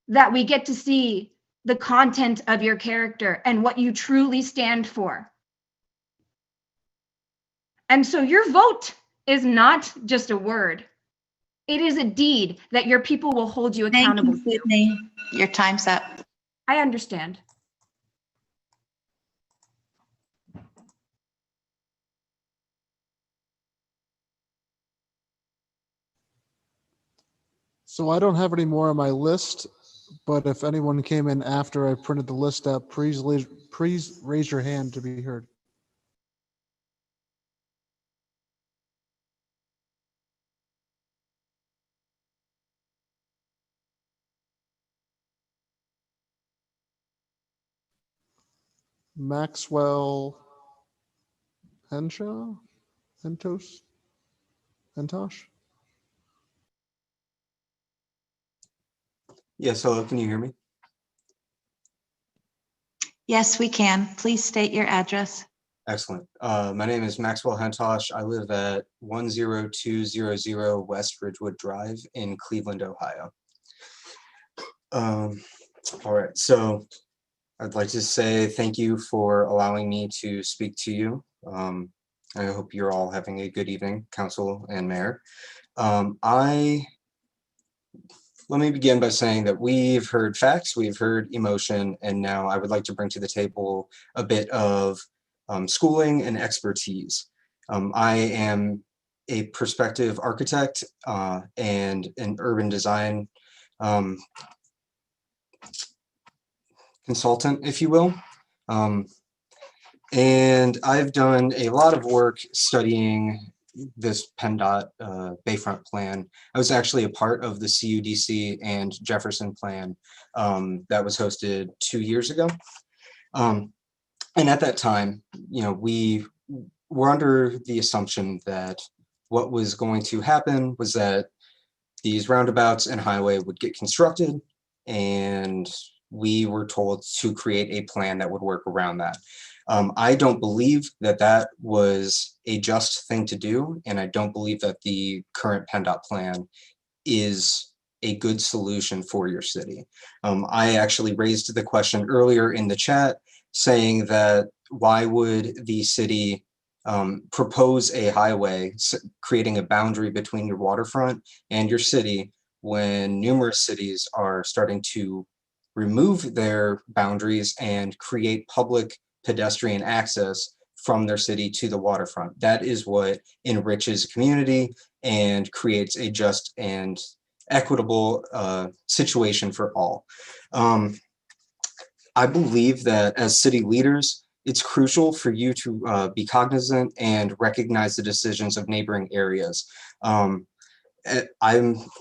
that we get to see the content of your character and what you truly stand for. And so your vote is not just a word. It is a deed that your people will hold you accountable Thank you, Sydney. Your time's up. I understand. So I don't have any more on my list, but if anyone came in after I printed the list up, please raise your hand to be heard. Maxwell Henshaw? Hentosh? Yes, hello, can you hear me? Yes, we can. Please state your address. Excellent. My name is Maxwell Hentosh. I live at 10200 West Ridgewood Drive in Cleveland, Ohio. All right, so I'd like to say thank you for allowing me to speak to you. I hope you're all having a good evening, Council and Mayor. Let me begin by saying that we've heard facts, we've heard emotion, and now I would like to bring to the table a bit of schooling and expertise. I am a prospective architect and an urban design consultant, if you will. And I've done a lot of work studying this PennDOT Bayfront plan. I was actually a part of the CUDC and Jefferson plan that was hosted 2 years ago. And at that time, we were under the assumption that what was going to happen was that these roundabouts and highway would get constructed, and we were told to create a plan that would work around that. I don't believe that that was a just thing to do, and I don't believe that the current PennDOT plan is a good solution for your city. I actually raised the question earlier in the chat saying that why would the city propose a highway creating a boundary between your waterfront and your city when numerous cities are starting to remove their boundaries and create public pedestrian access from their city to the waterfront. That is what enriches a community and creates a just and equitable situation for all. I believe that as city leaders, it's crucial for you to be cognizant and recognize the decisions of neighboring areas. I'm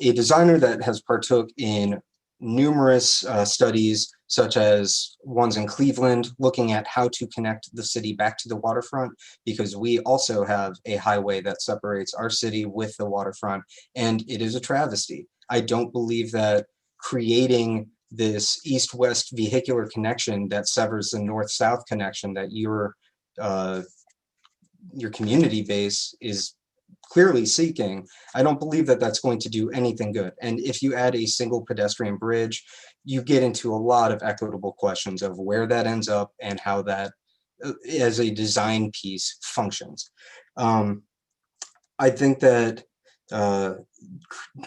a designer that has partook in numerous studies, such as ones in Cleveland, looking at how to connect the city back to the waterfront, because we also have a highway that separates our city with the waterfront, and it is a travesty. I don't believe that creating this east-west vehicular connection that severs the north-south connection that your community base is clearly seeking, I don't believe that that's going to do anything good. And if you add a single pedestrian bridge, you get into a lot of equitable questions of where that ends up and how that, as a design piece, functions. I think that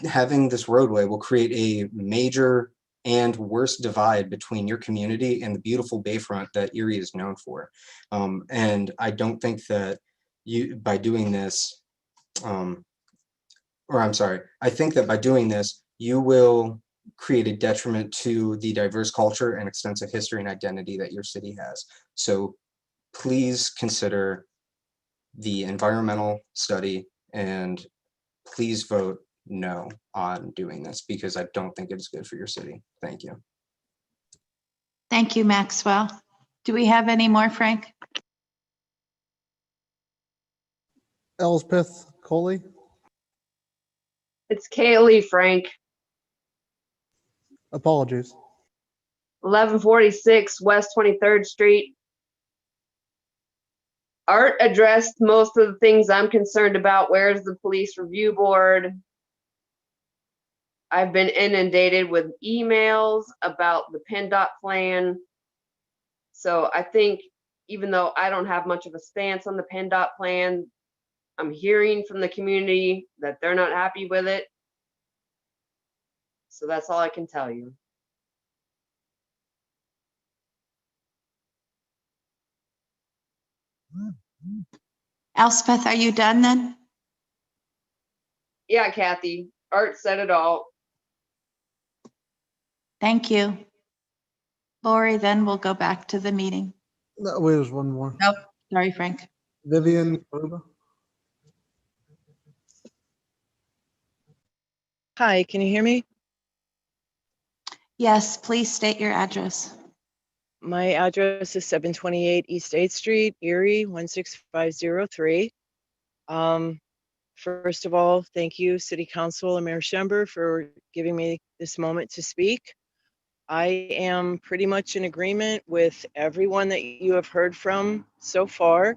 having this roadway will create a major and worse divide between your community and the beautiful bayfront that Erie is known for. And I don't think that by doing this, I think that by doing this, you will create a detriment to the diverse culture and extensive history and identity that your city has. So please consider the environmental study and please vote no on doing this, because I don't think it's good for your city. Thank you. Thank you, Maxwell. Do we have any more, Frank? Elspeth Coley. It's Kaylee, Frank. Apologies. 1146 West 23rd Street. Art addressed most of the things I'm concerned about. Where's the police review board? I've been inundated with emails about the PennDOT plan. So I think even though I don't have much of a stance on the PennDOT plan, I'm hearing from the community that they're not happy with it. So that's all I can tell you. Elspeth, are you done then? Yeah, Kathy, Art said it all. Thank you. Lori, then we'll go back to the meeting. No, wait, there's one more. Nope. Sorry, Frank. Vivian Karuba. Hi, can you hear me? Yes, please state your address. My address is 728 East 8th Street, Erie, 16503. First of all, thank you, City Council and Mayor Schember, for giving me this moment to speak. I am pretty much in agreement with everyone that you have heard from so far,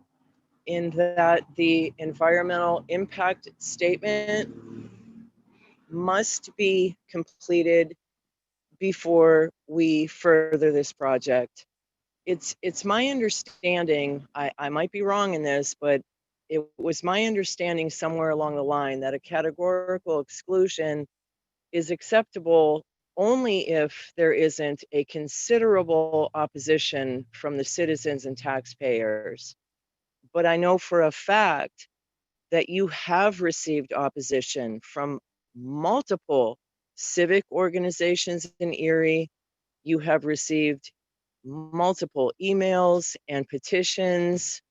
in that the environmental impact statement must be completed before we further this project. It's my understanding, I might be wrong in this, but it was my understanding somewhere along the line that a categorical exclusion is acceptable only if there isn't a considerable opposition from the citizens and taxpayers. But I know for a fact that you have received opposition from multiple civic organizations in Erie. You have received multiple emails and petitions,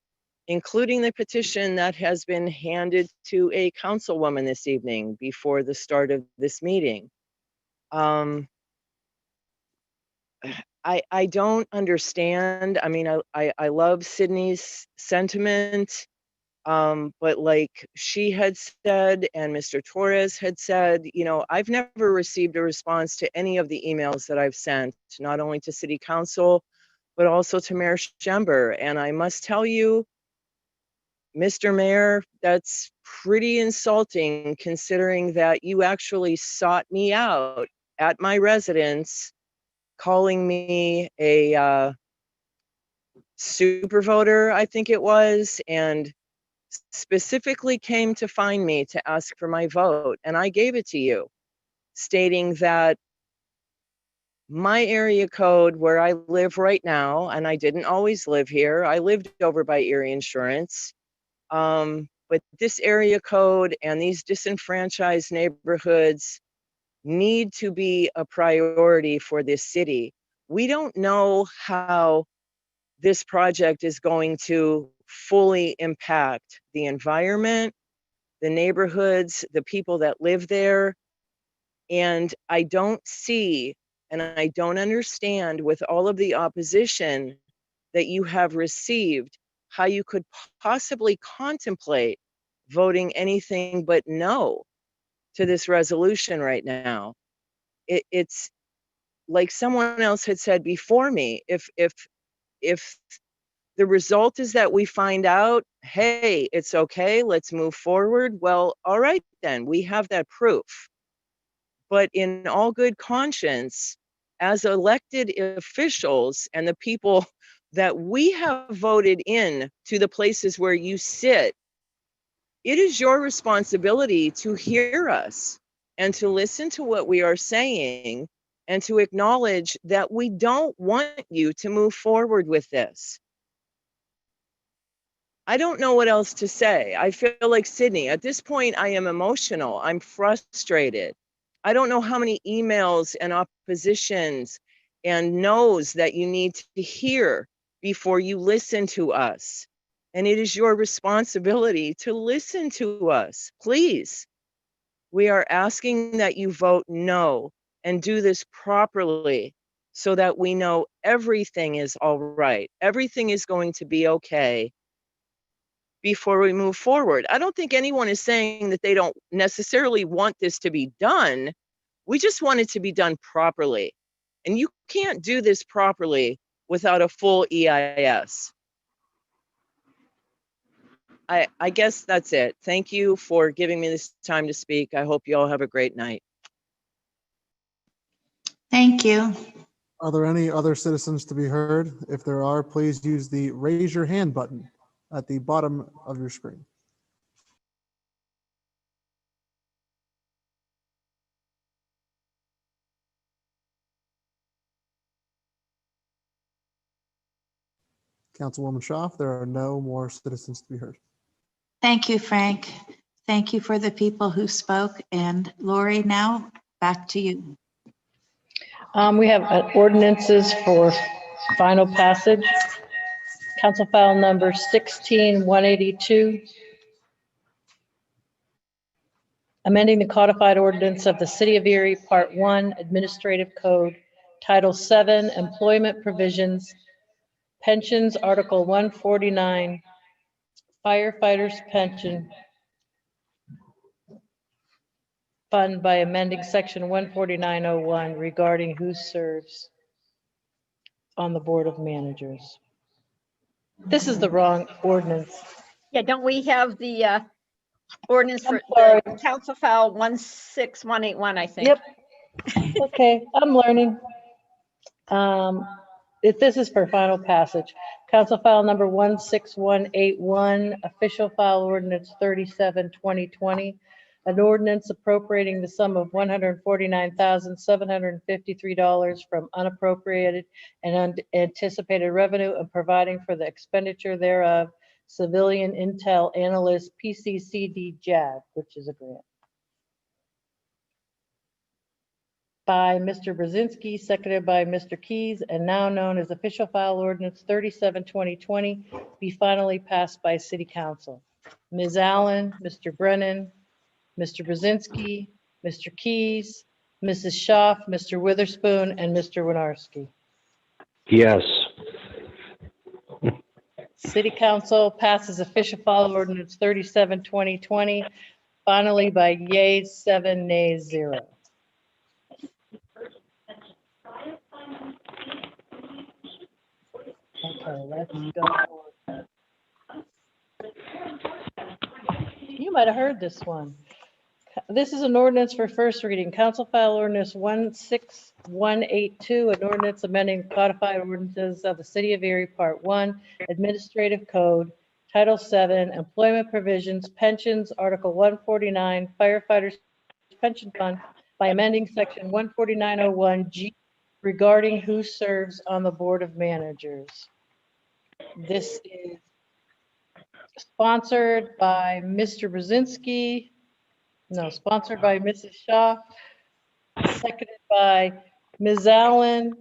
including the petition that has been handed to a councilwoman this evening before the start of this meeting. I don't understand. I mean, I love Sydney's sentiment, but like she had said, and Mr. Torres had said, you know, I've never received a response to any of the emails that I've sent, not only to City Council, but also to Mayor Schember. And I must tell you, Mr. Mayor, that's pretty insulting, considering that you actually sought me out at my residence, calling me a super voter, I think it was, and specifically came to find me to ask for my vote, and I gave it to you. stating that my area code where I live right now, and I didn't always live here, I lived over by Erie Insurance. But this area code and these disenfranchised neighborhoods need to be a priority for this city. We don't know how this project is going to fully impact the environment, the neighborhoods, the people that live there. And I don't see, and I don't understand with all of the opposition that you have received, how you could possibly contemplate voting anything but no to this resolution right now. It's like someone else had said before me, if the result is that we find out, hey, it's okay, let's move forward, well, all right then, we have that proof. But in all good conscience, as elected officials and the people that we have voted in to the places where you sit, it is your responsibility to hear us and to listen to what we are saying and to acknowledge that we don't want you to move forward with this. I don't know what else to say. I feel like Sydney. At this point, I am emotional. I'm frustrated. I don't know how many emails and oppositions and no's that you need to hear before you listen to us. And it is your responsibility to listen to us. Please. We are asking that you vote no and do this properly so that we know everything is all right. Everything is going to be okay before we move forward. I don't think anyone is saying that they don't necessarily want this to be done. We just want it to be done properly. And you can't do this properly without a full EIS. I guess that's it. Thank you for giving me this time to speak. I hope you all have a great night. Thank you. Are there any other citizens to be heard? If there are, please use the raise your hand button at the bottom of your screen. Councilwoman Schaaf, there are no more citizens to be heard. Thank you, Frank. Thank you for the people who spoke. And Lori, now back to you. We have ordinances for final passage. Council file number 16182. Amending the codified ordinance of the City of Erie, Part 1, Administrative Code, Title 7, Employment Provisions, Pensions, Article 149, Firefighters Pension Fund by amending Section 14901 regarding who serves on the Board of Managers. This is the wrong ordinance. Yeah, don't we have the ordinance for sorry. the council file 16181, I think. Yep. Okay, I'm learning. If this is for final passage, council file number 16181, official file ordinance 37/2020, an ordinance appropriating the sum of $149,753 from unappropriated and unanticipated revenue and providing for the expenditure thereof, civilian intel analyst PCCD JAG, which is a grant. By Mr. Brzezinski, seconded by Mr. Keys, and now known as official file ordinance 37/2020, be finally passed by City Council. Ms. Allen, Mr. Brennan, Mr. Brzezinski, Mr. Keys, Mrs. Schaaf, Mr. Witherspoon, and Mr. Winarski. Yes. City Council passes official file ordinance 37/2020, finally by yeas 7, nays 0. Okay, let's go. You might have heard this one. This is an ordinance for first reading. Council file ordinance 16182, an ordinance amending codified ordinances of the City of Erie, Part 1, Administrative Code, Title 7, Employment Provisions, Pensions, Article 149, Firefighters Pension Fund by amending section 14901G regarding who serves on the Board of Managers. This is sponsored by Mr. Brzezinski. No, sponsored by Mrs. Shaw, seconded by Ms. Allen.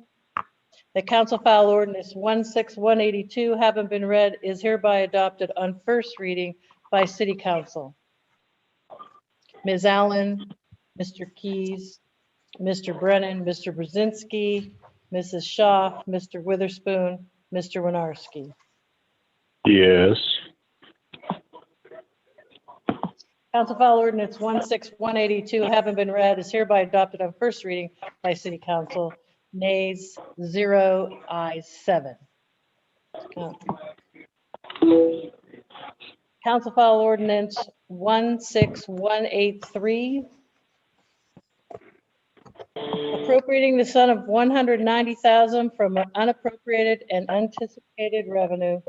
The council file ordinance 16182, having been read, is hereby adopted on first reading by City Council. Ms. Allen, Mr. Keys, Mr. Brennan, Mr. Brzezinski, Mrs. Shaw, Mr. Witherspoon, Mr. Winarski. Yes. Council file ordinance 16182, having been read, is hereby adopted on first reading by City Council. Nays 0, ayes 7. Council file ordinance 16183, appropriating the sum of $190,000 from unappropriated and anticipated revenue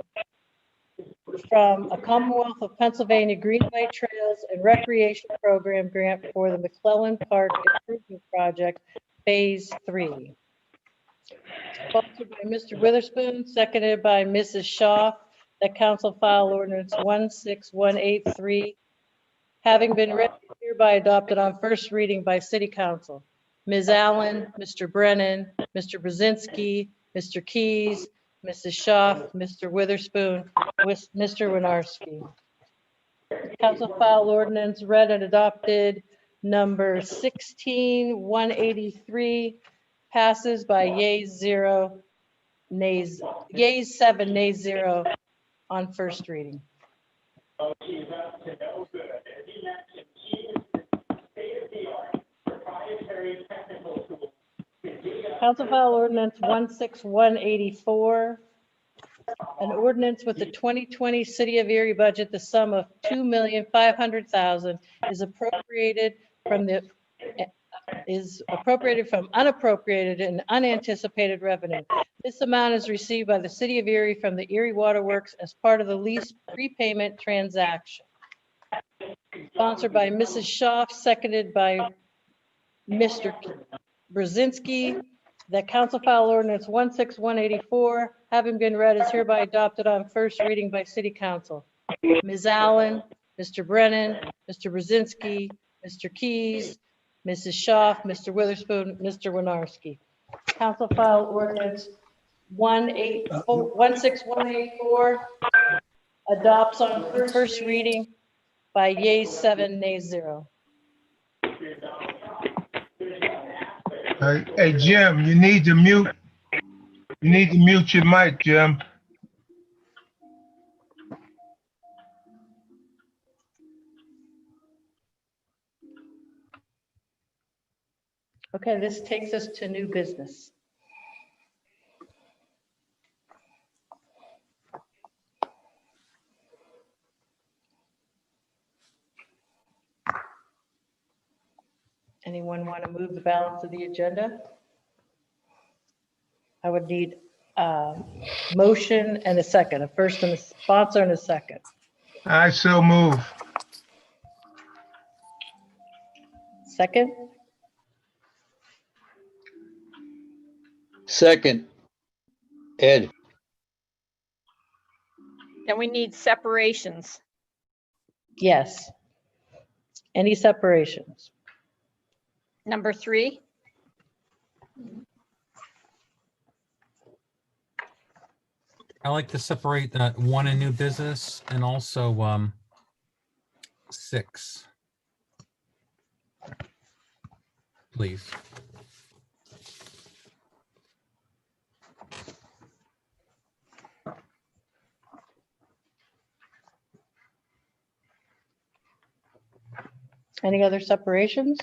from a Commonwealth of Pennsylvania Greenway Trails and Recreation Program grant for the McClellan Park Improvement Project, Phase 3. Sponsored by Mr. Witherspoon, seconded by Mrs. Shaw, that council file ordinance 16183, having been read, is hereby adopted on first reading by City Council. Ms. Allen, Mr. Brennan, Mr. Brzezinski, Mr. Keys, Mrs. Shaw, Mr. Witherspoon, with Mr. Winarski. Council file ordinance read and adopted number 16183 passes by yeas 0, nays, yeas 7, nays 0 on first reading. Council file ordinance 16184, an ordinance with the 2020 City of Erie budget, the sum of $2,500,000 is appropriated from unappropriated and unanticipated revenue. This amount is received by the City of Erie from the Erie Waterworks as part of the lease prepayment transaction. Sponsored by Mrs. Shaw, seconded by Mr. Brzezinski, that council file ordinance 16184, having been read, is hereby adopted on first reading by City Council. Ms. Allen, Mr. Brennan, Mr. Brzezinski, Mr. Keys, Mrs. Shaw, Mr. Witherspoon, Mr. Winarski. Council file ordinance 16184 adopts on first reading by yeas 7, nays 0. Hey, Jim, you need to mute your mic, Jim. Okay, this takes us to new business. Anyone want to move the balance of the agenda? I would need a motion and a second, a first and a sponsor and a second. I so move. Second? Second. Ed. Then we need separations. Yes. Any separations? Number 3. I like to separate that 1 in new business and also 6. Please. Any other separations?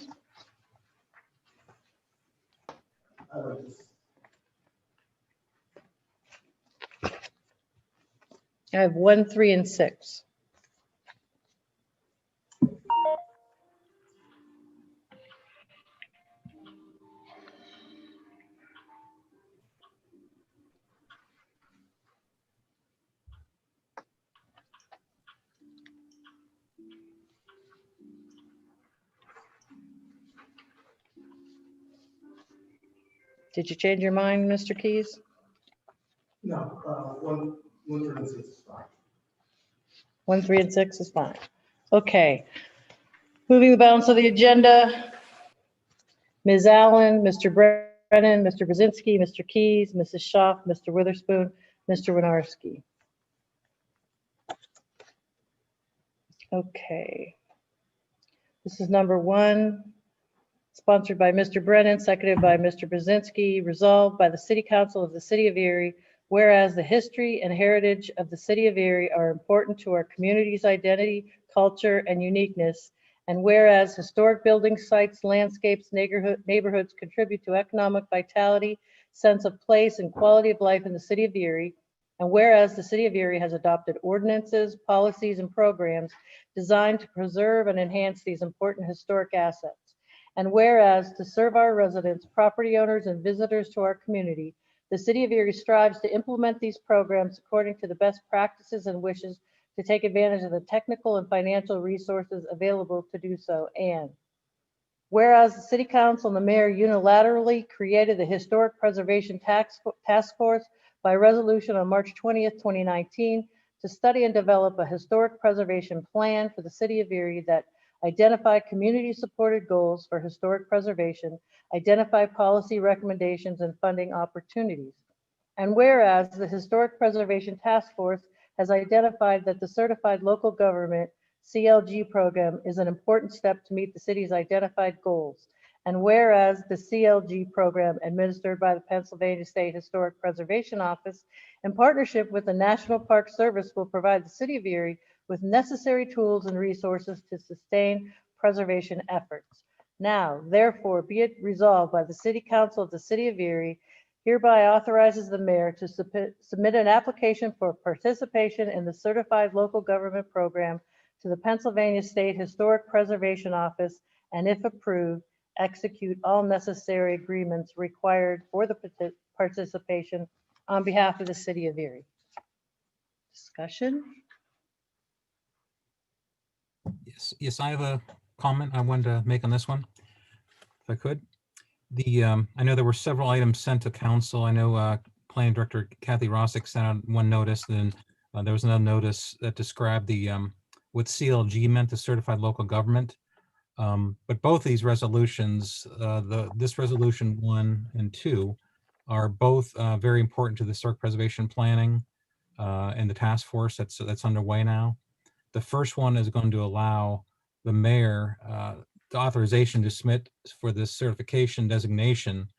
I have 1, 3, and 6. Did you change your mind, Mr. Keys? No, 1 through 6 is fine. 1, 3, and 6 is fine. Okay. Moving the balance of the agenda. Ms. Allen, Mr. Brennan, Mr. Brzezinski, Mr. Keys, Mrs. Schaaf, Mr. Witherspoon, Mr. Winarski. Okay. This is number 1, sponsored by Mr. Brennan, seconded by Mr. Brzezinski, resolved by the City Council of the City of Erie, whereas the history and heritage of the City of Erie are important to our community's identity, culture, and uniqueness, and whereas historic building sites, landscapes, neighborhoods contribute to economic vitality, sense of place, and quality of life in the City of Erie, and whereas the City of Erie has adopted ordinances, policies, and programs designed to preserve and enhance these important historic assets. And whereas to serve our residents, property owners, and visitors to our community, the City of Erie strives to implement these programs according to the best practices and wishes to take advantage of the technical and financial resources available to do so. And whereas the City Council and the Mayor unilaterally created the Historic Preservation Task Force by resolution on March 20th, 2019, to study and develop a historic preservation plan for the City of Erie that identify community-supported goals for historic preservation, identify policy recommendations and funding opportunities. And whereas the Historic Preservation Task Force has identified that the Certified Local Government CLG program is an important step to meet the city's identified goals. And whereas the CLG program administered by the Pennsylvania State Historic Preservation Office in partnership with the National Park Service will provide the City of Erie with necessary tools and resources to sustain preservation efforts. Now, therefore, be it resolved by the City Council of the City of Erie hereby authorizes the mayor to submit an application for participation in the Certified Local Government Program to the Pennsylvania State Historic Preservation Office, and if approved, execute all necessary agreements required for the participation on behalf of the City of Erie. Discussion? Yes, I have a comment I wanted to make on this one, if I could. I know there were several items sent to council. I know Planning Director Kathy Rossick sent out one notice, then there was another notice that described the what CLG meant, the Certified Local Government. But both these resolutions, this resolution 1 and 2, are both very important to the historic preservation planning and the task force that's underway now. The first one is going to allow the mayor the authorization to submit for this certification designation,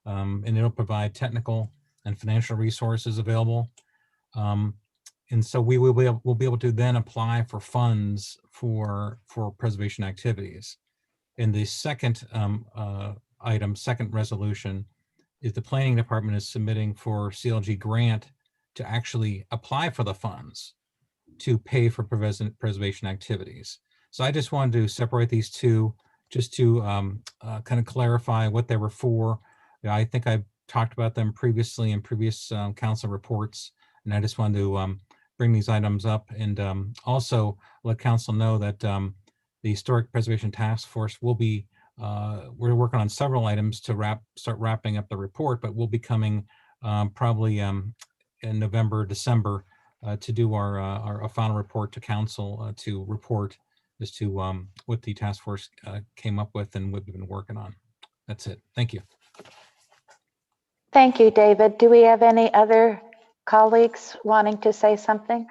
and it'll provide technical and financial resources available. And so we'll be able to then apply for funds for preservation activities. And the second item, second resolution, is the planning department is submitting for CLG grant to actually apply for the funds to pay for preservation activities. So I just wanted to separate these two, just to kind of clarify what they were for. I think I talked about them previously in previous council reports, and I just wanted to bring these items up and also let council know that the Historic Preservation Task Force will be, we're working on several items to start wrapping up the report, but we'll be coming probably in November, December to do our final report to council to report as to what the task force came up with and what we've been working on. That's it. Thank you. Thank you, David. Do we have any other colleagues wanting to say something?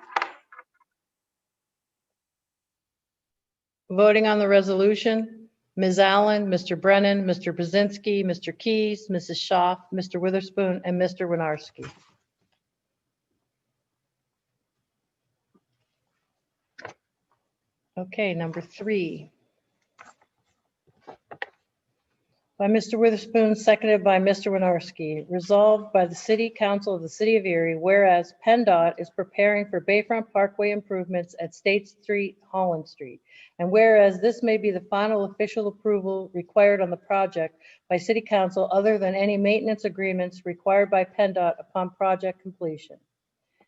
Voting on the resolution, Ms. Allen, Mr. Brennan, Mr. Brzezinski, Mr. Keys, Mrs. Schaaf, Mr. Witherspoon, and Mr. Winarski. Okay, number 3. By Mr. Witherspoon, seconded by Mr. Winarski. Resolved by the City Council of the City of Erie, whereas PennDOT is preparing for Bayfront Parkway improvements at State Street, Holland Street. And whereas this may be the final official approval required on the project by City Council other than any maintenance agreements required by PennDOT upon project completion.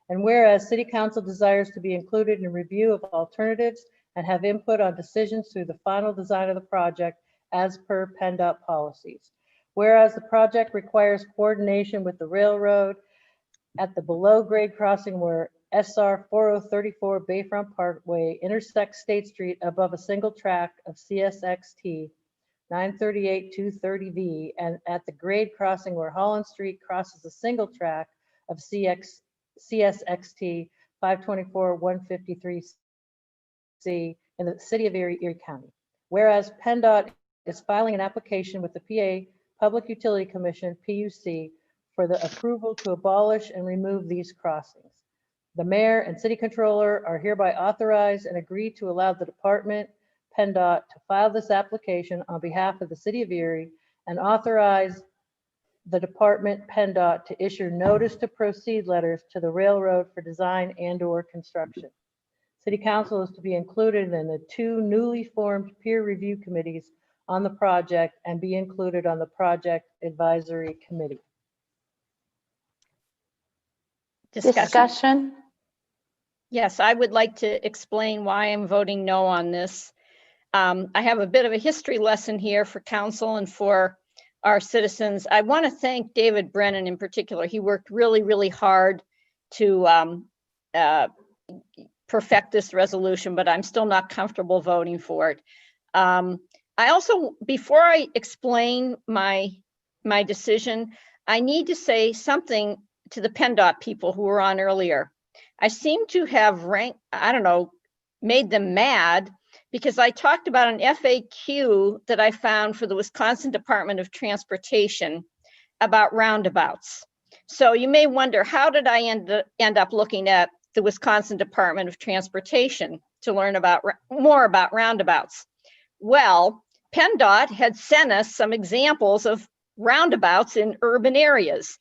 And whereas City Council desires to be included in review of alternatives and have input on decisions through the final design of the project as per PennDOT policies. Whereas the project requires coordination with the railroad at the below-grade crossing where SR 4034 Bayfront Parkway intersects State Street above a single track of CSXT 938-230V, and at the grade crossing where Holland Street crosses a single track of CSXT 524-153C in the city of Erie, Erie County. Whereas PennDOT is filing an application with the PA Public Utility Commission, PUC, for the approval to abolish and remove these crossings. The mayor and city controller are hereby authorized and agree to allow the department, PennDOT, to file this application on behalf of the city of Erie and authorize the department, PennDOT, to issue notice to proceed letters to the railroad for design and/or construction. City council is to be included in the 2 newly formed peer review committees on the project and be included on the project advisory committee. Discussion? Yes, I would like to explain why I'm voting no on this. I have a bit of a history lesson here for council and for our citizens. I want to thank David Brennan in particular. He worked really, really hard to perfect this resolution, but I'm still not comfortable voting for it. I also, before I explain my decision, I need to say something to the PennDOT people who were on earlier. I seem to have made them mad because I talked about an FAQ that I found for the Wisconsin Department of Transportation about roundabouts. So you may wonder, how did I end up looking at the Wisconsin Department of Transportation to learn more about roundabouts? Well, PennDOT had sent us some examples of roundabouts in urban areas.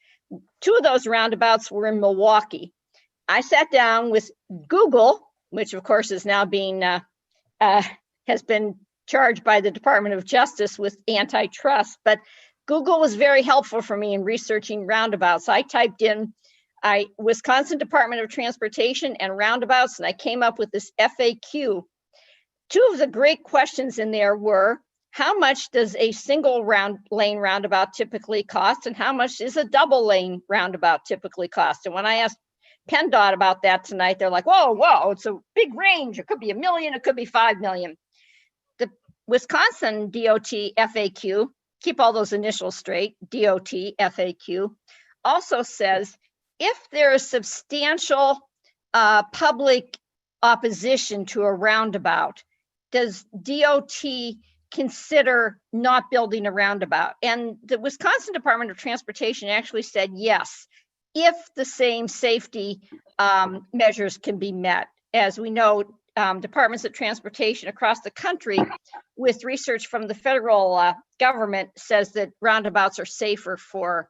2 of those roundabouts were in Milwaukee. I sat down with Google, which of course is now being has been charged by the Department of Justice with antitrust, but Google was very helpful for me in researching roundabouts. I typed in Wisconsin Department of Transportation and roundabouts, and I came up with this FAQ. 2 of the great questions in there were, how much does a single lane roundabout typically cost, and how much is a double lane roundabout typically cost? And when I asked PennDOT about that tonight, they're like, whoa, it's a big range. It could be $1 million, it could be $5 million. The Wisconsin DOT FAQ, keep all those initials straight, DOT FAQ, also says if there is substantial public opposition to a roundabout, does DOT consider not building a roundabout? And the Wisconsin Department of Transportation actually said yes, if the same safety measures can be met. As we know, departments of transportation across the country, with research from the federal government, says that roundabouts are safer for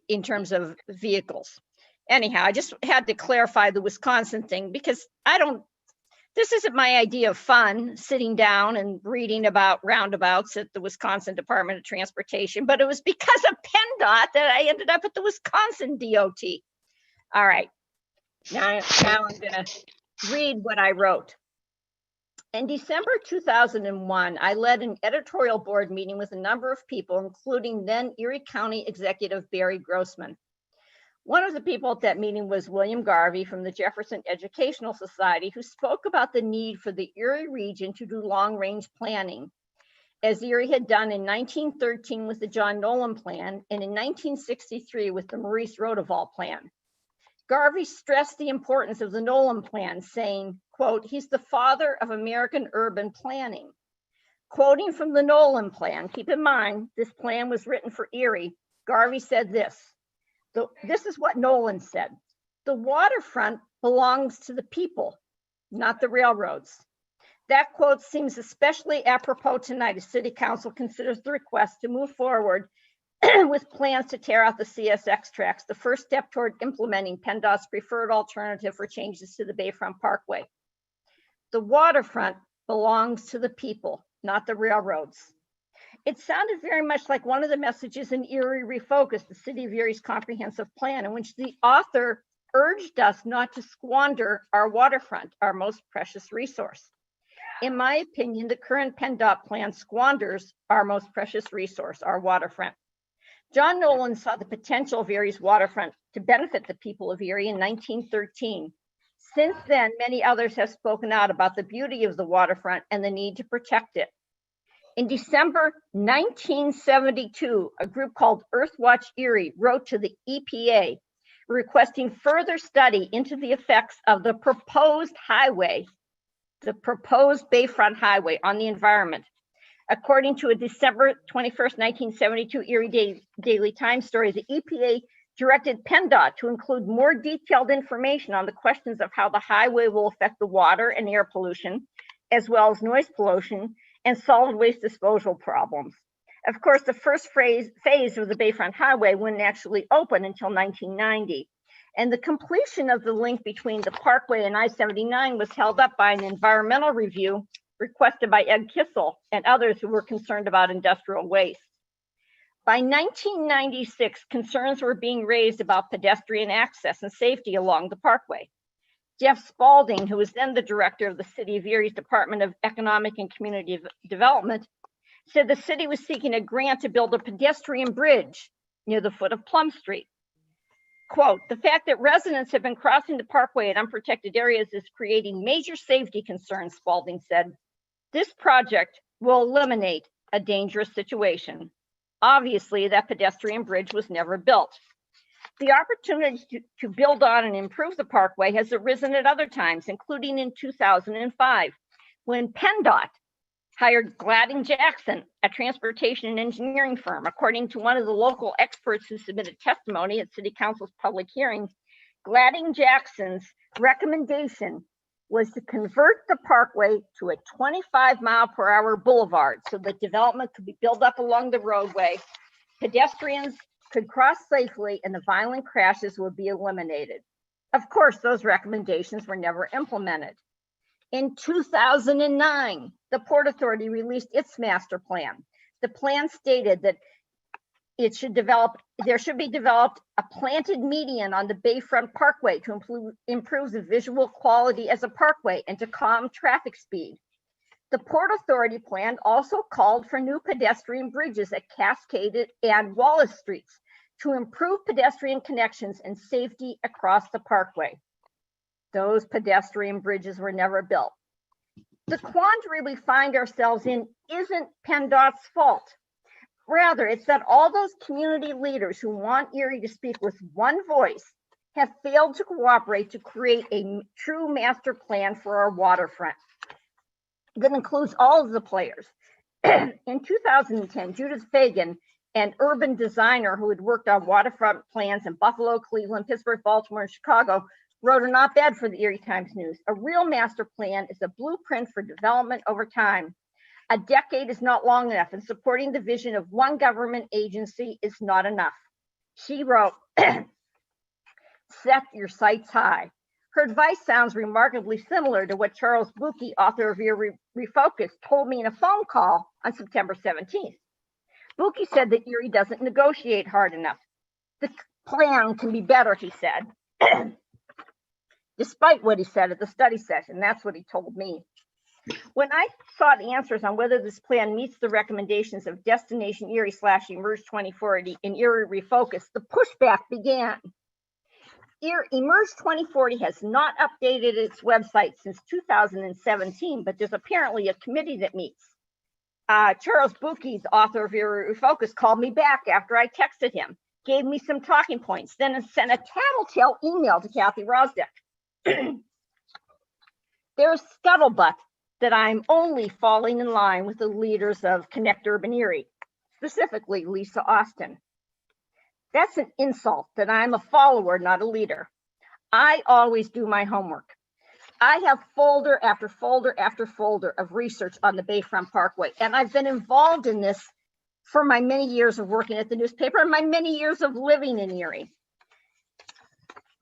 in terms of vehicles. Anyhow, I just had to clarify the Wisconsin thing because this isn't my idea of fun, sitting down and reading about roundabouts at the Wisconsin Department of Transportation, but it was because of PennDOT that I ended up at the Wisconsin DOT. All right, now I'm gonna read what I wrote. In December 2001, I led an editorial board meeting with a number of people, including then Erie County Executive Barry Grossman. One of the people at that meeting was William Garvey from the Jefferson Educational Society, who spoke about the need for the Erie region to do long-range planning, as Erie had done in 1913 with the John Nolan Plan and in 1963 with the Maurice Rodoval Plan. Garvey stressed the importance of the Nolan Plan, saying, quote, he's the father of American urban planning. Quoting from the Nolan Plan, keep in mind, this plan was written for Erie, Garvey said this. This is what Nolan said. The waterfront belongs to the people, not the railroads. That quote seems especially apropos tonight as City Council considers the request to move forward with plans to tear out the CSX tracks, the first step toward implementing PennDOT's preferred alternative for changes to the Bayfront Parkway. The waterfront belongs to the people, not the railroads. It sounded very much like one of the messages in Erie Refocused, the City of Erie's comprehensive plan, in which the author urged us not to squander our waterfront, our most precious resource. In my opinion, the current PennDOT plan squanders our most precious resource, our waterfront. John Nolan saw the potential of Erie's waterfront to benefit the people of Erie in 1913. Since then, many others have spoken out about the beauty of the waterfront and the need to protect it. In December 1972, a group called Earthwatch Erie wrote to the EPA requesting further study into the effects of the proposed highway, the proposed Bayfront Highway, on the environment. According to a December 21st, 1972 Erie Daily Times story, the EPA directed PennDOT to include more detailed information on the questions of how the highway will affect the water and air pollution, as well as noise pollution and solid waste disposal problems. Of course, the first phase of the Bayfront Highway wouldn't actually open until 1990. And the completion of the link between the Parkway and I-79 was held up by an environmental review requested by Ed Kissel and others who were concerned about industrial waste. By 1996, concerns were being raised about pedestrian access and safety along the Parkway. Jeff Spalding, who was then the director of the City of Erie's Department of Economic and Community Development, said the city was seeking a grant to build a pedestrian bridge near the foot of Plum Street. Quote, the fact that residents have been crossing the Parkway at unprotected areas is creating major safety concerns, Spalding said. This project will eliminate a dangerous situation. Obviously, that pedestrian bridge was never built. The opportunity to build on and improve the Parkway has arisen at other times, including in 2005, when PennDOT hired Gladding Jackson, a transportation and engineering firm. According to one of the local experts who submitted testimony at City Council's public hearing, Gladding Jackson's recommendation was to convert the Parkway to a 25-mile-per-hour boulevard so that development could be built up along the roadway, pedestrians could cross safely, and the violent crashes would be eliminated. Of course, those recommendations were never implemented. In 2009, the Port Authority released its master plan. The plan stated that there should be developed a planted median on the Bayfront Parkway to improve the visual quality as a parkway and to calm traffic speed. The Port Authority plan also called for new pedestrian bridges at Cascade and Wallace Streets to improve pedestrian connections and safety across the parkway. Those pedestrian bridges were never built. The quandary we find ourselves in isn't PennDOT's fault. Rather, it's that all those community leaders who want Erie to speak with one voice have failed to cooperate to create a true master plan for our waterfront that includes all of the players. In 2010, Judith Fagan, an urban designer who had worked on waterfront plans in Buffalo, Cleveland, Pittsburgh, Baltimore, and Chicago, wrote an op-ed for the Erie Times News. A real master plan is a blueprint for development over time. A decade is not long enough, and supporting the vision of one government agency is not enough. She wrote, set your sights high. Her advice sounds remarkably similar to what Charles Bukey, author of Erie Refocused, told me in a phone call on September 17th. Bukey said that Erie doesn't negotiate hard enough. The plan can be better, he said. Despite what he said at the study session, that's what he told me. When I sought answers on whether this plan meets the recommendations of Destination Erie / Emerge 2040 and Erie Refocused, the pushback began. Emerge 2040 has not updated its website since 2017, but there's apparently a committee that meets. Charles Bukey, the author of Erie Refocused, called me back after I texted him, gave me some talking points, then sent a tattletale email to Kathy Rosdeck. There's scuttlebutt that I'm only falling in line with the leaders of Connect Urban Erie, specifically Lisa Austin. That's an insult that I'm a follower, not a leader. I always do my homework. I have folder after folder after folder of research on the Bayfront Parkway, and I've been involved in this for my many years of working at the newspaper and my many years of living in Erie.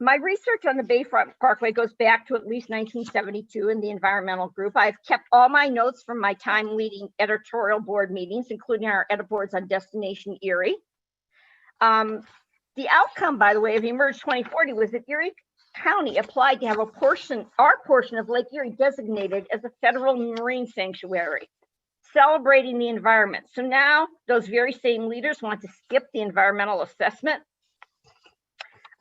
My research on the Bayfront Parkway goes back to at least 1972 in the environmental group. I've kept all my notes from my time leading editorial board meetings, including our edit boards on Destination Erie. The outcome, by the way, of Emerge 2040 was that Erie County applied to have a portion, our portion of Lake Erie designated as a federal marine sanctuary, celebrating the environment. So now those very same leaders want to skip the environmental assessment.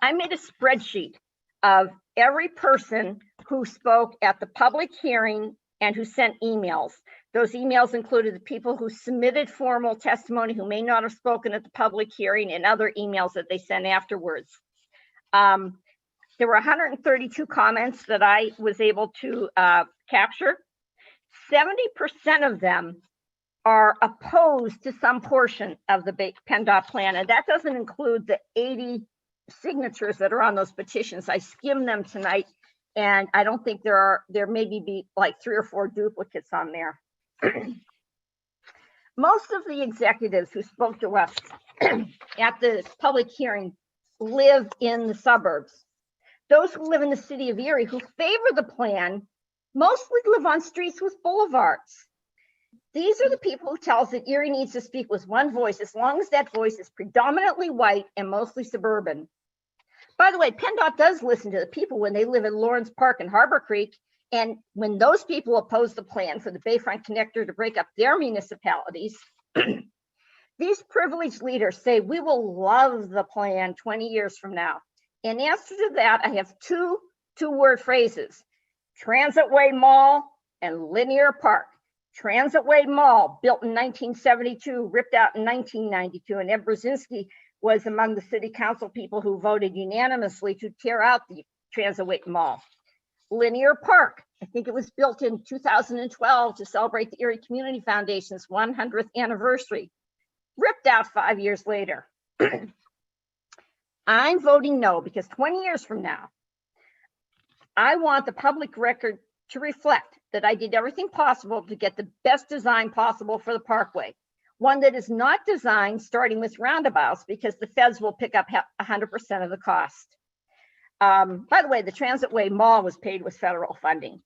I made a spreadsheet of every person who spoke at the public hearing and who sent emails. Those emails included the people who submitted formal testimony who may not have spoken at the public hearing and other emails that they sent afterwards. There were 132 comments that I was able to capture. 70% of them are opposed to some portion of the PennDOT plan, and that doesn't include the 80 signatures that are on those petitions. I skimmed them tonight, and I don't think there maybe be like 3 or 4 duplicates on there. Most of the executives who spoke to us at the public hearing live in the suburbs. Those who live in the city of Erie who favor the plan mostly live on streets with boulevards. These are the people who tell us that Erie needs to speak with one voice, as long as that voice is predominantly white and mostly suburban. By the way, PennDOT does listen to the people when they live in Lawrence Park and Harbor Creek. And when those people oppose the plan for the Bayfront Connector to break up their municipalities, these privileged leaders say we will love the plan 20 years from now. In answer to that, I have two-word phrases: Transitway Mall and Linear Park. Transitway Mall, built in 1972, ripped out in 1992, and Ed Brzezinski was among the city council people who voted unanimously to tear out the Transitway Mall. Linear Park, I think it was built in 2012 to celebrate the Erie Community Foundation's 100th anniversary, ripped out 5 years later. I'm voting no because 20 years from now, I want the public record to reflect that I did everything possible to get the best design possible for the parkway. One that is not designed starting with roundabouts because the feds will pick up 100% of the cost. By the way, the Transitway Mall was paid with federal funding.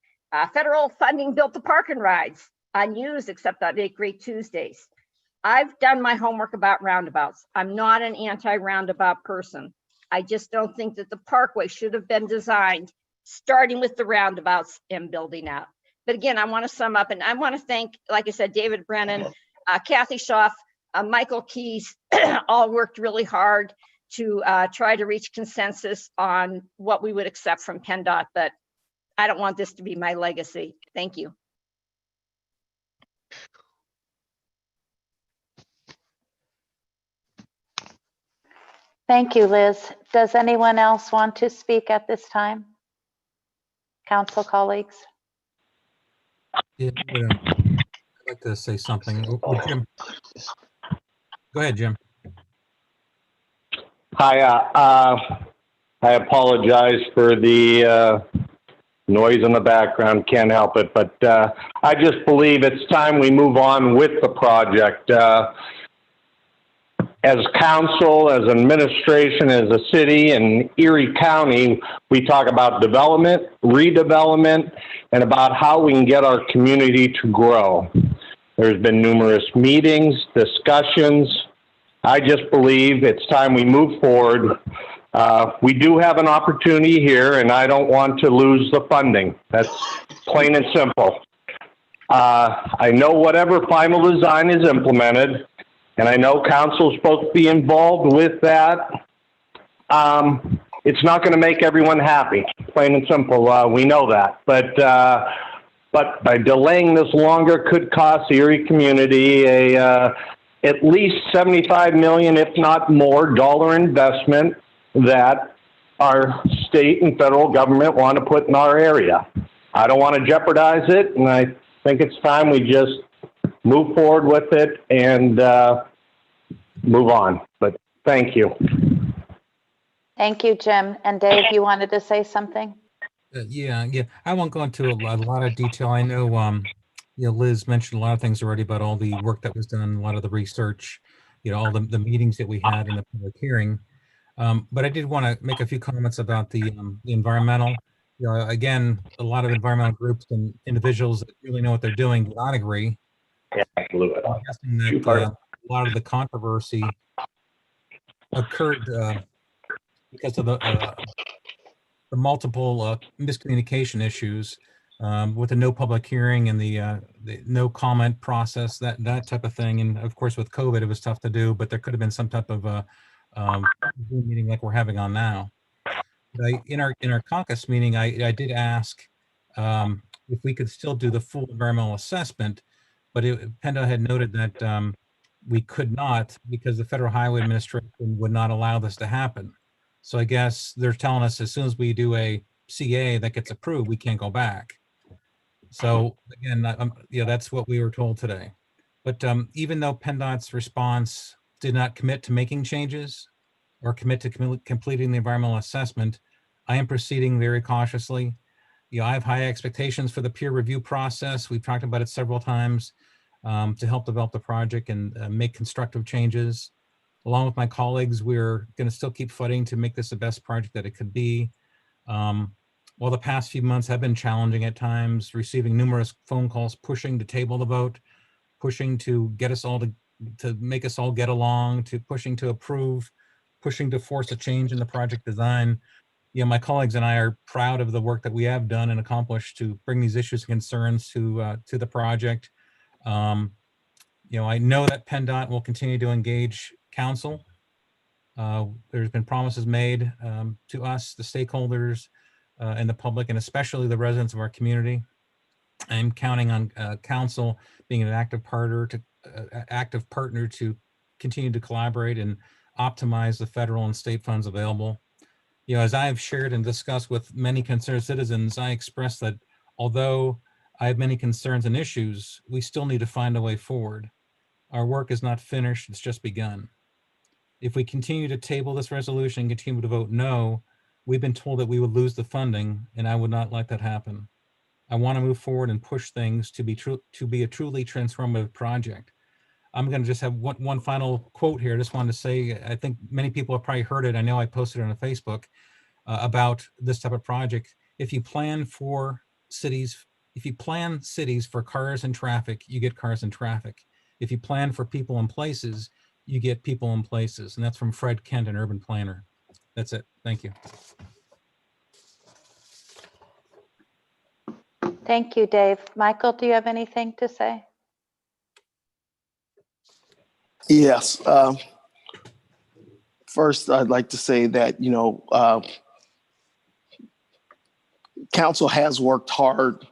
Federal funding built the park and rides, unused except on 8 Great Tuesdays. I've done my homework about roundabouts. I'm not an anti-roundabout person. I just don't think that the parkway should have been designed starting with the roundabouts and building out. But again, I want to sum up, and I want to thank, like I said, David Brennan, Kathy Schaaf, Michael Keys, all worked really hard to try to reach consensus on what we would accept from PennDOT, but I don't want this to be my legacy. Thank you. Thank you, Liz. Does anyone else want to speak at this time? Council colleagues? Yeah, I'd like to say something. Jim. Go ahead, Jim. Hi, I apologize for the noise in the background. Can't help it, but I just believe it's time we move on with the project. As council, as administration, as a city and Erie County, we talk about development, redevelopment, and about how we can get our community to grow. There's been numerous meetings, discussions. I just believe it's time we move forward. We do have an opportunity here, and I don't want to lose the funding. That's plain and simple. I know whatever final design is implemented, and I know council's supposed to be involved with that. It's not going to make everyone happy, plain and simple. We know that. But by delaying this longer could cost the Erie community at least $75 million, if not more, dollar investment that our state and federal government want to put in our area. I don't want to jeopardize it, and I think it's time we just move forward with it and move on. But thank you. Thank you, Jim. And Dave, you wanted to say something? Yeah. I won't go into a lot of detail. I know, Liz mentioned a lot of things already about all the work that was done, a lot of the research, all the meetings that we had in the public hearing. But I did want to make a few comments about the environmental. Again, a lot of environmental groups and individuals that really know what they're doing do not agree. Yeah, absolutely. I'm guessing that a lot of the controversy occurred because of the the multiple miscommunication issues with the no public hearing and the no comment process, that type of thing. And of course, with COVID, it was tough to do, but there could have been some type of Zoom meeting like we're having on now. But in our caucus meeting, I did ask if we could still do the full environmental assessment, but PennDOT had noted that we could not because the Federal Highway Administration would not allow this to happen. So I guess they're telling us as soon as we do a CA that gets approved, we can't go back. So again, yeah, that's what we were told today. But even though PennDOT's response did not commit to making changes or commit to completing the environmental assessment, I am proceeding very cautiously. You know, I have high expectations for the peer review process. We've talked about it several times to help develop the project and make constructive changes. Along with my colleagues, we're going to still keep fighting to make this the best project that it could be. While the past few months have been challenging at times, receiving numerous phone calls pushing to table the vote, pushing to get us all to make us all get along, to pushing to approve, pushing to force a change in the project design. You know, my colleagues and I are proud of the work that we have done and accomplished to bring these issues and concerns to the project. You know, I know that PennDOT will continue to engage council. There's been promises made to us, the stakeholders, and the public, and especially the residents of our community. I'm counting on council being an active partner to continue to collaborate and optimize the federal and state funds available. You know, as I have shared and discussed with many concerned citizens, I express that although I have many concerns and issues, we still need to find a way forward. Our work is not finished, it's just begun. If we continue to table this resolution and continue to vote no, we've been told that we would lose the funding, and I would not let that happen. I want to move forward and push things to be a truly transformative project. I'm going to just have one final quote here. I just wanted to say, I think many people have probably heard it. I know I posted it on Facebook about this type of project. If you plan cities for cars and traffic, you get cars and traffic. If you plan for people and places, you get people and places. And that's from Fred Kent, an urban planner. That's it. Thank you. Thank you, Dave. Michael, do you have anything to say? Yes. First, I'd like to say that, council has worked hard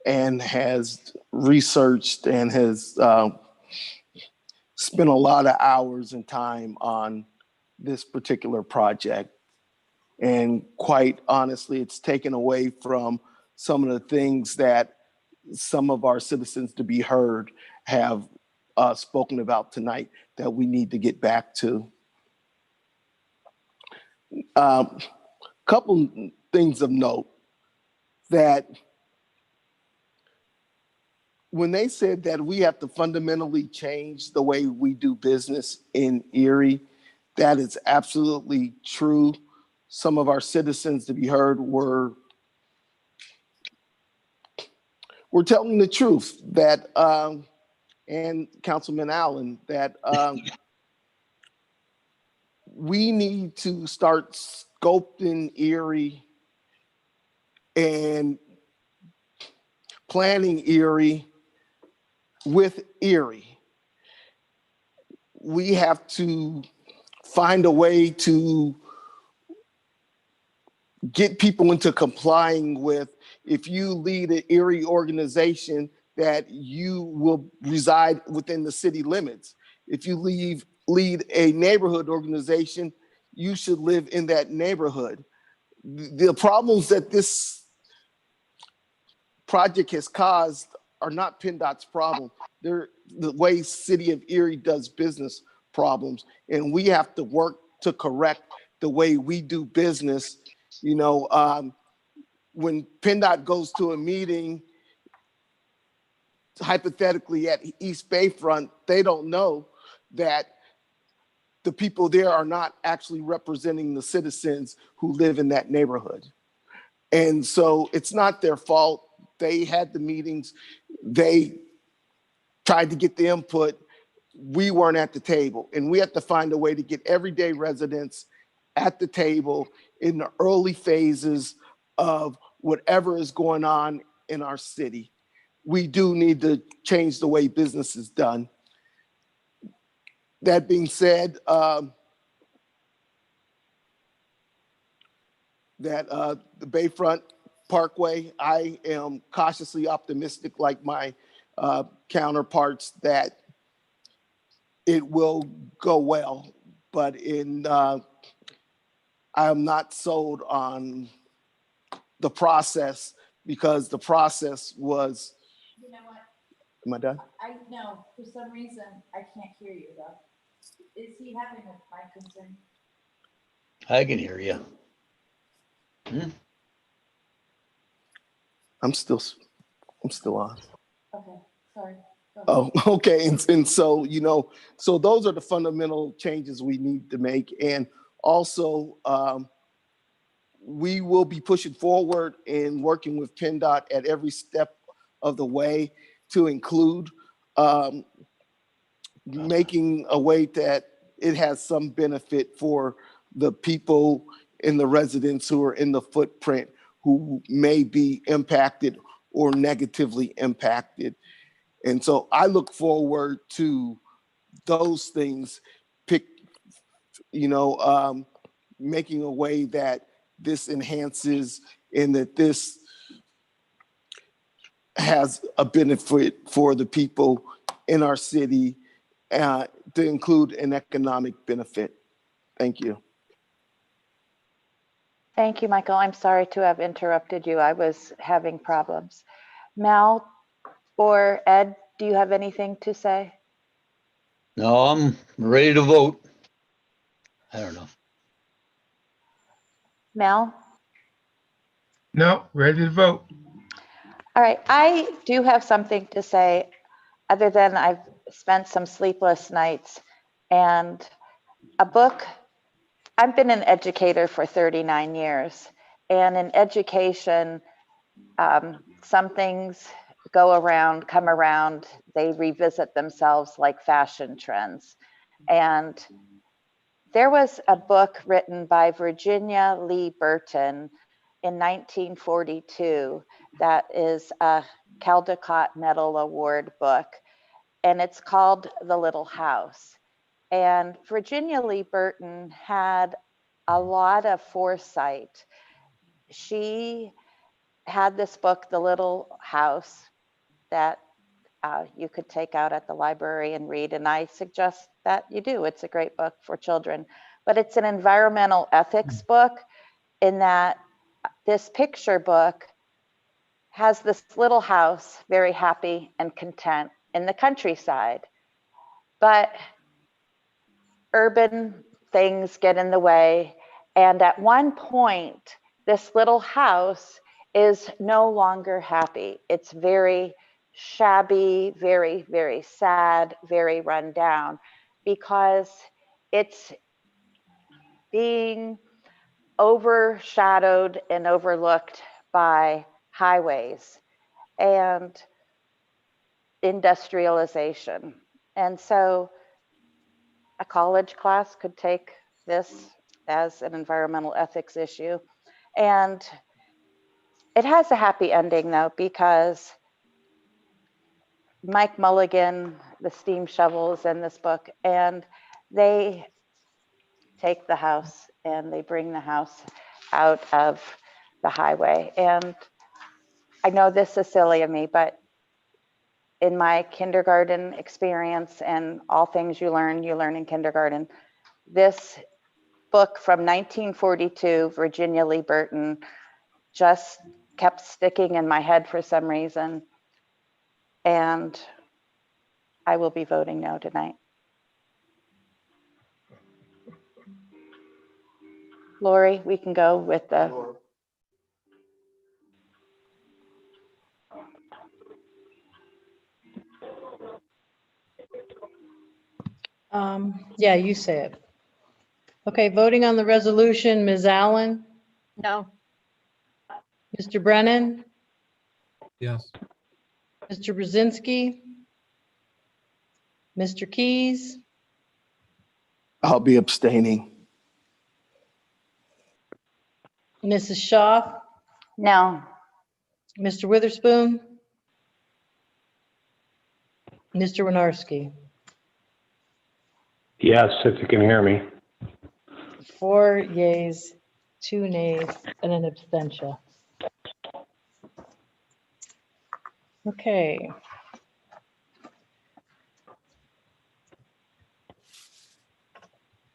and has researched and has spent a lot of hours and time on this particular project. And quite honestly, it's taken away from some of the things that some of our citizens to be heard have spoken about tonight that we need to get back to. Couple things of note, that when they said that we have to fundamentally change the way we do business in Erie, that is absolutely true. Some of our citizens to be heard were telling the truth, that and Councilman Allen, that we need to start scoping Erie and planning Erie with Erie. We have to find a way to get people into complying with, if you lead an Erie organization, that you will reside within the city limits. If you lead a neighborhood organization, you should live in that neighborhood. The problems that this project has caused are not PennDOT's problem. They're the way City of Erie does business problems. And we have to work to correct the way we do business. When PennDOT goes to a meeting, hypothetically at East Bayfront, they don't know that the people there are not actually representing the citizens who live in that neighborhood. And so it's not their fault. They had the meetings, they tried to get the input. We weren't at the table, and we have to find a way to get everyday residents at the table in the early phases of whatever is going on in our city. We do need to change the way business is done. That being said, the Bayfront Parkway, I am cautiously optimistic, like my counterparts, that it will go well. But I'm not sold on the process, because the process was. You know what? Am I done? No, for some reason, I can't hear you though. Is he having a mic concern? I can hear you. I'm still on. Okay, sorry. Go ahead. Oh, okay. And so, so those are the fundamental changes we need to make. And also, we will be pushing forward and working with PennDOT at every step of the way to include making a way that it has some benefit for the people and the residents who are in the footprint who may be impacted or negatively impacted. And so I look forward to those things, making a way that this enhances and that this has a benefit for the people in our city, to include an economic benefit. Thank you. Thank you, Michael. I'm sorry to have interrupted you. I was having problems. Mel or Ed, do you have anything to say? No, I'm ready to vote. I don't know. Mel? No, ready to vote. All right, I do have something to say, other than I've spent some sleepless nights and a book. I've been an educator for 39 years, and in education, some things come around, they revisit themselves like fashion trends. And there was a book written by Virginia Lee Burton in 1942 that is a Caldecott Medal Award book, and it's called The Little House. And Virginia Lee Burton had a lot of foresight. She had this book, The Little House, that you could take out at the library and read, and I suggest that you do. It's a great book for children, but it's an environmental ethics book, in that this picture book has this little house, very happy and content in the countryside, but urban things get in the way, and at one point, this little house is no longer happy. It's very shabby, very, very sad, very run down, because it's being overshadowed and overlooked by highways and industrialization. And so a college class could take this as an environmental ethics issue. And it has a happy ending though, because Mike Mulligan, the steam shovels in this book, and they take the house and they bring the house out of the highway. And I know this is silly of me, but in my kindergarten experience and all things you learn in kindergarten, this book from 1942, Virginia Lee Burton, just kept sticking in my head for some reason. And I will be voting no tonight. Lori, we can go with the. Yeah, you say it. Okay, voting on the resolution, Ms. Allen, No. Mr. Brennan, Yes. Mr. Brzezinski, Mr. Keys, I'll be abstaining. Mrs. Shaw, No. Mr. Witherspoon, Mr. Winarski. Yes, if you can hear me. 4 yeas, 2 nays, and an abstention. Okay.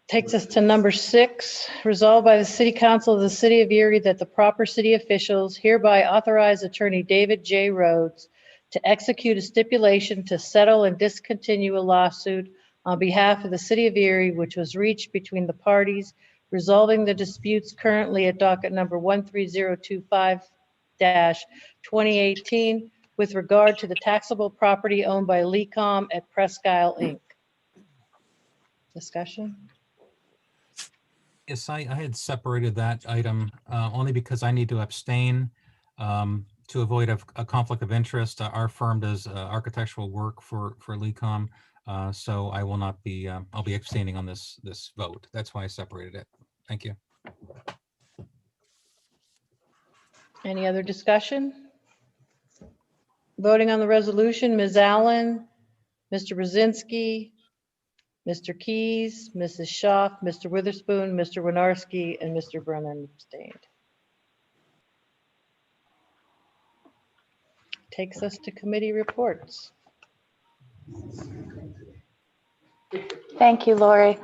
Takes us to number 6, resolved by the City Council of the City of Erie that the proper city officials hereby authorize Attorney David J. Rhodes to execute a stipulation to settle and discontinue a lawsuit on behalf of the City of Erie, which was reached between the parties, resolving the disputes currently at docket number 13025-2018 with regard to the taxable property owned by Lecom at Presque Isle, Inc. Discussion? Yes, I had separated that item only because I need to abstain to avoid a conflict of interest. Our firm does architectural work for Lecom, so I will not be. I'll be abstaining on this vote. That's why I separated it. Thank you. Any other discussion? Voting on the resolution, Ms. Allen, Mr. Brzezinski, Mr. Keys, Mrs. Schaaf, Mr. Witherspoon, Mr. Winarski, and Mr. Brennan abstained. Takes us to committee reports. Thank you, Lori.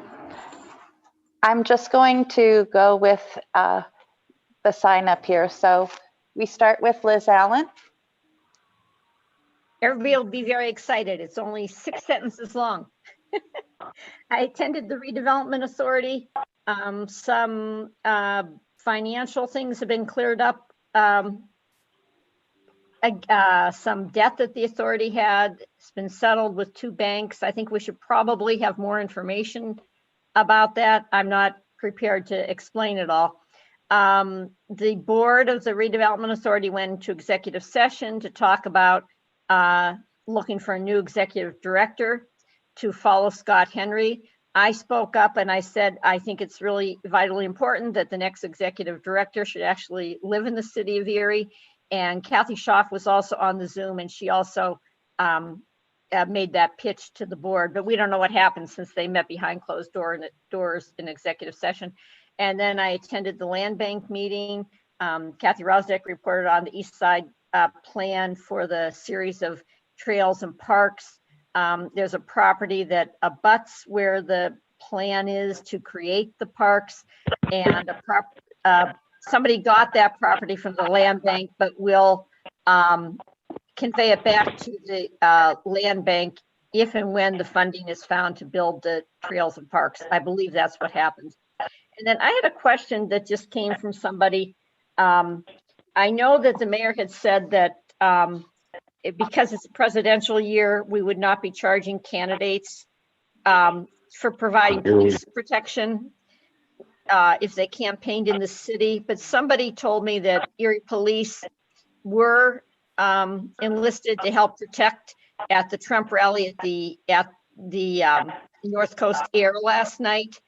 I'm just going to go with the sign up here. So we start with Liz Allen. Everybody will be very excited. It's only 6 sentences long. I attended the Redevelopment Authority. Some financial things have been cleared up. Some debt that the authority had has been settled with 2 banks. I think we should probably have more information about that. I'm not prepared to explain it all. The board of the Redevelopment Authority went into executive session to talk about looking for a new executive director to follow Scott Henry. I spoke up and I said, I think it's really vitally important that the next executive director should actually live in the city of Erie. And Kathy Schaaf was also on the Zoom, and she also made that pitch to the board, but we don't know what happened since they met behind closed doors in executive session. And then I attended the land bank meeting. Kathy Rosdeck reported on the East Side plan for the series of trails and parks. There's a property that abuts where the plan is to create the parks, and somebody got that property from the land bank, but will convey it back to the land bank if and when the funding is found to build the trails and parks. I believe that's what happened. And then I had a question that just came from somebody. I know that the mayor had said that because it's a presidential year, we would not be charging candidates for providing police protection if they campaigned in the city. But somebody told me that Erie police were enlisted to help protect at the Trump rally at the North Coast Air last night.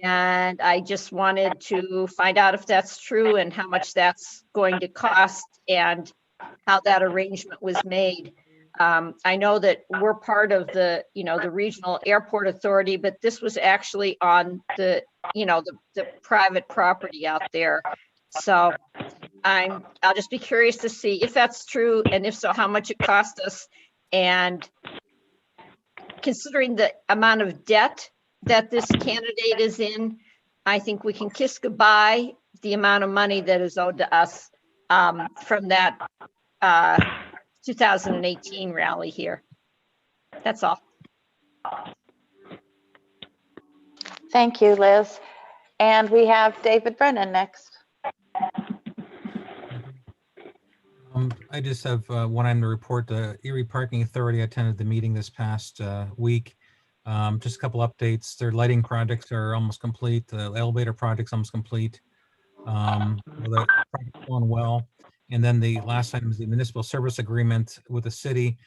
And I just wanted to find out if that's true and how much that's going to cost and how that arrangement was made. I know that we're part of the regional airport authority, but this was actually on the private property out there. So I'll just be curious to see if that's true, and if so, how much it cost us. And considering the amount of debt that this candidate is in, I think we can kiss goodbye the amount of money that is owed to us from that 2018 rally here. That's all. Thank you, Liz. And we have David Brennan next. I just have one item to report. The Erie Parking Authority attended the meeting this past week. Just a couple updates. Their lighting projects are almost complete. The elevator project's almost complete. The project's going well. And then the last item is the municipal service agreement with the city.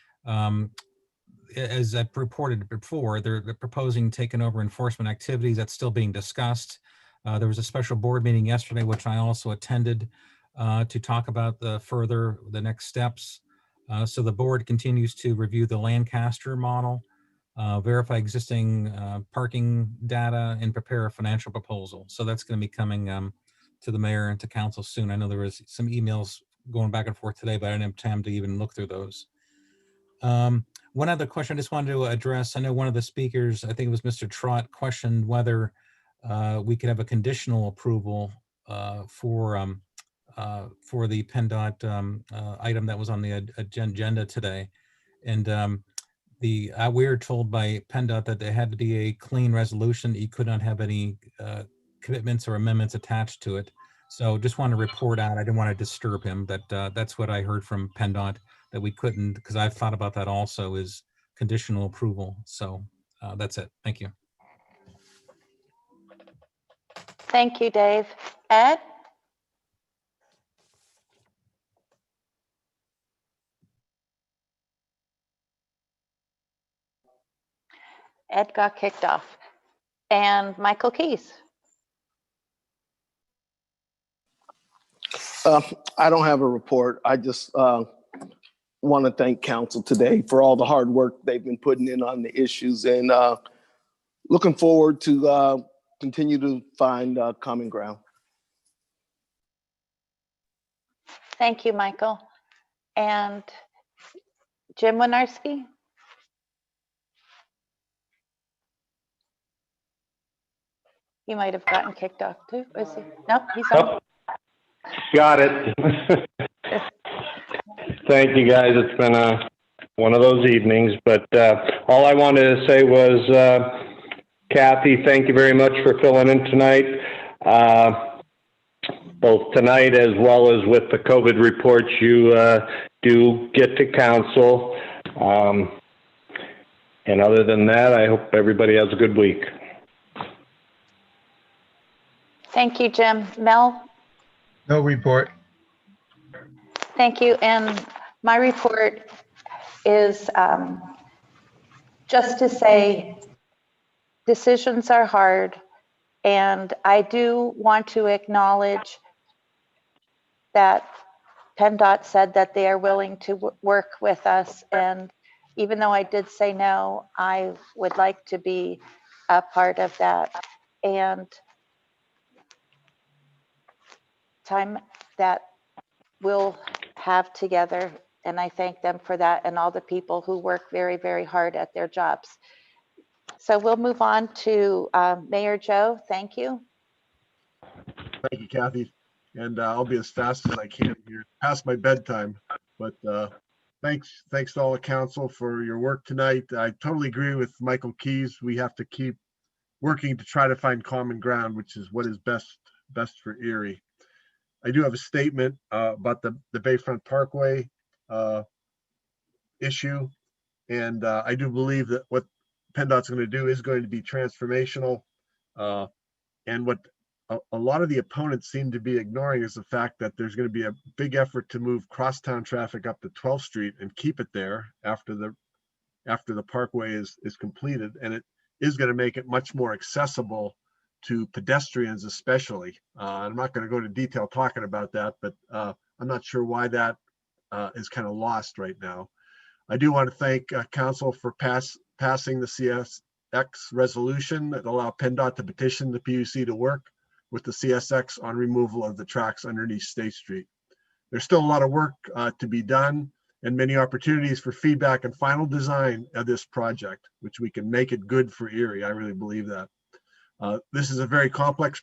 As I've reported before, they're proposing taking over enforcement activities. That's still being discussed. There was a special board meeting yesterday, which I also attended, to talk about the next steps. So the board continues to review the Lancaster model, verify existing parking data, and prepare a financial proposal. So that's going to be coming to the mayor and to council soon. I know there was some emails going back and forth today, but I didn't have time to even look through those. One other question I just wanted to address. I know one of the speakers, I think it was Mr. Trott, questioned whether we could have a conditional approval for the PennDOT item that was on the agenda today. And we were told by PennDOT that there had to be a clean resolution. You could not have any commitments or amendments attached to it. So just want to report out. I didn't want to disturb him. That's what I heard from PennDOT, that we couldn't, because I've thought about that also, is conditional approval. So that's it. Thank you. Thank you, Dave. Ed? Ed got kicked off. And Michael Keys. I don't have a report. I just want to thank council today for all the hard work they've been putting in on the issues, and looking forward to continue to find common ground. Thank you, Michael. And Jim Winarski? He might have gotten kicked off too. Is he? Nope, he's on. Got it. Thank you, guys. It's been one of those evenings, but all I wanted to say was, Kathy, thank you very much for filling in tonight, both tonight as well as with the COVID reports you do get to council. And other than that, I hope everybody has a good week. Thank you, Jim. Mel? No report. Thank you. And my report is just to say decisions are hard. And I do want to acknowledge that PennDOT said that they are willing to work with us. And even though I did say no, I would like to be a part of that. And time that we'll have together, and I thank them for that, and all the people who work very, very hard at their jobs. So we'll move on to Mayor Joe. Thank you. Thank you, Kathy. And I'll be as fast as I can here, past my bedtime. But thanks to all the council for your work tonight. I totally agree with Michael Keys. We have to keep working to try to find common ground, which is what is best for Erie. I do have a statement about the Bayfront Parkway issue. And I do believe that what PennDOT's going to do is going to be transformational. And what a lot of the opponents seem to be ignoring is the fact that there's going to be a big effort to move crosstown traffic up to 12th Street and keep it there after the parkway is completed. And it is going to make it much more accessible to pedestrians especially. I'm not going to go into detail talking about that, but I'm not sure why that is kind of lost right now. I do want to thank council for passing the CSX resolution that allowed PennDOT to petition the PUC to work with the CSX on removal of the tracks underneath State Street. There's still a lot of work to be done and many opportunities for feedback and final design of this project, which we can make it good for Erie. I really believe that. This is a very complex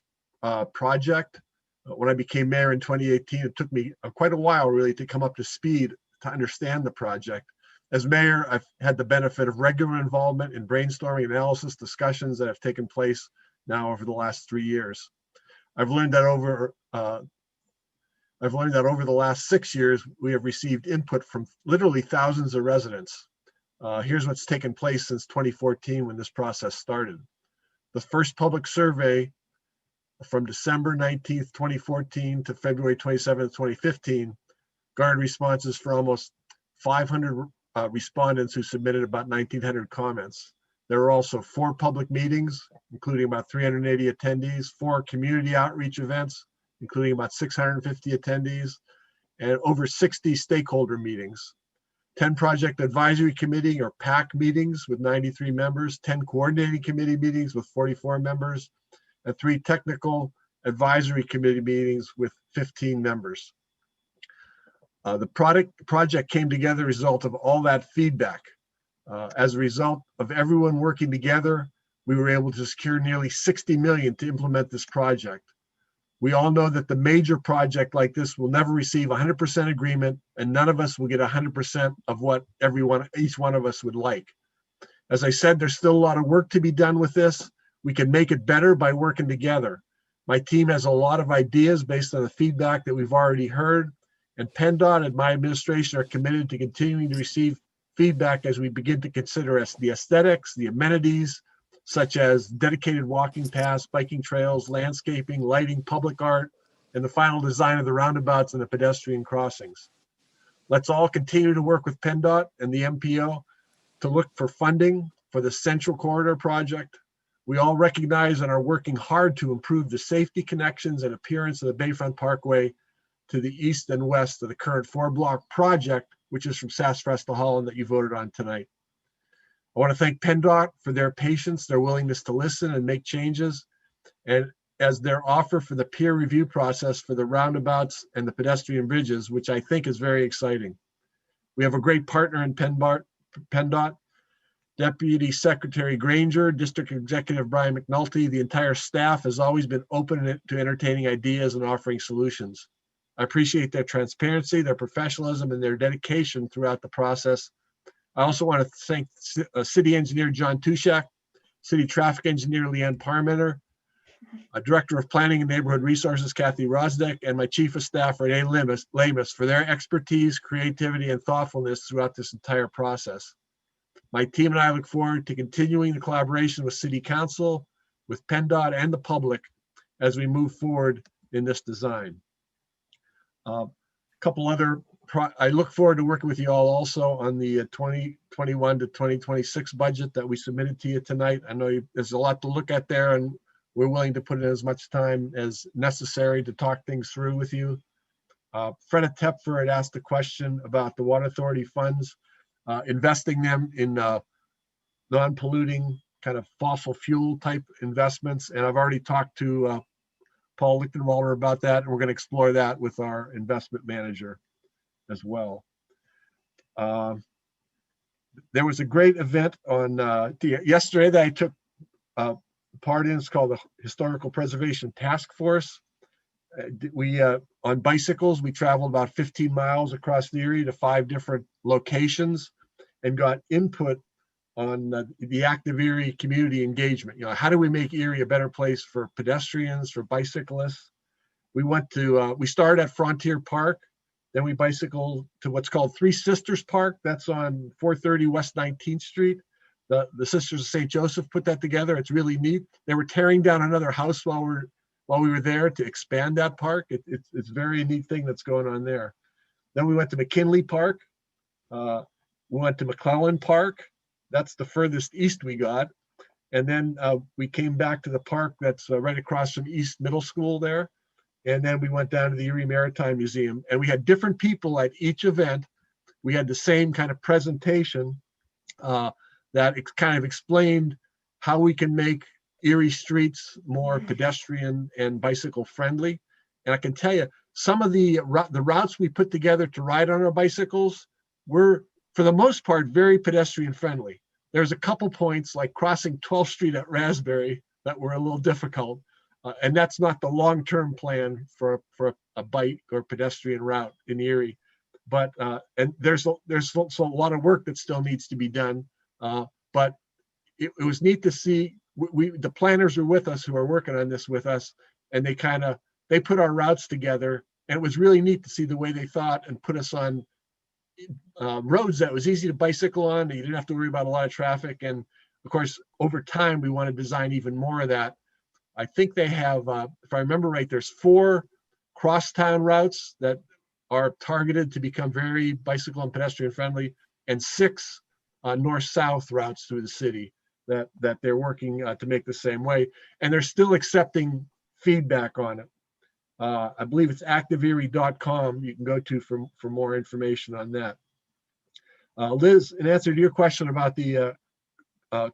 project. When I became mayor in 2018, it took me quite a while really to come up to speed to understand the project. As mayor, I've had the benefit of regular involvement in brainstorming, analysis, discussions that have taken place now over the last 3 years. I've learned that over the last 6 years, we have received input from literally thousands of residents. Here's what's taken place since 2014 when this process started. The first public survey from December 19th, 2014 to February 27th, 2015, garnered responses for almost 500 respondents who submitted about 1,900 comments. There were also 4 public meetings, including about 380 attendees, 4 community outreach events, including about 650 attendees, and over 60 stakeholder meetings. 10 project advisory committee or PAC meetings with 93 members, 10 coordinating committee meetings with 44 members, and 3 technical advisory committee meetings with 15 members. The project came together as a result of all that feedback. As a result of everyone working together, we were able to secure nearly $60 million to implement this project. We all know that the major project like this will never receive 100% agreement, and none of us will get 100% of what each one of us would like. As I said, there's still a lot of work to be done with this. We can make it better by working together. My team has a lot of ideas based on the feedback that we've already heard, and PennDOT and my administration are committed to continuing to receive feedback as we begin to consider the aesthetics, the amenities, such as dedicated walking paths, biking trails, landscaping, lighting, public art, and the final design of the roundabouts and the pedestrian crossings. Let's all continue to work with PennDOT and the MPO to look for funding for the Central Corridor project. We all recognize and are working hard to improve the safety connections and appearance of the Bayfront Parkway to the east and west of the current 4-block project, which is from Sassafras to Holland that you voted on tonight. I want to thank PennDOT for their patience, their willingness to listen and make changes, and as their offer for the peer review process for the roundabouts and the pedestrian bridges, which I think is very exciting. We have a great partner in PennDOT, Deputy Secretary Granger, District Executive Brian McNulty. The entire staff has always been open to entertaining ideas and offering solutions. I appreciate their transparency, their professionalism, and their dedication throughout the process. I also want to thank City Engineer John Tushak, City Traffic Engineer Leanne Parmenter, Director of Planning and Neighborhood Resources Kathy Rosdeck, and my Chief of Staff Renee Lamus for their expertise, creativity, and thoughtfulness throughout this entire process. My team and I look forward to continuing the collaboration with City Council, with PennDOT, and the public as we move forward in this design. I look forward to working with you all also on the 2021 to 2026 budget that we submitted to you tonight. I know there's a lot to look at there, and we're willing to put in as much time as necessary to talk things through with you. Freda Tepfer had asked a question about the Water Authority funds, investing them in non-polluting kind of fossil fuel type investments. And I've already talked to Paul Lichtenwalder about that, and we're going to explore that with our investment manager as well. There was a great event on yesterday that I took part in. It's called the Historical Preservation Task Force. We on bicycles, we traveled about 15 miles across the Erie to 5 different locations and got input on the active Erie community engagement. You know, how do we make Erie a better place for pedestrians, for bicyclists? We started at Frontier Park, then we bicycled to what's called Three Sisters Park. That's on 430 West 19th Street. The Sisters of St. Joseph put that together. It's really neat. They were tearing down another house while we were there to expand that park. It's a very neat thing that's going on there. Then we went to McKinley Park. We went to McClellan Park. That's the furthest east we got. And then we came back to the park that's right across from East Middle School there. And then we went down to the Erie Maritime Museum. And we had different people at each event. We had the same kind of presentation that kind of explained how we can make Erie streets more pedestrian and bicycle friendly. And I can tell you, some of the routes we put together to ride on our bicycles were, for the most part, very pedestrian friendly. There's a couple points like crossing 12th Street at Raspberry that were a little difficult. And that's not the long-term plan for a bike or pedestrian route in Erie. But and there's a lot of work that still needs to be done. But it was neat to see. The planners are with us who are working on this with us, and they put our routes together, and it was really neat to see the way they thought and put us on roads that was easy to bicycle on. You didn't have to worry about a lot of traffic. And of course, over time, we want to design even more of that. I think they have, if I remember right, there's 4 crosstown routes that are targeted to become very bicycle and pedestrian friendly, and 6 north-south routes through the city that they're working to make the same way, and they're still accepting feedback on it. I believe it's activeerie.com. You can go to for more information on that. Liz, in answer to your question about the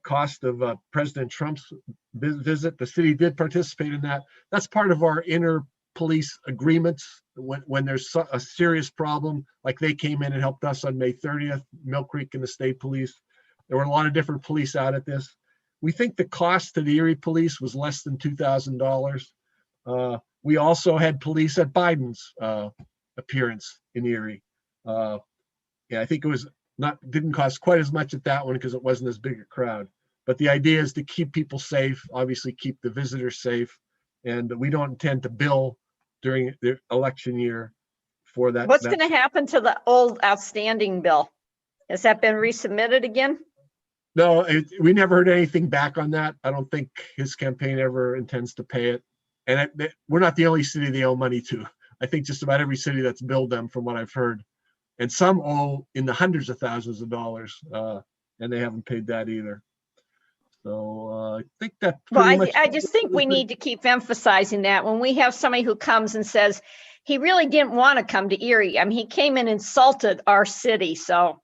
cost of President Trump's visit, the city did participate in that. That's part of our inter-police agreements. When there's a serious problem, like they came in and helped us on May 30th, Mill Creek and the state police. There were a lot of different police out at this. We think the cost to the Erie police was less than $2,000. We also had police at Biden's appearance in Erie. Yeah, I think it was didn't cost quite as much at that one because it wasn't as big a crowd. But the idea is to keep people safe, obviously keep the visitors safe, and we don't intend to bill during the election year for that. What's going to happen to the old outstanding bill? Has that been resubmitted again? No, we never heard anything back on that. I don't think his campaign ever intends to pay it. And we're not the only city they owe money to. I think just about every city that's billed them, from what I've heard. And some owe in the hundreds of thousands of dollars, and they haven't paid that either. So I think that pretty much. I just think we need to keep emphasizing that when we have somebody who comes and says he really didn't want to come to Erie. I mean, he came and insulted our city. So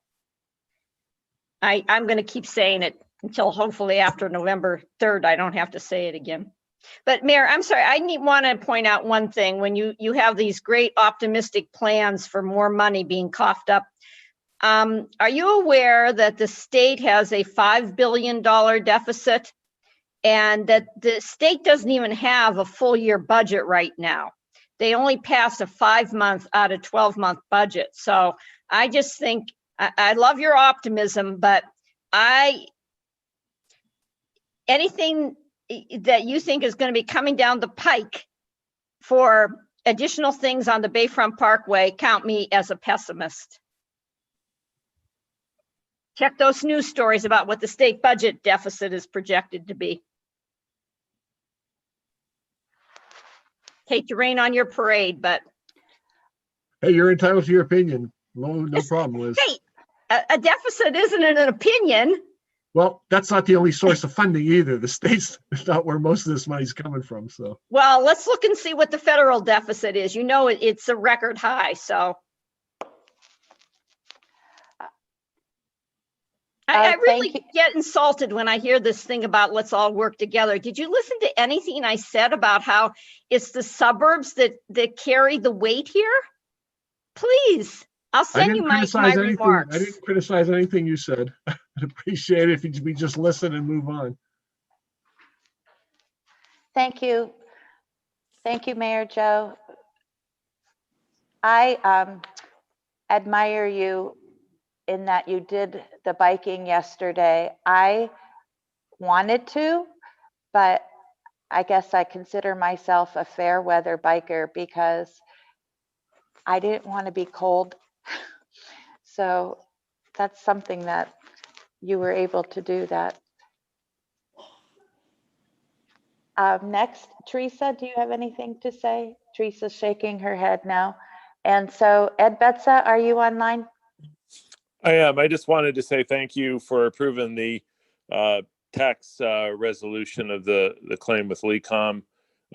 I'm going to keep saying it until hopefully after November 3rd, I don't have to say it again. But Mayor, I'm sorry, I want to point out one thing. When you have these great optimistic plans for more money being coughed up, are you aware that the state has a $5 billion deficit and that the state doesn't even have a full year budget right now? They only passed a 5-month out of 12-month budget. So I just think, I love your optimism, but anything that you think is going to be coming down the pike for additional things on the Bayfront Parkway, count me as a pessimist. Check those news stories about what the state budget deficit is projected to be. Hate to rain on your parade, but. Hey, you're entitled to your opinion. No problem, Liz. Hey, a deficit isn't an opinion. Well, that's not the only source of funding either. The state's not where most of this money's coming from. So. Well, let's look and see what the federal deficit is. You know, it's a record high. So. I really get insulted when I hear this thing about let's all work together. Did you listen to anything I said about how it's the suburbs that carry the weight here? Please, I'll send you my remarks. I didn't criticize anything you said. I'd appreciate it if we just listen and move on. Thank you. Thank you, Mayor Joe. I admire you in that you did the biking yesterday. I wanted to, but I guess I consider myself a fair weather biker because I didn't want to be cold. So that's something that you were able to do that. Next, Teresa, do you have anything to say? Teresa's shaking her head now. And so Ed Betza, are you online? I am. I just wanted to say thank you for approving the tax resolution of the claim with LECOM.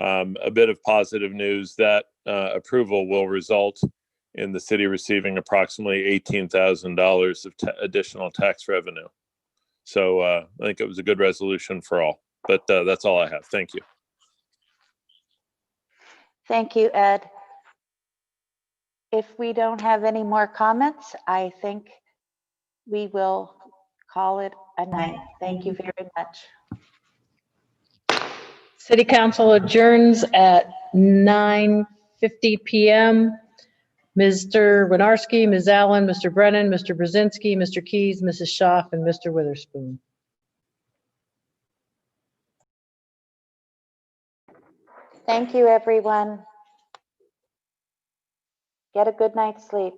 A bit of positive news that approval will result in the city receiving approximately $18,000 of additional tax revenue. So I think it was a good resolution for all, but that's all I have. Thank you. Thank you, Ed. If we don't have any more comments, I think we will call it a night. Thank you very much. City Council adjourns at 9:50 p.m. Mr. Winarski, Ms. Allen, Mr. Brennan, Mr. Brzezinski, Mr. Keys, Mrs. Schaaf, and Mr. Witherspoon. Thank you, everyone. Get a good night's sleep.